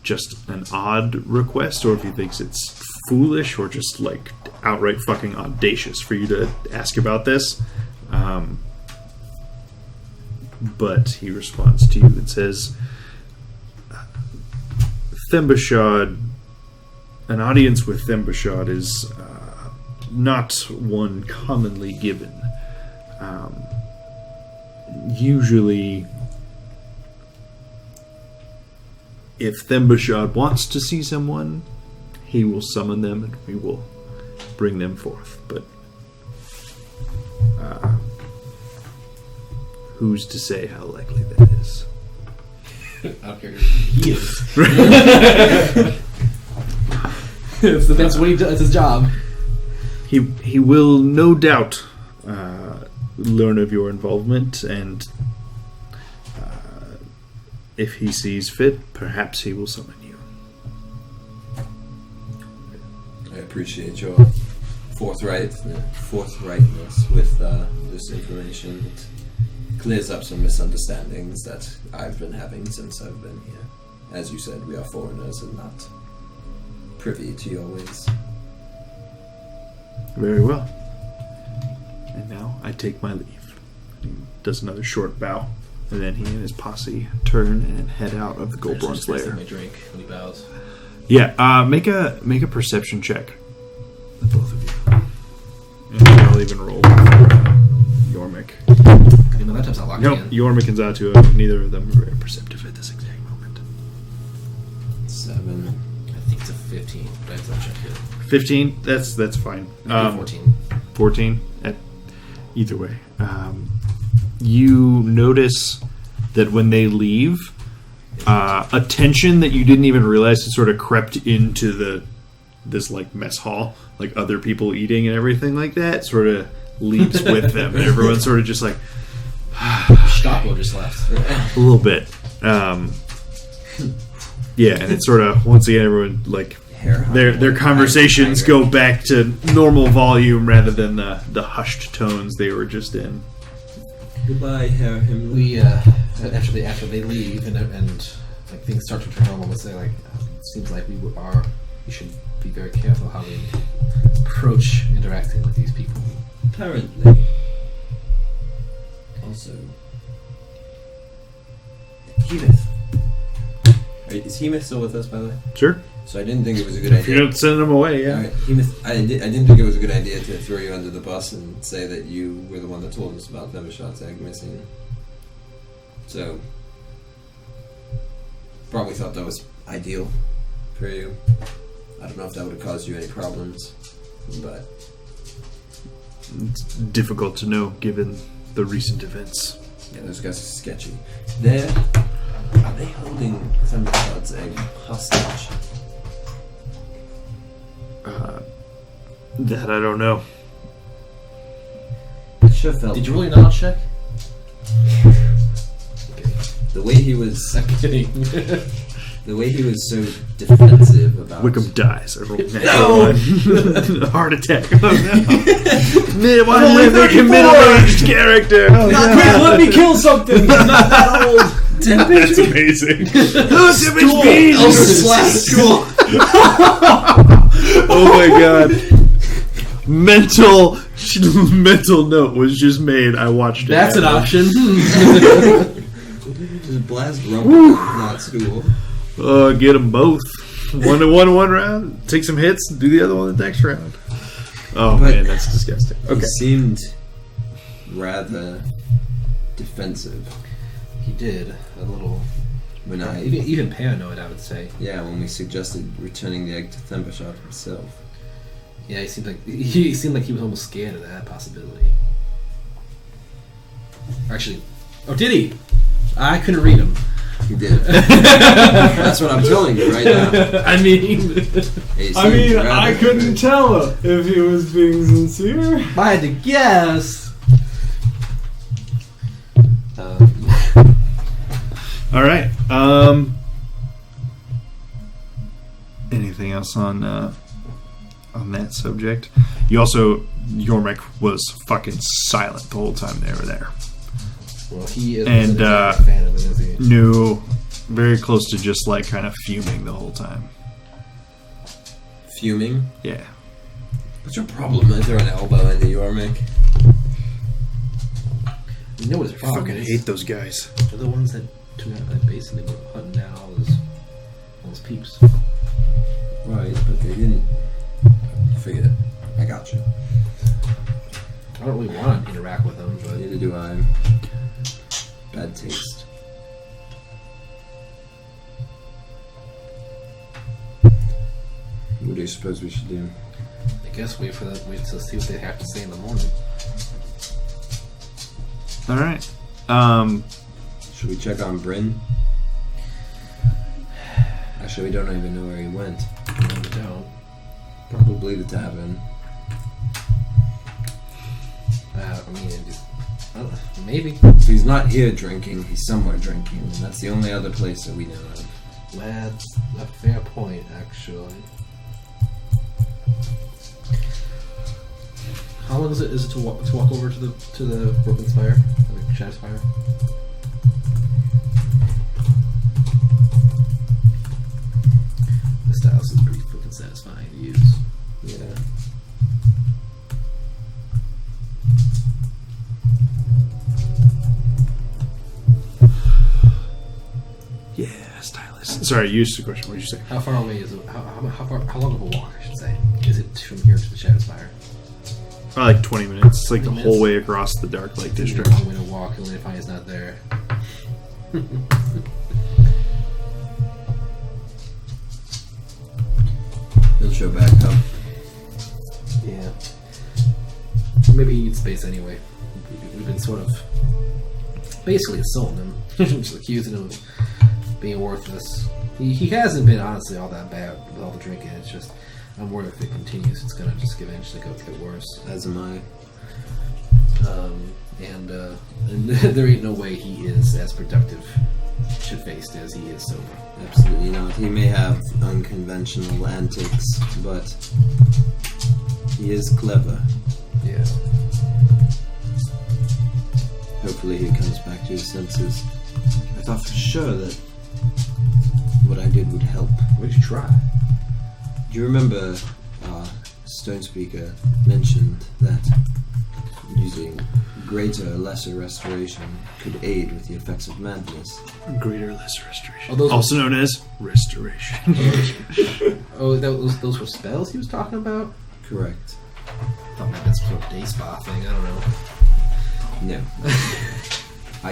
just an odd request or if he thinks it's foolish or just like outright fucking audacious for you to ask about this. But he responds to you and says, Thembershard, an audience with Thembershard is not one commonly given. Usually, if Thembershard wants to see someone, he will summon them and we will bring them forth. But who's to say how likely that is? Out of character. He is. That's what he does. It's his job. He will no doubt learn of your involvement, and if he sees fit, perhaps he will summon you. I appreciate your forthrightness with this information. It clears up some misunderstandings that I've been having since I've been here. As you said, we are foreigners and not privy to your ways. Very well. And now I take my leave. He does another short bow, and then he and his posse turn and head out of the Gold Bronze Lair. My drink when he bows. Yeah, make a perception check, the both of you. even roll for Yormik. You know, that time's not locked Nope, in. Yormik and Zatu, neither of them are very perceptive at this exact moment. 7. I think it's a 15, but I have to check it. 15, that's fine. 14. 14, either way. You notice that when they leave, a tension that you didn't even realize had sort of crept into this like mess hall, like other people eating and everything like that, sort of leaps with them, and everyone's sort of just like Stockwell just left. a little bit. Yeah, and it's sort of once again everyone like their conversations go back to normal volume rather than the hushed tones they were just in. Goodbye, Herr Himmler. We after they leave and like things start to turn normal, let's say like it seems like we should be very careful how we approach interacting with these people. Apparently. Also. Heath. Is Heath still with us, by the way? Sure. So I didn't think it was a good If you idea. don't send them away, yeah. Alright, Heath, I didn't think it was a good idea to throw you under the bus and say that you were the one that told us about Thembershot's egg missing. So, probably thought that was ideal for you. I don't know if that would have caused you any problems, but It's difficult to know given the recent events. yeah, those guys are sketchy. Are they holding Thembershot's egg hostage? That I don't know. It sure felt. Did you really not check? The way he was, I'm kidding. the way he was so defensive about. Wickham dies. I rolled a heart attack. Oh, no. Why only did they make him 34. middle-aged character? Quick, let me kill something! I'm not that old! That's amazing. Oh my god. Mental note was just made. I watched it. That's an option. Just blast Rumble, not school. Get them both. 1-1 round. Take some hits. Do the other one the next round. Oh But- man, that's disgusting. He Okay. seemed rather defensive He did a little, when even paranoid, I would say. when we suggested returning the egg to Thembershot himself. Yeah, he seemed like he was almost scared of that possibility. Actually, did he? I couldn't read him. He did. That's what I'm telling you right now. I mean, He I seemed mean, rather I couldn't defensive. tell if he was being sincere. if I had to guess. All right. Anything else on that subject? You also, Yormik was fucking silent the whole time they were there. Well, he is And, a fan of it, is he? No, very close to just like kind of fuming the whole time. Fuming. Yeah. What's your problem? I throw an elbow into Yormik. You know what his problem Fucking is? hate those guys. They're the ones that took out that basically were hunting down all his peeps. Right, but they didn't. Forget it. I got you. I don't really want to interact with them, but Neither do I. Bad taste. What do you suppose we should do? I guess wait to see what they have to say in the morning. All right. Should we check on Bryn? Actually, we don't even know where he went. No, we don't. Probably the tavern. I mean, maybe. If he's not here drinking, he's somewhere drinking, and that's the only other place that we know of. That's a fair point, actually. How long is it to walk over to the Brooklyn Spire, the Shadow Spire? This stylus is pretty fucking satisfying to use. Yeah. Yeah, stylist. Sorry, you used the question. What did you say? How far away is it? How long of a walk, I should say, is it from here to the Shadow Spire? Like 20 minutes. It's like the 20 whole minutes? way across the Dark Lake It's a District. long way to walk, and if he's not there. He'll show back up. Yeah. Maybe he needs space anyway. We've been sort of basically assaulting him, just accusing him of being worthless. He hasn't been honestly all that bad with all the drinking. It's just I'm worried if it continues, it's gonna just eventually get worse. As am I. And there ain't no way he is as productive, shit-faced as he is sober. Absolutely not. He may have unconventional antics, but he is clever. Yeah. Hopefully he comes back to his senses. I thought for sure that what I did would help. What did you try? Do you remember Stone Speaker mentioned that using greater or lesser restoration could aid with the effects of madness? Greater, lesser restoration. Oh, those also known as restoration. Oh, those were spells he was talking about? Correct. I thought maybe that's some sort of day spa thing, I don't know. No. I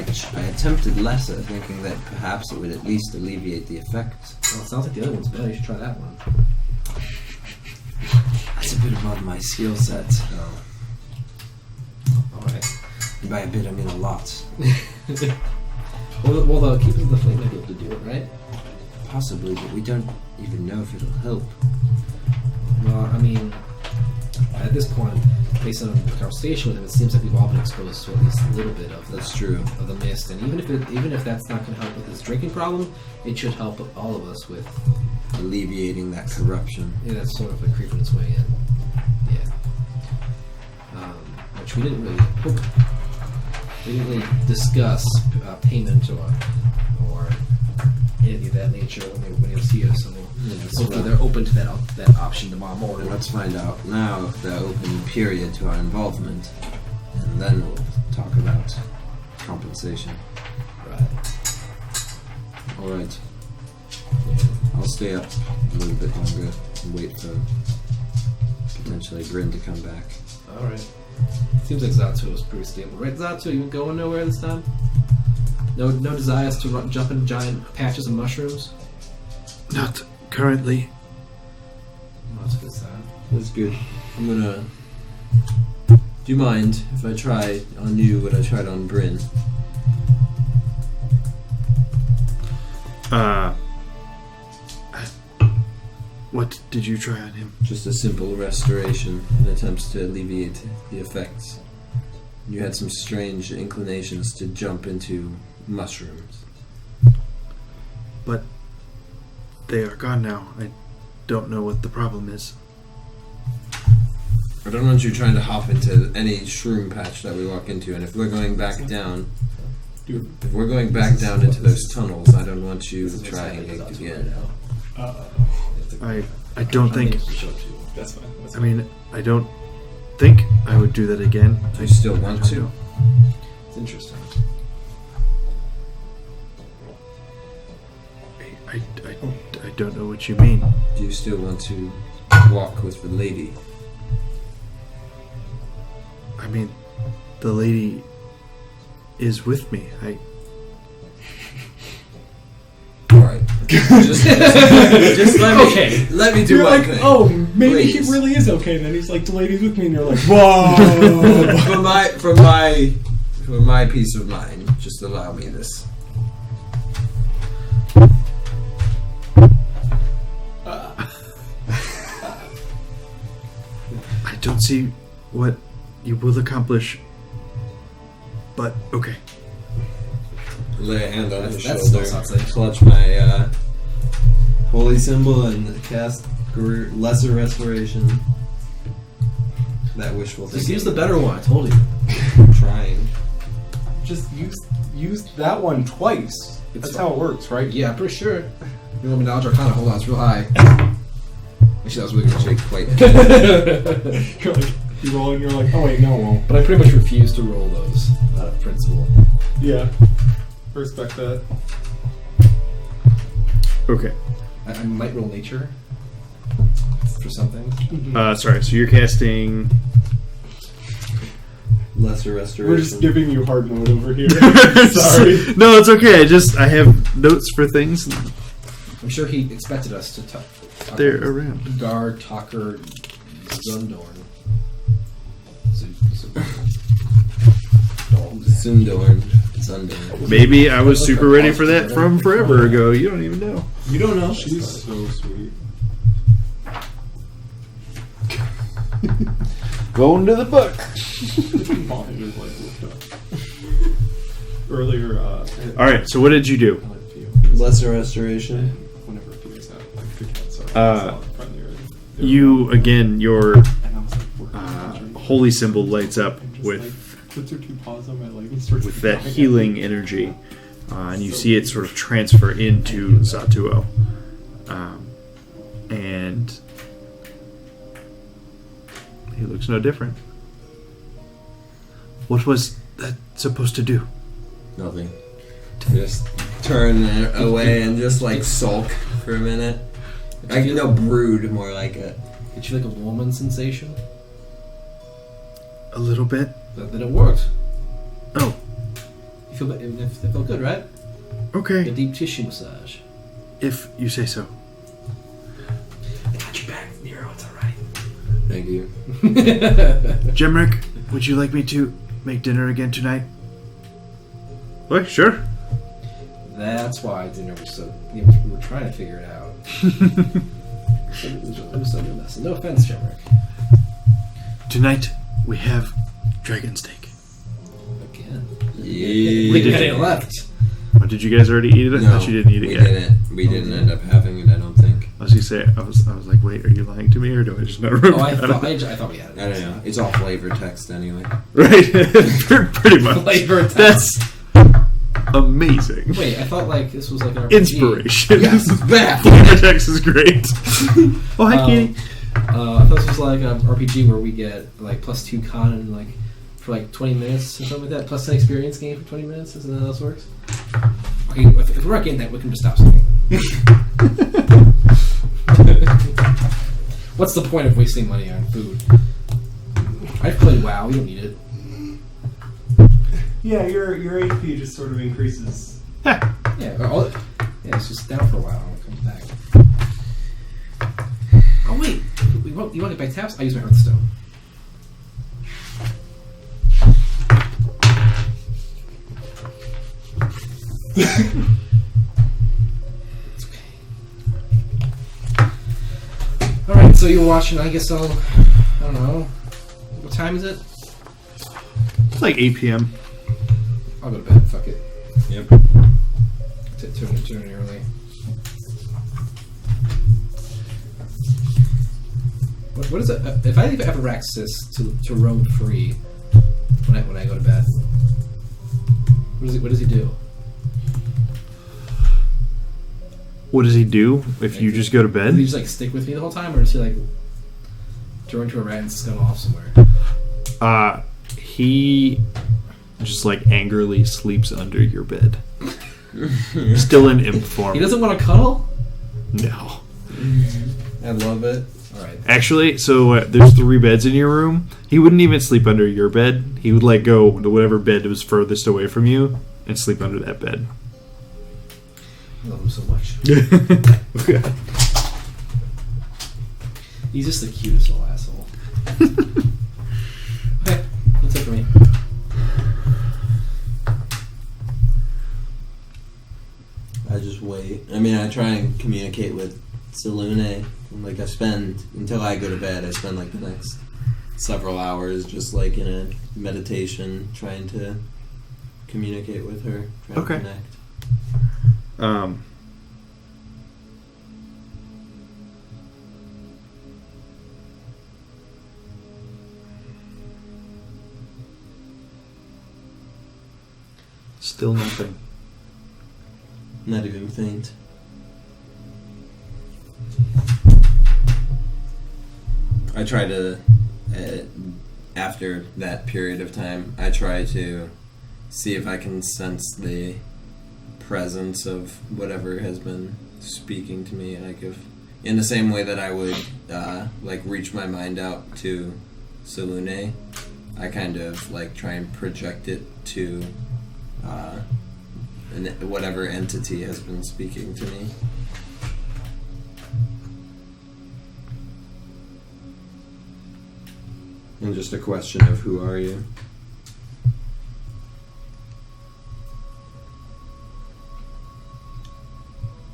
attempted lesser, thinking that perhaps it would at least alleviate the effects. Well, it sounds like the other one's better. You should try that one. That's a bit above my skill set. Alright. And by a bit, I mean a lot. Well, the Keepers of the Flame might be able to do it, right? Possibly, but we don't even know if it'll help. Well, I mean, at this point, based on the conversation with him, it seems like we've all been exposed to at least a little bit of That's true. of the mist, and even if that's not going to help with his drinking problem, it should help all of us with Alleviating that corruption. that's sort of like creeping its way in. Yeah. Which we didn't really discuss payment or anything of that nature when he was here. So hopefully they're open to that option tomorrow morning. Let's find out now if they're open period to our involvement, and then we'll talk about compensation. Right. All right. I'll stay up a little bit longer and wait for potentially Bryn to come back. All right. Seems like Zato was pretty stable, right? Zato, you going nowhere this time? No desires to jump in giant patches of mushrooms? Not currently. Well, that's a good sign. That's good. I'm gonna. Do you mind if I try on you what I tried on Bryn? What did you try on him? Just a simple restoration in attempts to alleviate the effects. You had some strange inclinations to jump into mushrooms. But they are gone now. I don't know what the problem is. I don't want you trying to hop into any shroom patch that we walk into, and if we're going back down, Dude, if we're going back down into those tunnels, I don't want you trying it again. I don't think. that's fine. That's I mean, I don't think I would do that again. Do you still want to? It's interesting. I don't know what you mean. Do you still want to walk with the lady? I mean, the lady is with me. Alright. just let me, Okay. let me do You're my like, thing. oh, maybe Please. he really is okay. And then he's like, the lady's with me, and you're like, whoa. for my peace of mind, just allow me this. I don't see what you will accomplish. But okay. Lay a hand on his That's shoulder, still something. clutch my holy symbol, and cast lesser restoration. That wishful Just thinking. use the better one, I told you. I'm trying. Just use that one twice. That's how it works, right? Yeah, I'm pretty sure. You want me to dodge Arcana? Hold on, it's real high. Actually, that was really good. Take quite. You're like, you roll and you're like, oh wait, no, it won't. But I pretty much refuse to roll those out of principle. Yeah. Respect that. Okay. I might roll nature for something. Sorry. So you're casting lesser restoration. We're just giving you hard mode over here. Sorry. No, it's okay. I have notes for things. I'm sure he expected us to talk. They're around. Gar, Talker, Zundorn. Sundorn. Maybe I was super ready for that from forever ago. You don't even know. You don't know. She's so sweet. Going to the book. Mine is like looked up. Earlier, All right. So what did you do? Lesser restoration. Whenever Theo's out, like the cats are friendlier. You again. Your And I was like, holy symbol lights up with puts her two paws on my leg and starts that healing energy, and you see it sort of transfer into Zatuo, and he looks no different. What was that supposed to do? Nothing. Just turn away and just like sulk for a minute. Like brood, more like it. Did you like a woman sensation? A little bit. Then it worked. Oh, You feel it felt good, right? A okay. deep tissue massage. If you say so. I got your back, Nero. It's all right. Thank you. Jemrick, would you like me to make dinner again tonight? What? Sure. That's why dinner was so. We were trying to figure it out. It was so good lesson. No offense, Jemrick. Tonight we have dragon steak. Again. Yeah. We didn't left. Oh, did you guys already eat it? I thought you didn't eat it we yet. didn't. We didn't end up having it. I don't think. I was gonna say, I was like, wait, are you lying to me, or do I just not remember? Oh, I thought we had it. I don't know. It's all flavor text anyway. Right, pretty much. Flavor text. That's amazing. Wait, I thought like this was like an RPG. Inspiration. Yes, it's back. Flavor text is great. Oh, hi, Katie. I thought this was like an RPG where we get like +2 con and like for like 20 minutes or something like that, plus an experience game for 20 minutes. Isn't that how this works? Okay, if we're not getting that, we can just stop something. What's the point of wasting money on food? I've played WoW. You don't need it. Yeah, your AP just sort of increases. Yeah, it's just down for a while and it comes back. Oh wait, you want to get back taps? I use my Hearthstone. It's okay. Alright, so you're watching, I guess I don't know. What time is it? It's like 8 p.m. I'll go to bed, fuck it. Yep. Turn early. What is it? If I leave Everaxis to roam free when I go to bed, what does he do? What does he do if you just go to Does he bed? just like stick with me the whole time, or does he like turn into a rat and scum off somewhere? He just like angrily sleeps under your bed. Still in imp form. He doesn't want to cuddle? No. I love it. Alright. Actually, so there's 3 beds in your room. He wouldn't even sleep under your bed. He would like go to whatever bed was furthest away from you and sleep under that bed. I love him so much. He's just the cutest little asshole. Okay, that's it for me. I just wait. I mean, I try and communicate with Salune. Like, until I go to bed, I spend like the next several hours just like in a meditation trying to communicate with her, trying Okay. to connect. Still nothing. Not even faint. I try to, after that period of time, I try to see if I can sense the presence of whatever has been speaking to me. Like if, in the same way that I would, like reach my mind out to Salune, I kind of like try and project it to whatever entity has been speaking to me. And just a question of who are you?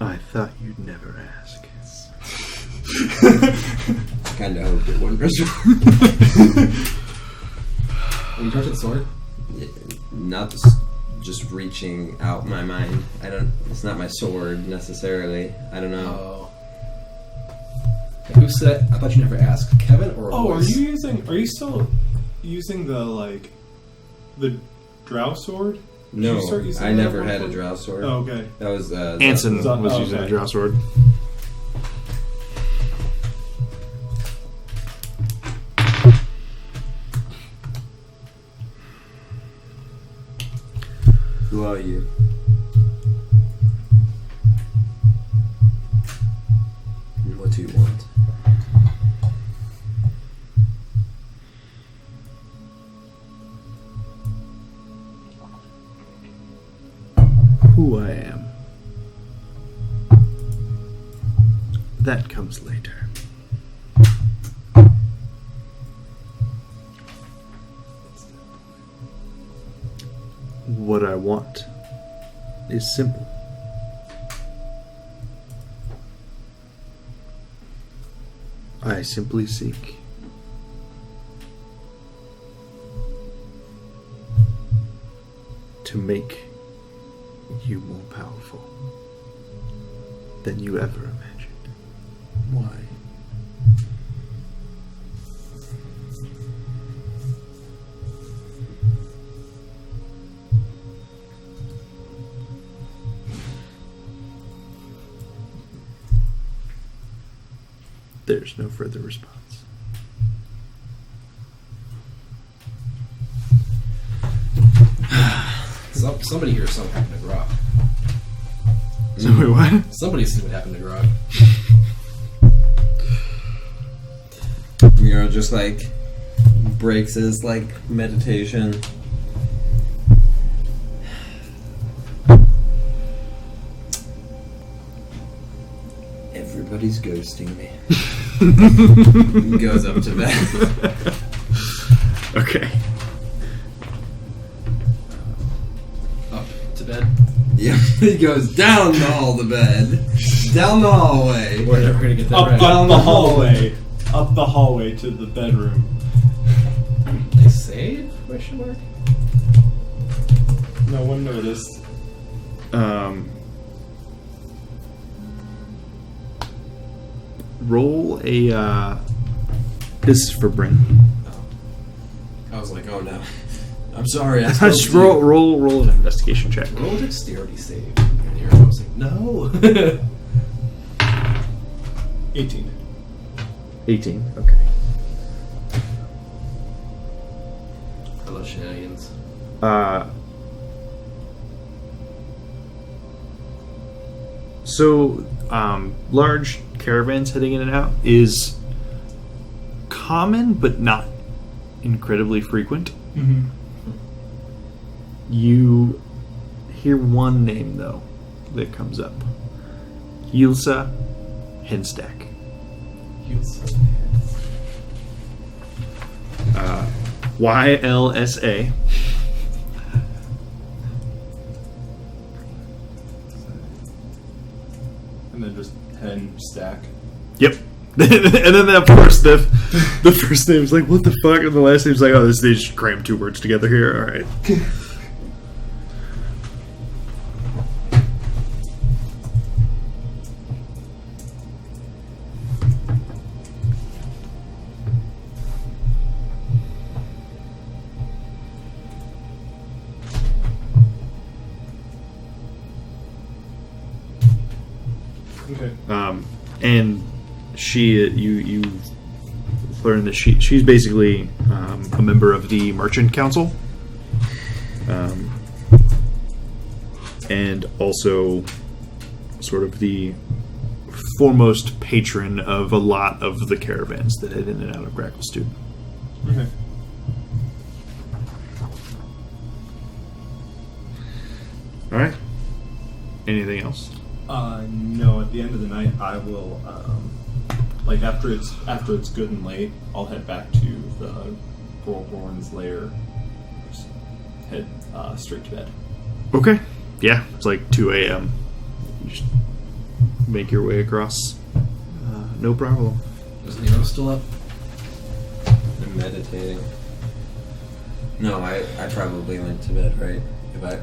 I thought you'd never ask. Kind of hoped it wouldn't. Are you touching the sword? Not just reaching out my mind. It's not my sword necessarily. I don't know. Oh. Who said? I thought you never asked. Kevin or? Oh, Royce? are you still using the drow sword? Did No, you start using I that never at one had a point? drow sword. Oh, okay. That was Anson was oh, using okay. a drow sword. Who are you? And what do you want? Who I am. That comes later. What I want is simple. I simply seek to make you more powerful than you ever imagined. Why? There's no further response. Somebody here saw what happened to Grog. So wait, what? Somebody see what happened to Grog. Miro just like breaks his like meditation. Everybody's ghosting me. Goes up to bed. Okay. Up to bed. Yeah, he goes down the hall to bed, down the hallway. We're never gonna get that Up right. down the hallway. Up the hallway to the bedroom. They save? Question mark. No one noticed. Roll a. This is for Bryn. I was like, oh no. I'm sorry. I Just spoke to you. roll an investigation check. Roll dexterity save. And here I was like, no. 18. 18. Okay. I love shenanigans. So, large caravans heading in and out is common, but not incredibly frequent. Mm-hmm. You hear one name, though, that comes up. Ylsa Henstack. YLSA. And then just hen stack. Yep. And then, of course, the first name's like, what the fuck? And the last name's like, oh, they just crammed two words together here. All right. Okay. And you learn that she's basically a member of the Merchant Council, and also sort of the foremost patron of a lot of the caravans that head in and out of Gracklestube. Okay. Anything else? No. At the end of the night, I will, like after it's good and late, I'll head back to the Gorgorn's lair. Just head straight to bed. Okay. Yeah, it's like 2 a.m. You just make your way across. No problem. Is Nero still up? I'm meditating. No, I probably went to bed, right?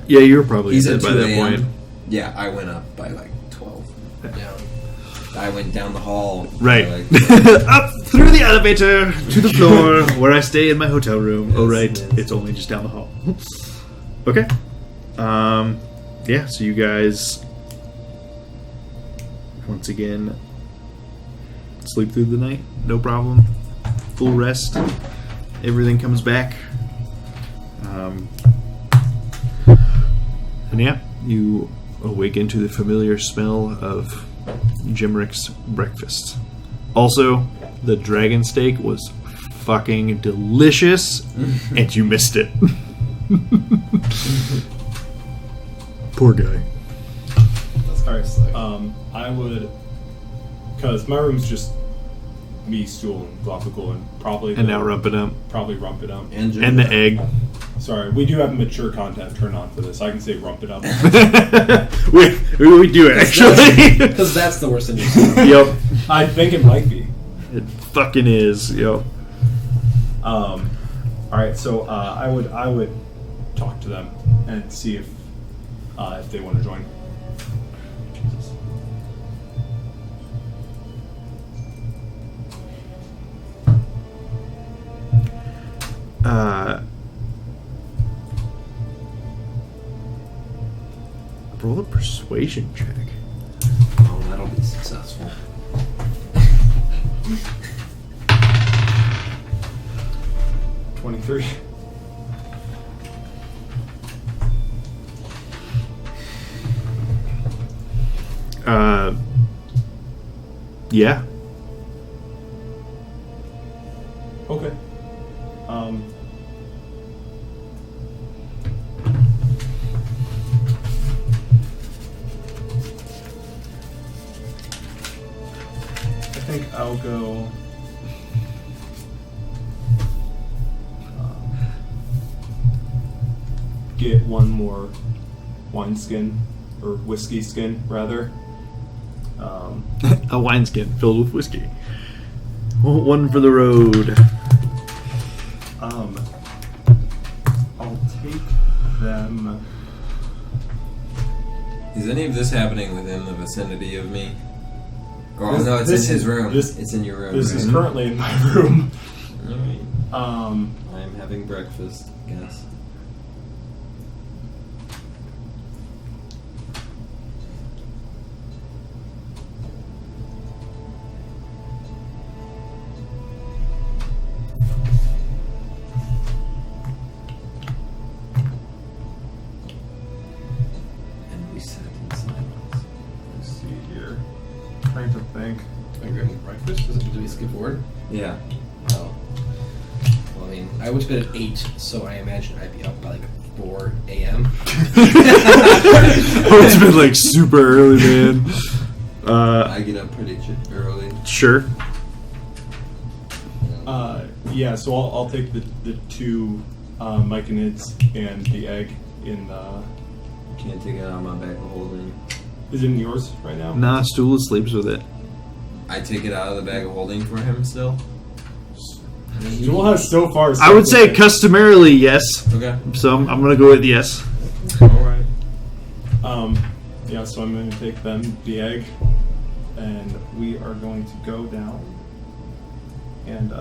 Yeah, you were probably He's dead at by 2 that a.m. point. Yeah, I went up by like 12. Yeah. I went down the hall. Right. By, like, Up through the elevator to the floor where I stay in my hotel room. Oh, right. Yes. It's only just down the hall. Okay. Yeah, so you guys, once again, sleep through the night. No problem. Full rest. Everything comes back. And yeah, you awaken to the familiar smell of Jimrick's breakfast. Also, the dragon steak was fucking delicious, and you missed it. Poor guy. That's very sick. I would, because my room's just me, Stool, and Glophical, and probably And now rump it up. Probably Rump It Up. And the egg. Sorry, we do have mature content turned on for this. I can say Rump It Up. we do it, actually. Because that's the worst thing you've seen. Yep. I think it might be. It fucking is, yep. All right, so I would talk to them and see if they want to join. Jesus. Roll a persuasion check. Oh, that'll be successful. $23. Yeah. Okay. I think I'll go. Get one more wineskin, or whiskey skin, rather. A wineskin filled with whiskey. One for the road. I'll take them. Is any of this happening within the vicinity of me? Oh, This- no, it's this in his is- room. this- It's in your room. This right? is currently in my room. Alright. Um, I'm having breakfast, I guess. And we sat in silence. let's see here. Trying to think. Are you having breakfast? Do we skip forward? Yeah. Oh. Well, I mean, I went to bed at 8, so I imagine I'd be up by like 4 a.m. Oh, it's been like super early, man. I get up pretty early. Sure. Yeah, so I'll take the two myconids and the egg in the. Can't take it out of my bag of holding. Is it in yours right now? Nah, Stula sleeps with it. I take it out of the bag of holding for him still? Joel has so far. I would say customarily yes. Okay. So I'm gonna go with yes. Alright. Yeah, so I'm going to take them, the egg, and we are going to go down and,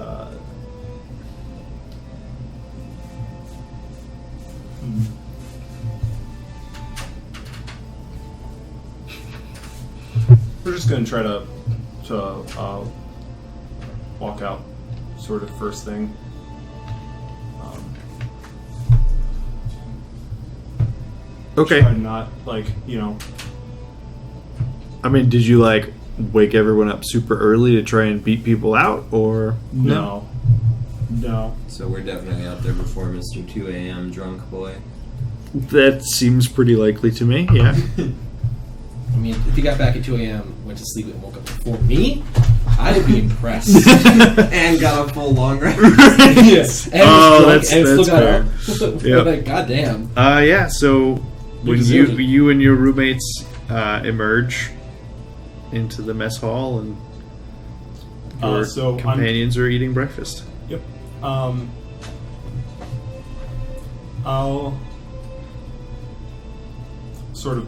we're just going to try to walk out sort of first thing. Okay. Try not, like, you know. I mean, did you like wake everyone up super early to try and beat people out, or No. So we're definitely out there before Mr. 2 a.m. drunk boy. That seems pretty likely to me. Yeah. mean, if you got back at 2 a.m., went to sleep, and woke up before me, I'd be impressed. And got a full long rest. Yes. And that's still got fair. up. Yep. Like, goddamn. Yeah. So when deserve it. you and your roommates emerge into the mess hall, and your So companions are eating breakfast. Yep. I'll sort of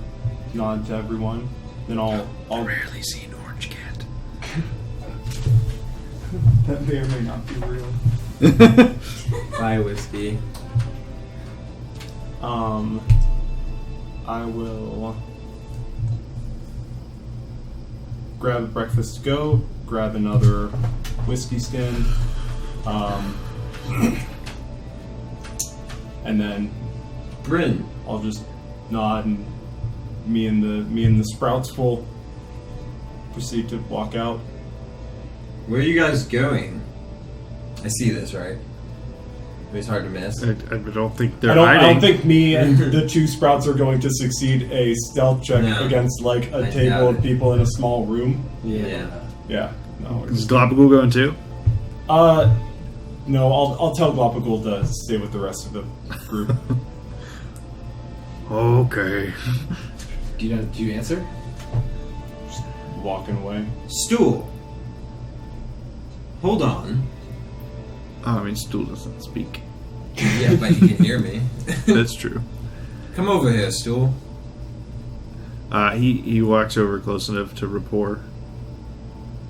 nod to everyone, then I'll Rarely see an orange cat. that may or may not be real. Bye, whiskey. I will grab a breakfast to go, grab another whiskey skin, and then Bryn, I'll just nod, and me and the sprouts will proceed to walk out. where are you guys going? I see this, right? It's hard to miss. I don't think they're I hiding. don't think me and the two sprouts are going to succeed a stealth check No. against like a I table doubt of it. people in a small room. Yeah. Yeah. No. Is Globagool going too? No. I'll tell Glopagul to stay with the rest of the group. Okay. Do you answer? Just walking away. Stool. Hold on. Oh, I mean, Stool doesn't speak. Yeah, but you can hear me. That's true. Come over here, Stool. He walks over close enough to rapport.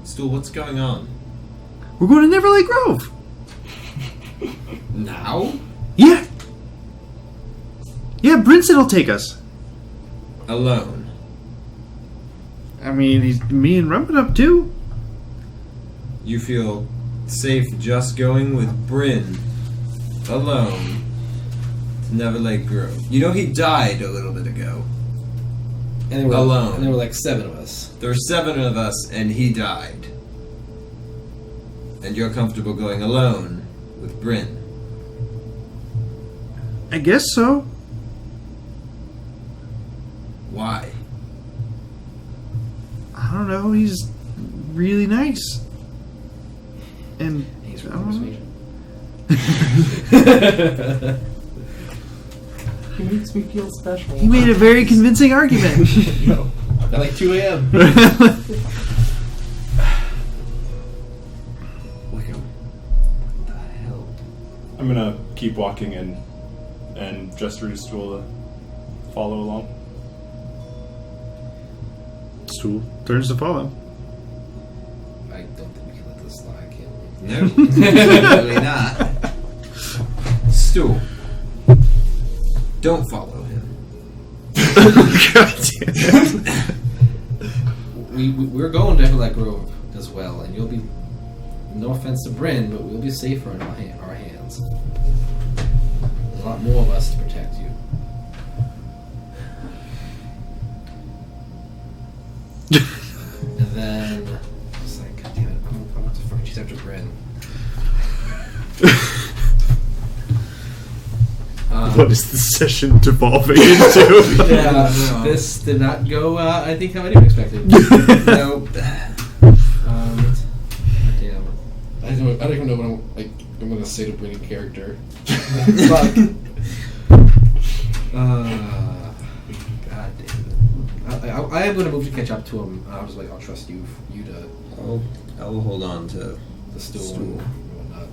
Stool, what's going on? We're going to Neverland Grove. Now? Yeah. Yeah, Brinson will take us. Alone. I mean, me and Rumpin up too. You feel safe just going with Bryn alone to Neverlake Grove. You know he died a little bit ago. And there were Alone. And there were like 7 of us. There were 7 of us and he died. And you're comfortable going alone with Bryn. I guess so. Why? I don't know. He's really nice. And He's I really don't know. persuasion. He makes me feel special. He made a very convincing argument. No. At like 2 a.m. Wickham. What the hell? I'm gonna keep walking and gesture to Stool to follow along. Stool turns to follow. I don't think we can let this slide, can we? No, really not. Stool. Don't follow him. God damn it. We're going to Everlight Grove as well, and you'll be, no offense to Bryn, but we'll be safer in our hands. There's a lot more of us to protect you. And then it's like, God damn it, I'm going to fucking chase after Bryn. What is this session devolving into? Yeah, No. this did not go, I think, how anyone expected. Nope. God damn. I don't even know what I'm going to say to Bryn in character. Fuck. God damn it. I am going to move to catch up to him. I was like, I'll trust you to I will hold on to the stool Stool. and whatnot.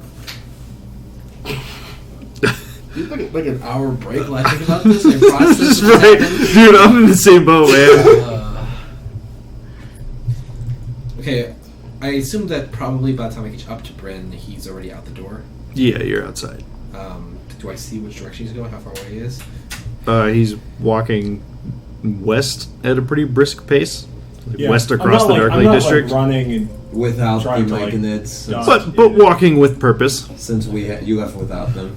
You took like an hour break while I think about this and process That's what right. happened. Dude, I'm in the same boat, man. Okay, I assume that probably by the time I get up to Bryn, he's already out the door. Yeah, you're outside. Do I see which direction he's going? How far away he is? He's walking west at a pretty brisk pace. Like Yeah. west I'm across not the like- Dark I'm Lake not, District. Like, running and without the Trying to, like, Myconids, dodge. but walking with purpose. since you left without them.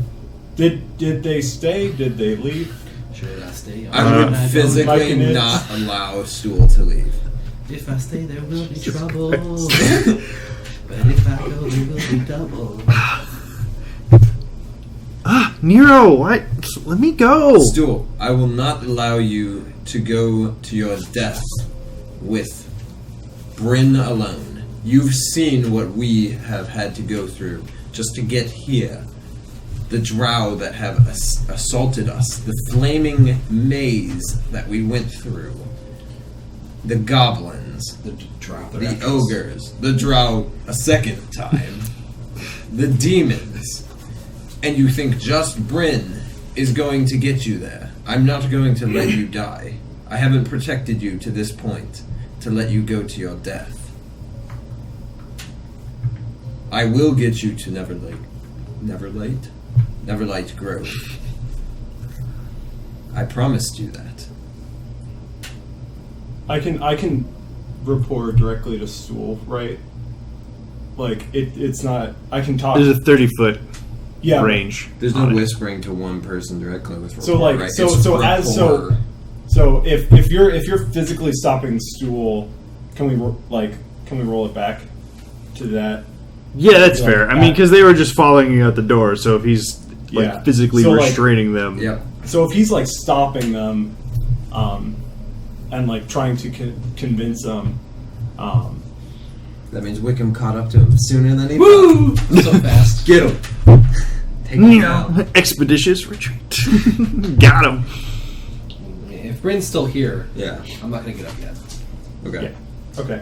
did they stay? Did they leave? Should I stay? I would don't physically Myconids. not allow Stool to leave. If I stay, there will be trouble. But if I go, there will be double. Nero, what? Let me go. Stool, I will not allow you to go to your death with Bryn alone. You've seen what we have had to go through just to get here. The drow that have assaulted us, the flaming maze that we went through, the goblins, The drow. the ogres, the drow a second time, the demons, and you think just Bryn is going to get you there. I'm not going to let you die. I haven't protected you to this point to let you go to your death. I will get you to Neverlight Grove. I promised you that. I can report directly to Stool, right? Like it's not. I can talk. There's a 30-foot yeah, range. There's no on it. whispering to one person directly with rapport, So like right? so It's so as so rapport. so if you're physically stopping Stool, can we roll it back to that? Yeah, that's Yeah, fair. I mean, because they were just following you out the door, so if he's like Yeah. physically So, like- restraining them, Yep. So if he's like stopping them, and like trying to convince them, That means Wickham caught up to him sooner than he woo, So fast. Get him. Take him down. expeditious retreat. Got him. If Bryn's still here, Yeah. I'm not gonna get up yet. Okay. yeah, okay,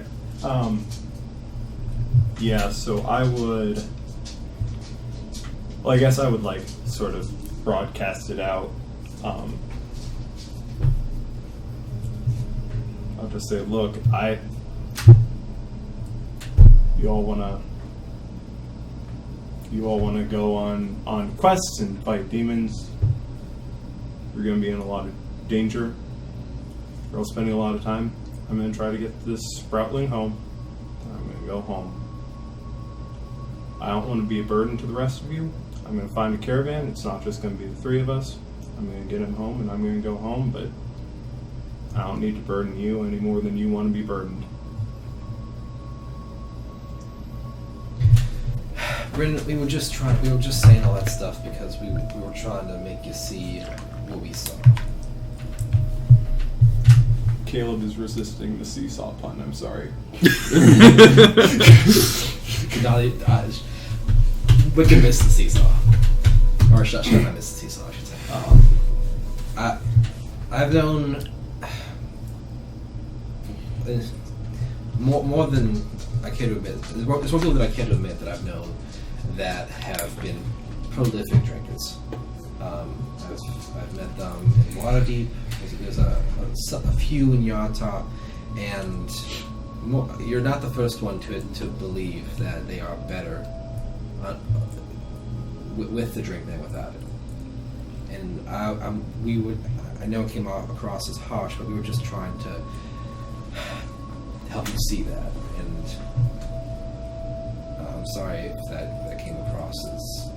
yeah. So I would, well, I guess I would like sort of broadcast it out. I'll just say, look, you all wanna go on quests and fight demons. You're gonna be in a lot of danger. You're all spending a lot of time. I'm gonna try to get this Sproutling home. I'm gonna go home. I don't want to be a burden to the rest of you. I'm gonna find a caravan. It's not just gonna be the three of us. I'm gonna get him home and I'm gonna go home, but I don't need to burden you any more than you want to be burdened. Bryn, we were just saying all that stuff because we were trying to make you see what we saw. Caleb is resisting the seesaw pun. I'm sorry. Wicked missed the seesaw. Or shut I missed the seesaw, I should say. I've known more than I care to admit. There's more people that I care to admit that I've known that have been prolific drinkers. I've met them in Waterdeep. There's a few in Yata, and you're not the first one to believe that they are better with the drink than without it. And I know it came across as harsh, but we were just trying to help you see that. And I'm sorry if that came across as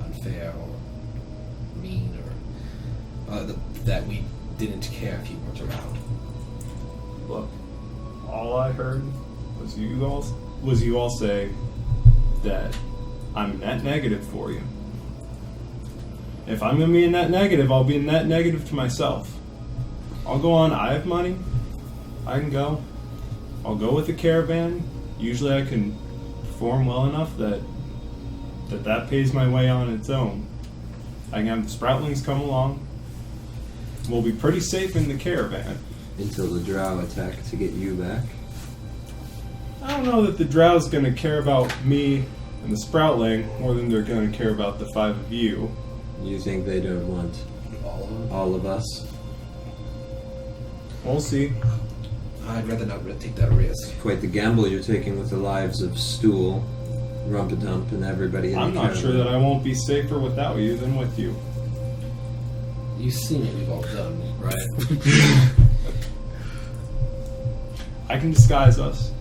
unfair or mean, or that we didn't care if you weren't around. Look, all I heard was you all say that I'm net negative for you. If I'm gonna be a net negative, I'll be a net negative to myself. I'll go on. I have money. I can go. I'll go with the caravan. Usually, I can perform well enough that pays my way on its own. I can have the Sproutlings come along. We'll be pretty safe in the caravan. Until the drow attack to get you back. I don't know that the Drow's going to care about me and the Sproutling more than they're going to care about the five of you. You think they don't want all of us? We'll see. I'd rather not take that risk. Quite the gamble you're taking with the lives of Stool, Rumpadump, and everybody in I'm the not sure that I won't be safer without you than with you. You've seen what we've all done, right? I can disguise us.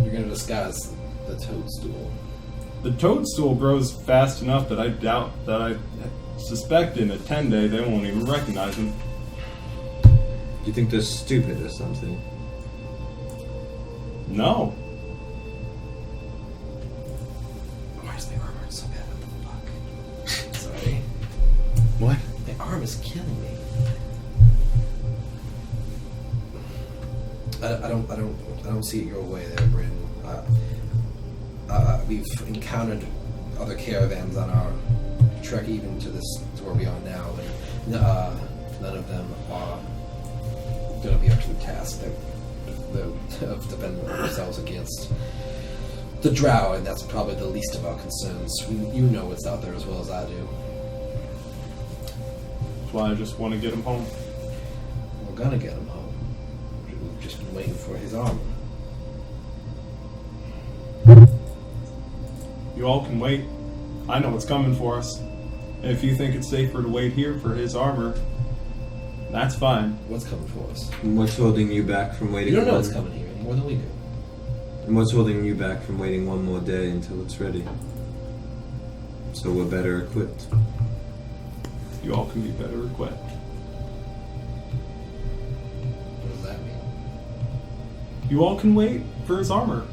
You're gonna disguise the toadstool. The toadstool grows fast enough that I suspect in a 10-day they won't even recognize him. You think they're stupid or something? No. Why is my armor so bad? What the fuck? Sorry. What? My arm is killing me. I don't see it your way there, Bryn. We've encountered other caravans on our trek, even to where we are now, and none of them are going to be up to the task of defending themselves against the drow, and that's probably the least of our concerns. You know what's out there as well as I do. That's why I just want to get him home. We're gonna get him home. We've just been waiting for his armor. You all can wait. I know what's coming for us. And if you think it's safer to wait here for his armor, that's fine. What's coming for us? And what's holding you back from waiting? You don't know what's coming here any more than we do. And what's holding you back from waiting one more day until it's ready? So we're better equipped. You all can be better equipped. What does that mean? You all can wait for his armor.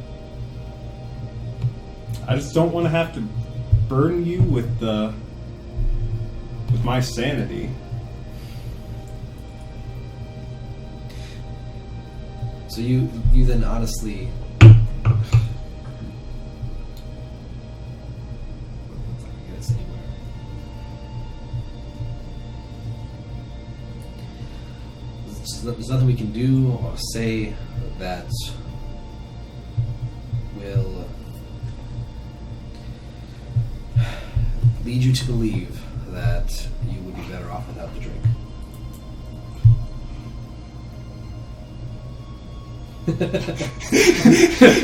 I just don't want to have to burden you with my sanity. So you then honestly... There's nothing we can do or say that will lead you to believe that you would be better off without the drink.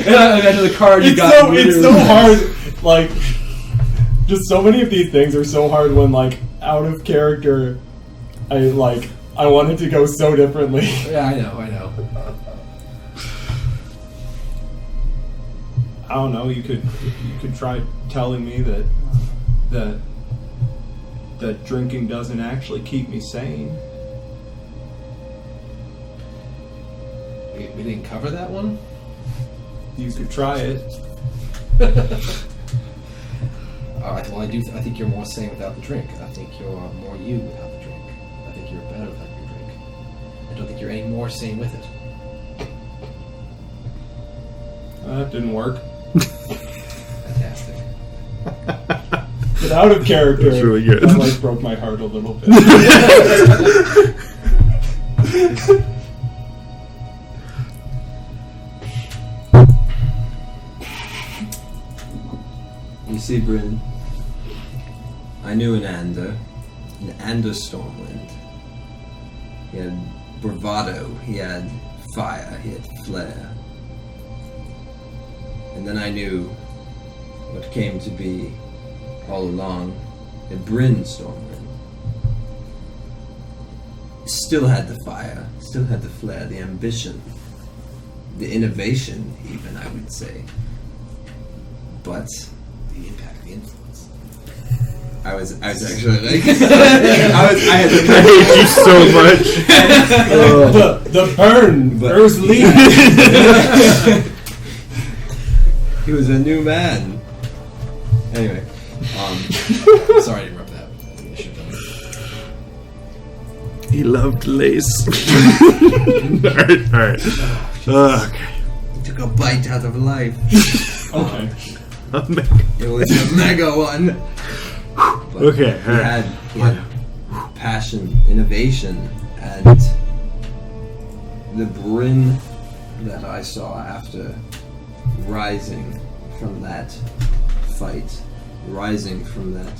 Imagine the card you got. It's so hard. Like, just so many of these things are so hard when, like, out of character, I wanted to go so differently. Yeah, I know. I don't know. You could try telling me that drinking doesn't actually keep me sane. We didn't cover that one? You could try it. Alright, well I think you're more sane without the drink. I think you're more you without the drink. I think you're better without your drink. I don't think you're any more sane with it. That didn't work. Fantastic. But out of character, That's really good. that like broke my heart a little bit. You see, Bryn, I knew an Ander Stormwind. He had bravado, he had fire, he had flair. And then I knew what came to be all along a Bryn Stormwind. Still had the fire, still had the flair, the ambition, the innovation, even, I would say. But The impact, the influence. I was actually like I hate you so much. The burn, But- Bruce Lee. He was a new man. Anyway, Sorry to interrupt that. I should have done it. He loved lace. Alright. Okay. he took a bite out of life. Okay. It was a mega one. But Okay, he alright. he had passion, innovation, and the Bryn that I saw after rising from that fight, rising from that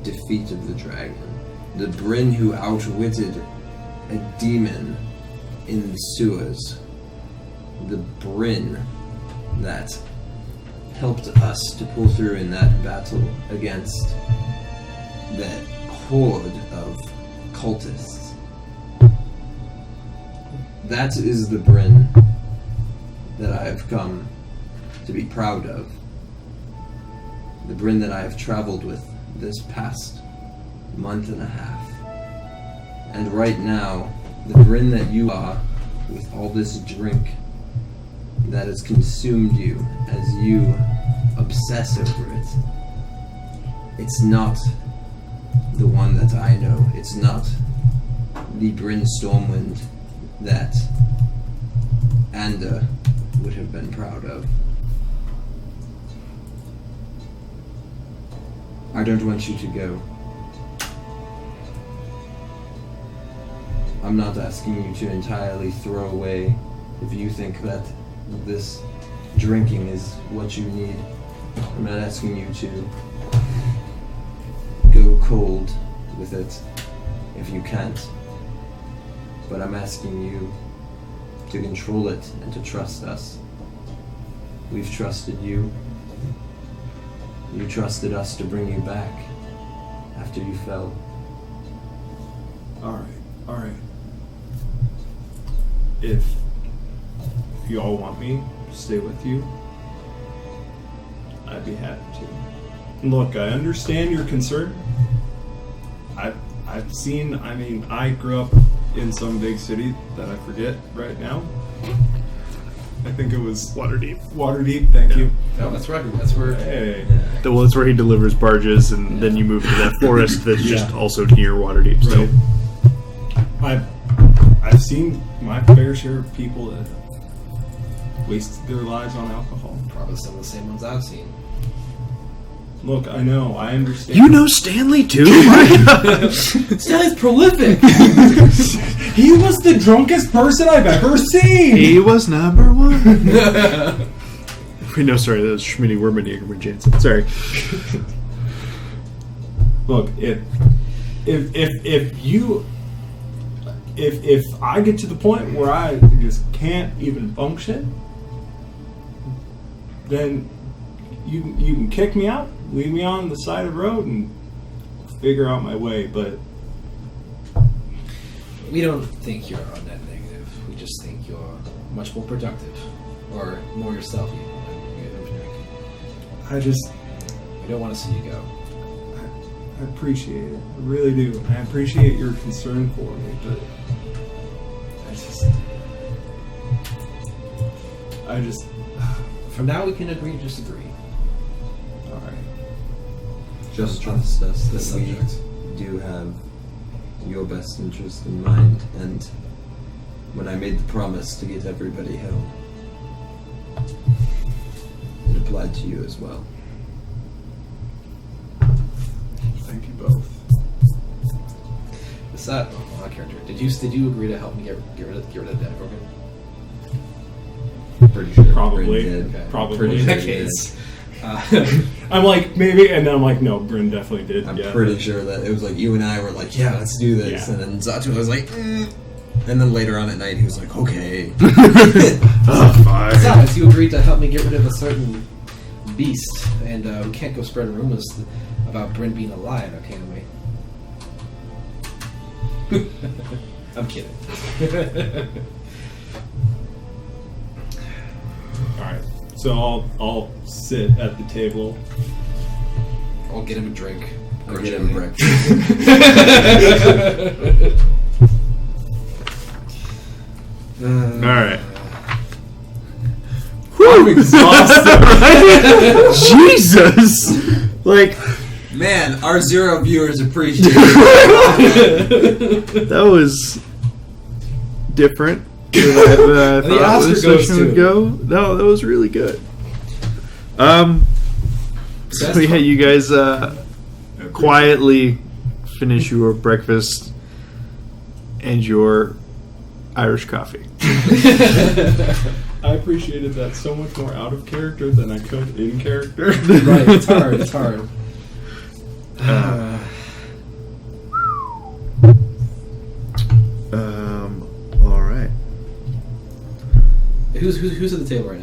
defeat of the dragon, the Bryn who outwitted a demon in the sewers, the Bryn that helped us to pull through in that battle against that horde of cultists. That is the Bryn that I have come to be proud of. The Bryn that I have traveled with this past month and a half. And right now, the Bryn that you are, with all this drink that has consumed you as you obsess over it, it's not the one that I know. It's not the Bryn Stormwind that Anda would have been proud of. I don't want you to go. I'm not asking you to entirely throw away if you think that this drinking is what you need. I'm not asking you to go cold with it if you can't. But I'm asking you to control it and to trust us. We've trusted you. You trusted us to bring you back after you fell. Alright. If you all want me to stay with you, I'd be happy to. Look, I understand your concern. I've seen, I grew up in some big city that I forget right now. I think it was Waterdeep, thank you. No, that's right. That's where. Hey. Well, that's where he delivers barges, and then you move to that forest that's just also near Waterdeep. So. Right. I've seen my fair share of people that wasted their lives on alcohol. Probably some of the same ones I've seen. Look, I know, I understand. You know Stanley too? My Stanley's prolific! He was the drunkest person I've ever seen! He was number one. No, sorry, that was Schmitty Wermeniger Jansen. Sorry. Look, if I get to the point where I just can't even function, then you can kick me out, leave me on the side of the road, and figure out my way. But we don't think you're on that negative. We just think you're much more productive, or more yourself even when you don't drink. We don't want to see you go. I appreciate it. I really do. I appreciate your concern for me, but I just For now, we can agree to disagree. Alright. Just trust us that subject. we do have your best interest in mind, and when I made the promise to get everybody home, it applied to you as well. Thank you both. Besides, my character, did you agree to help me get rid of the dead organ? Pretty sure. Probably. Bryn did. Okay. Probably. Pretty In sure that he did. case, I'm like, maybe, and then I'm like, no, Bryn definitely did. I'm yeah. pretty sure that it was like you and I were like, yeah, let's do this, Yeah. and then Zatu was like, and then later on at night he was like, okay. Fine. besides, you agreed to help me get rid of a certain beast, and we can't go spreading rumors about Bryn being alive, can we? I'm kidding. Alright. So I'll sit at the table. I'll get him a drink. I'll get him breakfast. Alright. I'm exhausted, right? Jesus! Like, Man, our 0 viewers appreciate it. that was different than I The thought Oscar this goes session would to- go. No, that was really good. So yeah, you guys quietly finish your breakfast and your Irish coffee. I appreciated that so much more out of character than I could in character. Right, it's hard. It's hard. All right. Who's at the table right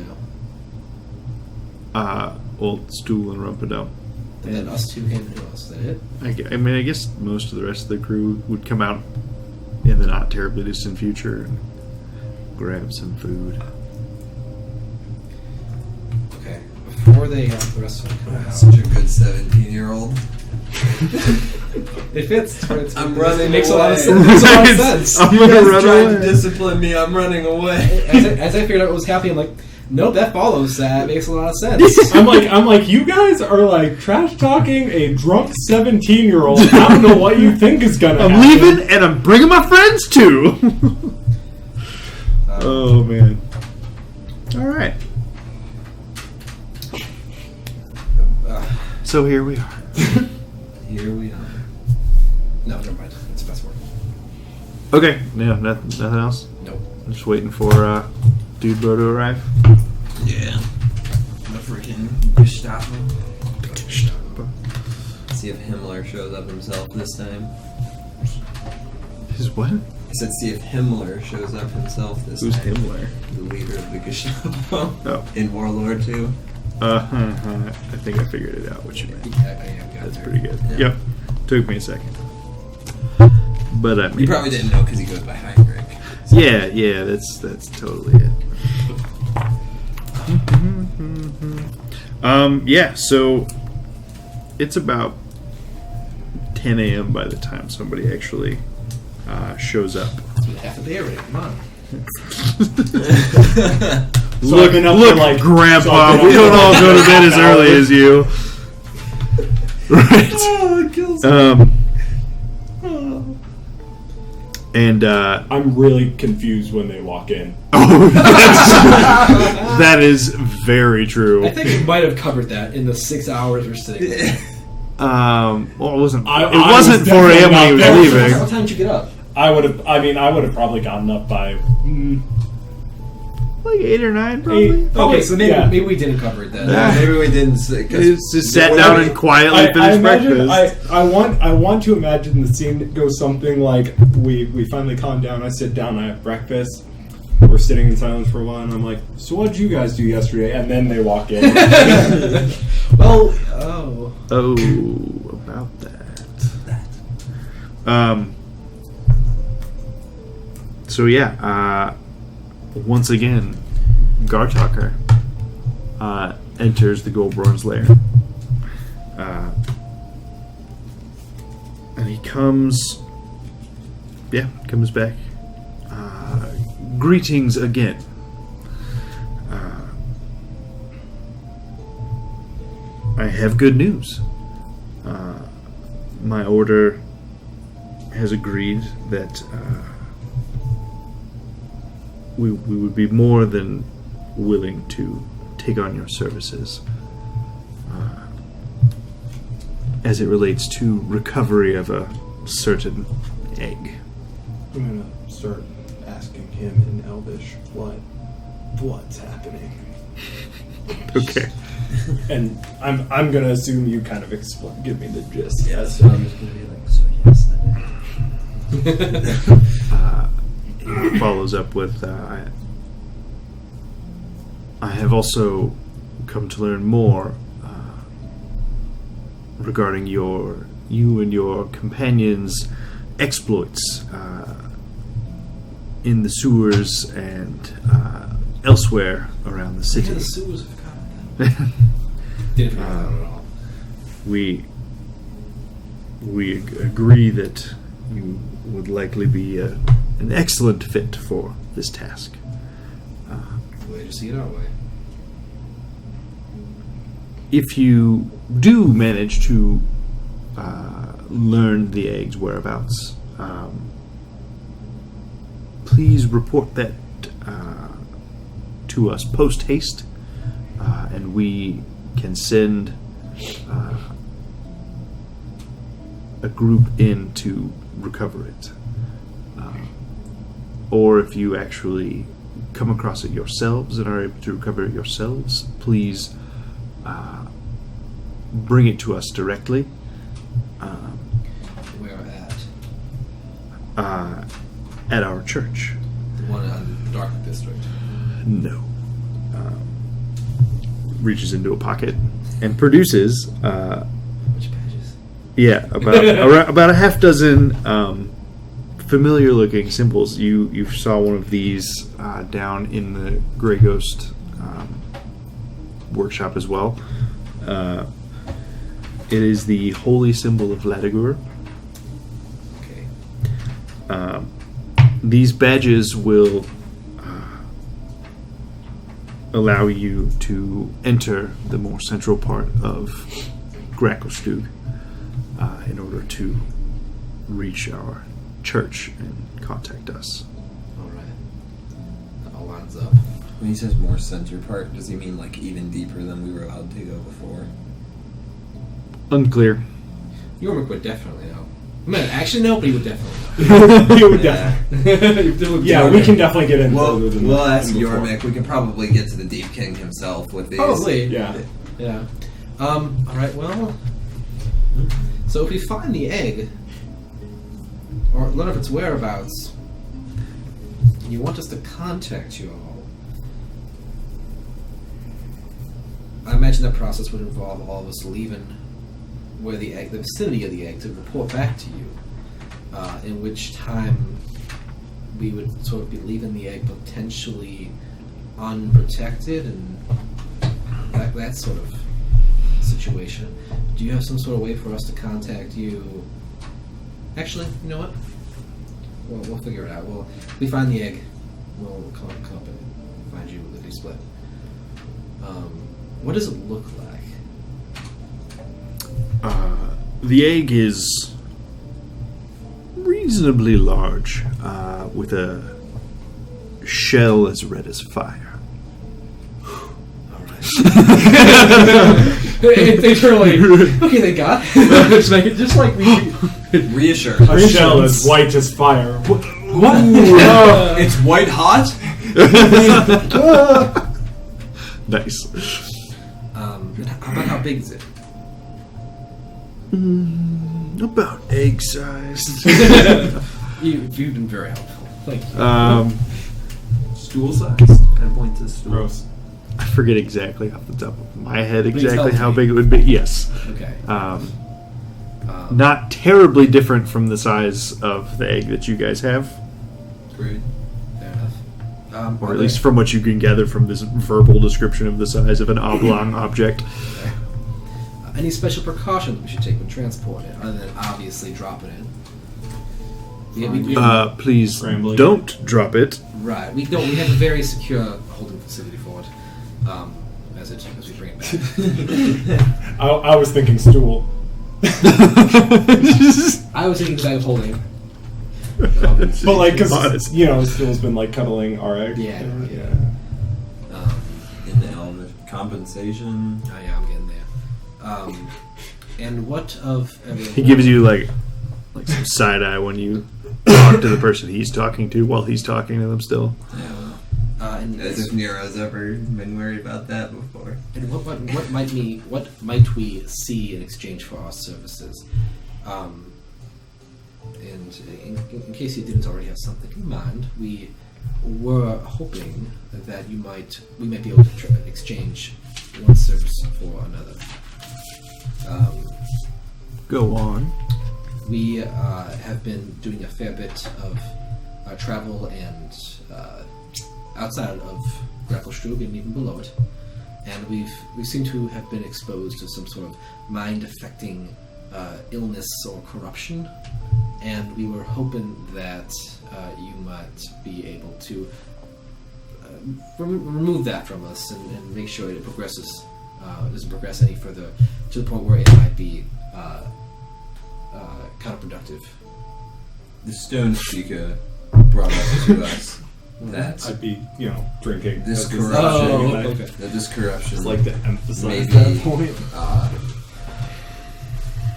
now? Old Stool and Rumpadum. And then us two came. Who else? Is that it? I guess most of the rest of the crew would come out in the not terribly distant future and grab some food. Okay. Before the rest of them come out, Such a good 17-year-old. it fits. I'm running It makes a lot of away. sense. It makes a lot of sense. I'm You gonna guys run tried away. to discipline me. I'm running away. As I figured out what was happening, I'm like, nope, that follows that. It makes a lot of sense. I'm like, you guys are like trash talking a drunk 17-year-old. I don't know what you think is gonna I'm happen. leaving and I'm bringing my friends too. Oh man. All right. So here we are. Here we are. No, never mind. It's the best word. Okay. No, nothing else. Nope. I'm just waiting for Dude Bro to arrive. Yeah. The freaking Gestapo. See if Himmler shows up himself this time. His what? I said see if Himmler shows up himself this Who's time. Himmler? The leader of the Gestapo. Oh. In World War II. I think I figured it out. What you meant. That's pretty good. Yeah. Yep. Took me a second. But I mean, You probably didn't know because he goes by Heinrich. Yeah. That's totally it. Yeah. So it's about 10 a.m. by the time somebody actually shows up. Half a day already. Come on. Look, Grandpa, we don't all go to bed as early as you. Right. Oh, it kills me. And I'm really confused when they walk in. that is very true. I think we might have covered that in the 6 hours we're sitting there. Well, it wasn't. I It wasn't was 4 a.m. when he was definitely not leaving. What time did you get up? I would have probably gotten up by Like 8 or 9, probably. Okay, so maybe Yeah. maybe we didn't cover it then. Yeah. Maybe we didn't say. He just sat down and quietly I finished imagine breakfast. I want to imagine the scene goes something like we finally calm down. I sit down. I have breakfast. We're sitting in silence for a while, and I'm like, "So what did you guys do yesterday?" And then they walk in. Well, Oh, about that. So yeah, once again, Gartalker enters the Goldborn's lair. And he comes back. Greetings again. I have good news. My order has agreed that we would be more than willing to take on your services as it relates to recovery of a certain egg. I'm gonna start asking him in Elvish what's happening. Okay. And I'm gonna assume you kind of give me the gist. yeah, so I'm just gonna be like, so yes, He follows up with, I have also come to learn more regarding you and your companions' exploits in the sewers and elsewhere around the city. Yeah, the sewers have got that. Didn't figure that out at all. We agree that you would likely be an excellent fit for this task. Way to see it our way. If you do manage to learn the egg's whereabouts, please report that to us post haste, and we can send a group in to recover it. Or if you actually come across it yourselves and are able to recover it yourselves, please bring it to us directly. Where at? At our church. The one in the Dark District. No. Reaches into a pocket and produces Which pages? about a half dozen familiar-looking symbols. You saw one of these down in the Grey Ghost workshop as well. It is the holy symbol of Ladigur. Okay. These badges will allow you to enter the more central part of Grakostug in order to reach our church and contact us. All right. That all lines up. When he says more center part, does he mean like even deeper than we were allowed to go before? Unclear. Yormik would definitely know. I mean, actually, no, but he would definitely know. You would Yeah. definitely. Yeah, we can definitely get in. We'll ask Yormik. We can probably get to the Deep King himself with these. Probably. Yeah. Yeah. All right. Well. So if we find the egg, or learn of its whereabouts, and you want us to contact you all, I imagine that process would involve all of us leaving where the vicinity of the egg, to report back to you. In which time we would sort of be leaving the egg potentially unprotected and that sort of situation. Do you have some sort of way for us to contact you? Actually, you know what? We'll figure it out. If we find the egg, we'll come up and find you with the split. What does it look like? The egg is reasonably large, with a shell as red as fire. They turn like, okay, thank God. Just make it just like we. Reassure. A shell as white as fire. What? It's white hot. Nice. How big is it? About egg sized. You've been very helpful. Thank you. Stool size. I point to stool. Gross. I forget exactly off the top of my head Please exactly help how me. big it would be. Yes. Okay. Not terribly different from the size of the egg that you guys have, Great. Fair enough. or at least from what you can gather from this verbal description of the size of an oblong object. Okay. Any special precautions we should take when transporting it, other than obviously dropping it? Please Scrambling. don't drop it. Right. We have a very secure holding facility for it. As we bring it back. I was thinking stool. I was thinking bag of holding. But like, because Honest. Stool's been like cuddling our egg. Yeah. Yeah. In the element compensation. Oh yeah, I'm getting there. And what of everyone? He gives you like some side eye when you talk to the person he's talking to while he's talking to them still. Yeah. And As if Nero's ever been worried about that before. And what might we see in exchange for our services? And in case you didn't already have something in mind, we were hoping that we might be able to exchange one service for another. Go on. We have been doing a fair bit of travel and outside of Grapplstrug and even below it, and we seem to have been exposed to some sort of mind-affecting illness or corruption, and we were hoping that you might be able to remove that from us and make sure it progresses, doesn't progress any further to the point where it might be counterproductive. The Stone Speaker brought up to us that I'd be, drinking. This That's corruption. Oh, like, okay. that this corruption Just like to emphasize maybe that point.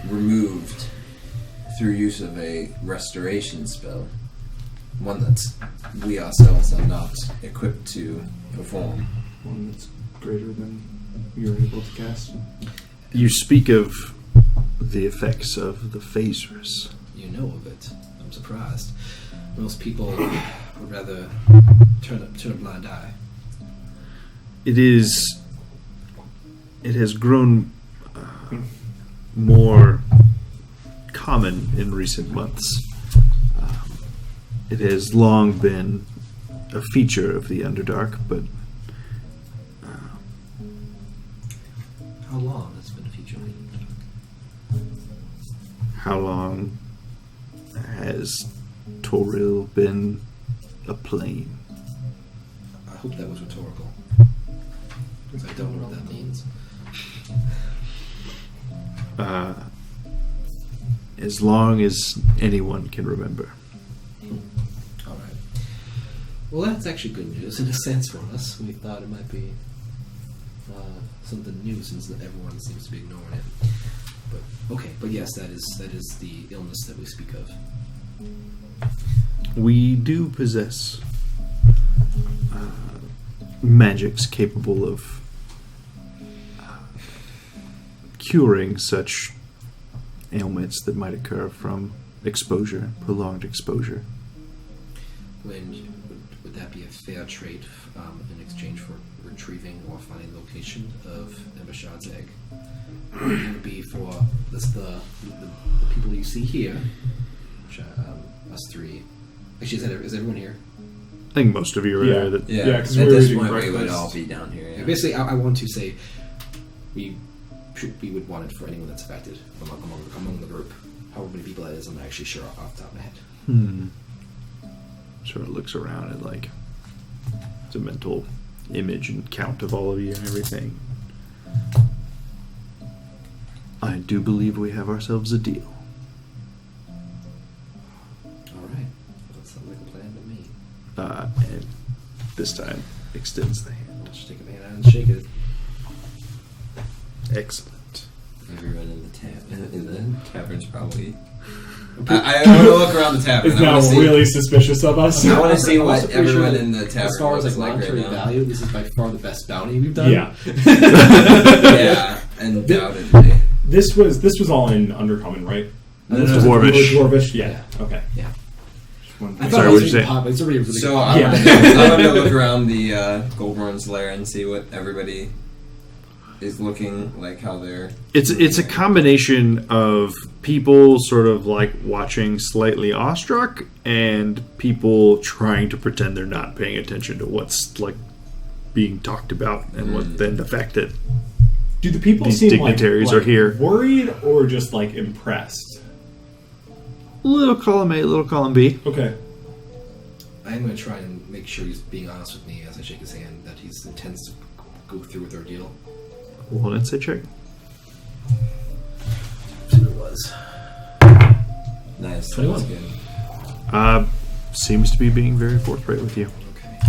removed through use of a restoration spell, one that we ourselves are not equipped to perform. One that's greater than you're able to cast. You speak of the effects of the phasers. You know of it. I'm surprised. Most people would rather turn a blind eye. It has grown more common in recent months. It has long been a feature of the Underdark, but How long has it been a feature of the how long has Toril been a plane? I hope that was rhetorical. Because I don't know what that means. As long as anyone can remember. Alright. Well, that's actually good news in a sense for us. We thought it might be something new since everyone seems to be ignoring it. But okay, but yes, that is the illness that we speak of. We do possess magics capable of curing such ailments that might occur from exposure, prolonged exposure. Would that be a fair trade in exchange for retrieving or finding the location of Embershard's egg? It would be for the people you see here, which us three. Actually, is everyone here? I think most of you are there. Yeah, because at we're this eating point we breakfast. would all be down here. Yeah. Basically, I want to say we would want it for anyone that's affected among the group. However many people that is, I'm not actually sure off the top of my head. Sort of looks around at like it's a mental image and count of all of you and everything. I do believe we have ourselves a deal. All right, that sounds like a plan to me. And this time extends the hand. I'll just take a hand out and shake it. Excellent. Everyone in the tavern's probably. I want to look around the tavern. Is now really suspicious of us. I want to see I'm what also pretty sure everyone that in the tavern as far as looks like like right monetary now. value, this is by far the best bounty we've done. Yeah. Yeah, undoubtedly. This was all in Undercommon, right? No, Dwarvish. Dwarvish, yeah. Okay. Yeah. Just one I thing. thought Sorry, it what'd was you really say? pop, but it's already really So good. I want to look around the Goldborn's lair and see what everybody is looking like. How they're. It's a combination of people sort of like watching slightly awestruck and people trying to pretend they're not paying attention to what's like being talked about and what then the fact that Do the people These seem dignitaries are here. worried or just like impressed? little column A, little column B. Okay. I'm going to try and make sure he's being honest with me as I shake his hand, that he intends to go through with our deal. Well, let's say check. See what it was. Nice. 21. That's good. Seems to be being very forthright with you. Okay.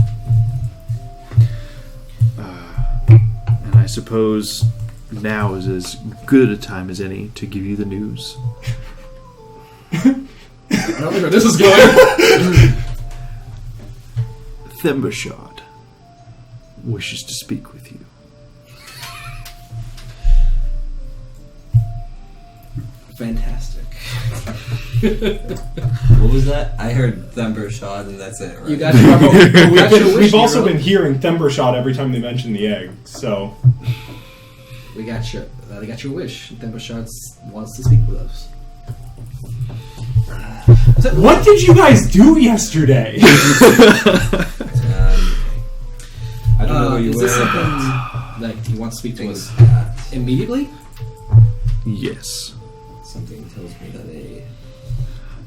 And I suppose now is as good a time as any to give you the news. I don't think where this is going. Thembershard wishes to speak with you. Fantastic. What was that? I heard Thembershard and that's it. Right? You got your We've also been hearing Thembershot every time they mention the egg, so... We got your. They got your wish. Thembershard wants to speak with us. What did you guys do yesterday? I don't know what you Is were. this something like he wants to speak to us immediately? Yes. Something tells me that a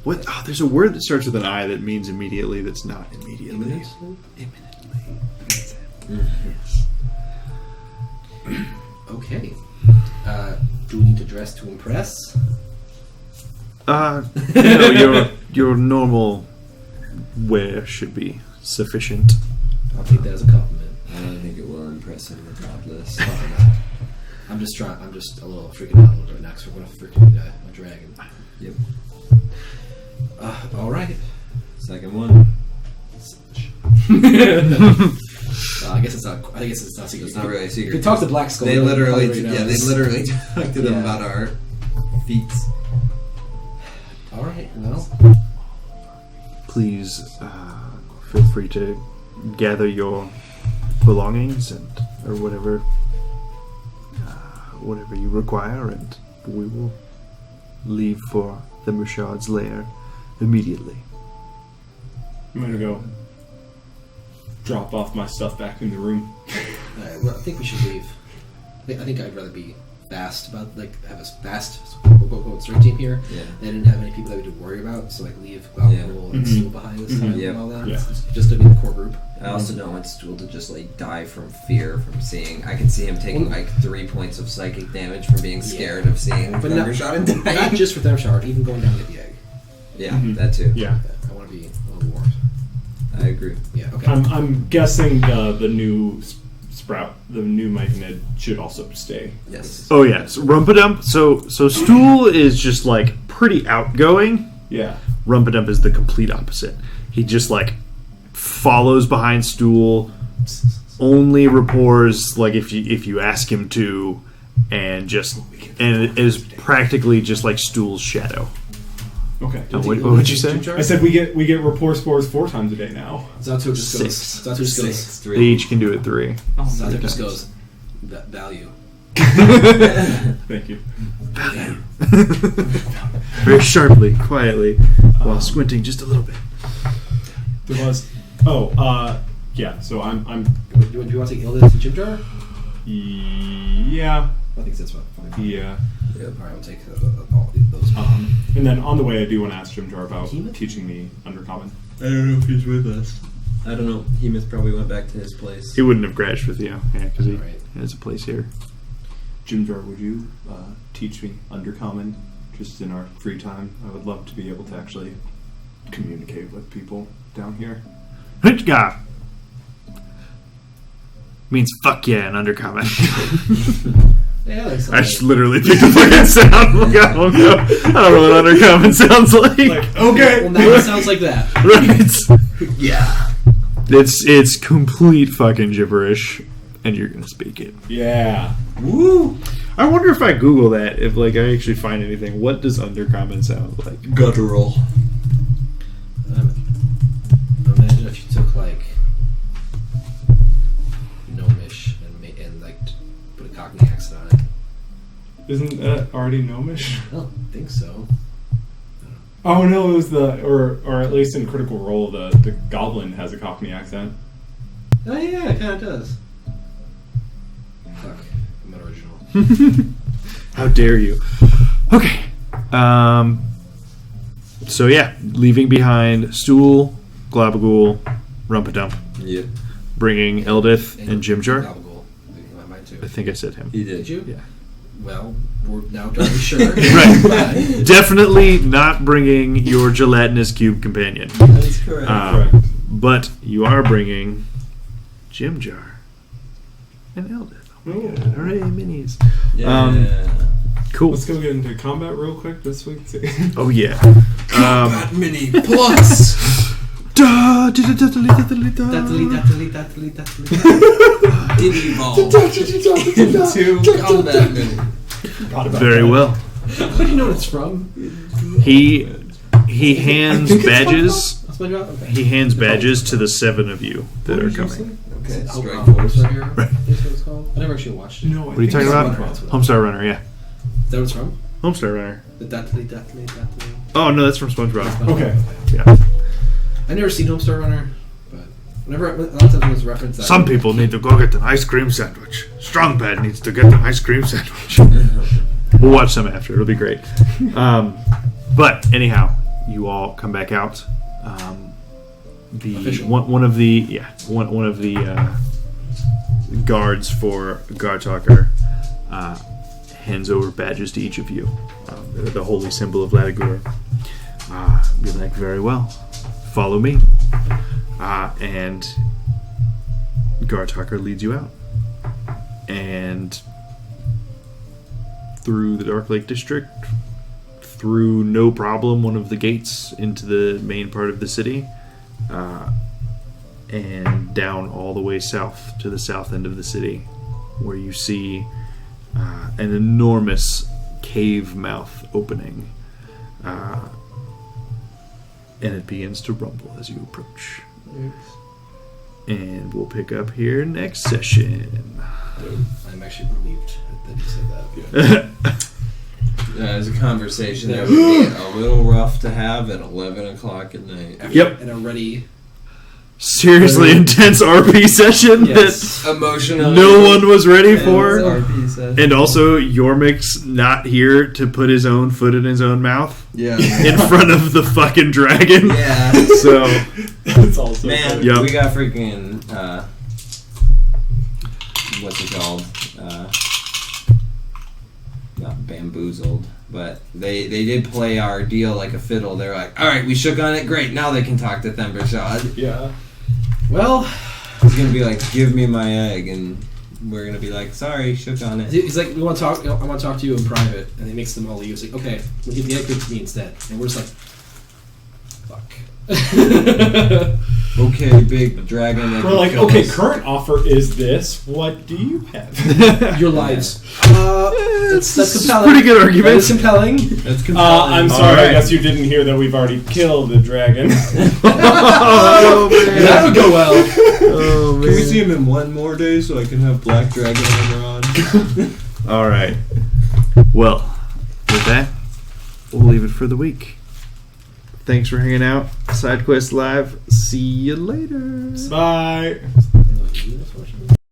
What? Oh, there's a word that starts with an I that means immediately. That's not immediately. Imminently? Imminently. That's it. Yes. Okay. Do we need to dress to impress? Your normal wear should be sufficient. I'll take that as a compliment. I don't think it will impress him with topless. Probably not. I'm just a little freaking out a little bit now because we're going to freaking a dragon. Yep. All right. Second one. I guess it's not. I guess it's not secret. It's not really a secret. We talk to Black Skull. They literally, right now. they literally talked to them Yeah. about our feats. All right. Well, Please feel free to gather your belongings or whatever you require, and we will leave for Thembershard's lair immediately. I'm gonna go drop off my stuff back in the room. I think we should leave. I think I'd rather be fast about have a fast quote straight team here. Yeah. They didn't have any people that we had to worry about, so leave Balcool and Mhm. Stool behind us and Yep. all that. Yeah. Just to be the core group. I also don't want Stool to just like die from fear from seeing. I can see him taking like 3 points of psychic damage from being scared of seeing But not- Thundershot and dying. Not just for Thembershard, even going down to get the egg. Yeah, Mhm. that too. Yeah. I want to be a little warned. I agree. Yeah. Okay. I'm guessing the new sprout, the new Myconid should also stay. Yes. Oh yeah, so Rumpadump. So Stool is just like pretty outgoing. Yeah. Rumpadump is the complete opposite. He just like follows behind Stool, only rapports like if you ask him to, and it is practically just like Stool's shadow. Okay. What would you say? I said we get rapport spores 4 times a day now. Zato just goes. 6. Zato just goes. 6, They 3. each can do it 3. Zato just goes. Value. Thank you. Very sharply, quietly, while squinting just a little bit. There was. Yeah. So I'm. Do you want to take Ilda to Jim Jar? Yeah. I think that's fine. Yeah. All right, we'll take all those. And then on the way, I do want to ask Jim Jar about Hemoth? teaching me Undercommon. I don't know if he's with us. I don't know. Hemoth probably went back to his place. He wouldn't have crashed with you, yeah, because he Alright. has a place here. Jim Jar, would you teach me Undercommon just in our free time? I would love to be able to actually communicate with people down here. Hitchka means fuck yeah in Undercommon. Yeah, that's I just literally picked a fucking sound. I don't know what Undercommon sounds like. Okay. Well, now it sounds like that. Right. Yeah. It's complete fucking gibberish, and you're gonna speak it. Yeah. Woo! I wonder if I Google that, if like I actually find anything. What does Undercommon sound like? Guttural. Imagine if you took like Gnomish and like put a Cockney accent on it. Isn't that already Gnomish? I don't think so. Oh no, it was or at least in Critical Role, the Goblin has a Cockney accent. Oh yeah, it kind of does. Fuck, I'm not original. How dare you? Okay. So yeah, leaving behind Stool, Globagool, Rumpadump, Yep. bringing Eldith and Jimjar. Gabagool. Mine too. I think I said him. He did. Did you? Yeah. Well, we're now very sure. Right. Definitely not bringing your gelatinous cube companion. That's correct. Correct. But you are bringing Jimjar and Eldith. Oh my god. Hooray, minis. yeah. Cool. Let's go get into combat real quick this week. Oh yeah. Combat Mini Plus. Da, da, da, da, da, da, da, da. Did evolve into Combat Mini. Very well. How do you know what it's from? He hands badges. SpongeBob? Okay. He hands badges to the 7 of you that are coming. Okay, Oh, Strike Homestar Force. Hero? Right. That's what it's called. I never actually watched it. No, What are you talking about? Homestar Runner, yeah. Is that what it's from? Homestar Runner. The Datley. Oh no, that's from SpongeBob. Okay. Yeah. I've never seen Homestar Runner, but whenever a lot of times when it's referenced, that Some people need to go get an ice cream sandwich. Strong Bad needs to get an ice cream sandwich. We'll watch some after. It'll be great. But anyhow, you all come back out. The Official. one of the guards for Guard Talker hands over badges to each of you. They're the holy symbol of Latagur. Be like, very well. Follow me. And Guard Talker leads you out. And through the Dark Lake District, through no problem one of the gates into the main part of the city, and down all the way south to the south end of the city, where you see an enormous cave mouth opening, and it begins to rumble as you approach. And we'll pick up here next session. I'm actually relieved that you said that. As a conversation that would be a little rough to have at 11 o'clock at night. Yep. And already. Seriously intense RP session Yes. Emotional. that no one was ready for. RP session. And also, Yormik's not here to put his own foot in his own mouth Yeah. in front of the fucking dragon. Yeah. So, It's also Man, Yep. we got freaking, what's it called? Not bamboozled, But they did play our deal like a fiddle. They're like, all right, we shook on it. Great, now they can talk to Thembershad. Yeah. Well, He's gonna be like, give me my egg, and we're gonna be like, sorry, shook on it. he's like, we want to talk. I want to talk to you in private, and he makes them all leave. He's like, okay, we'll give the egg to me instead, and we're just like, fuck. Okay, big dragon. That We're can like, kill okay, us. current offer is this. What do you have? Your lives. That's compelling. Pretty good argument. That is compelling. That's compelling. I'm All sorry. right. I guess you didn't hear that we've already killed the dragon. Oh, man. That would go well. Oh, man. Can we see him in one more day so I can have Black Dragon later on? All right. Well, with that, we'll leave it for the week. Thanks for hanging out. SideQuest Live. See you later. Bye.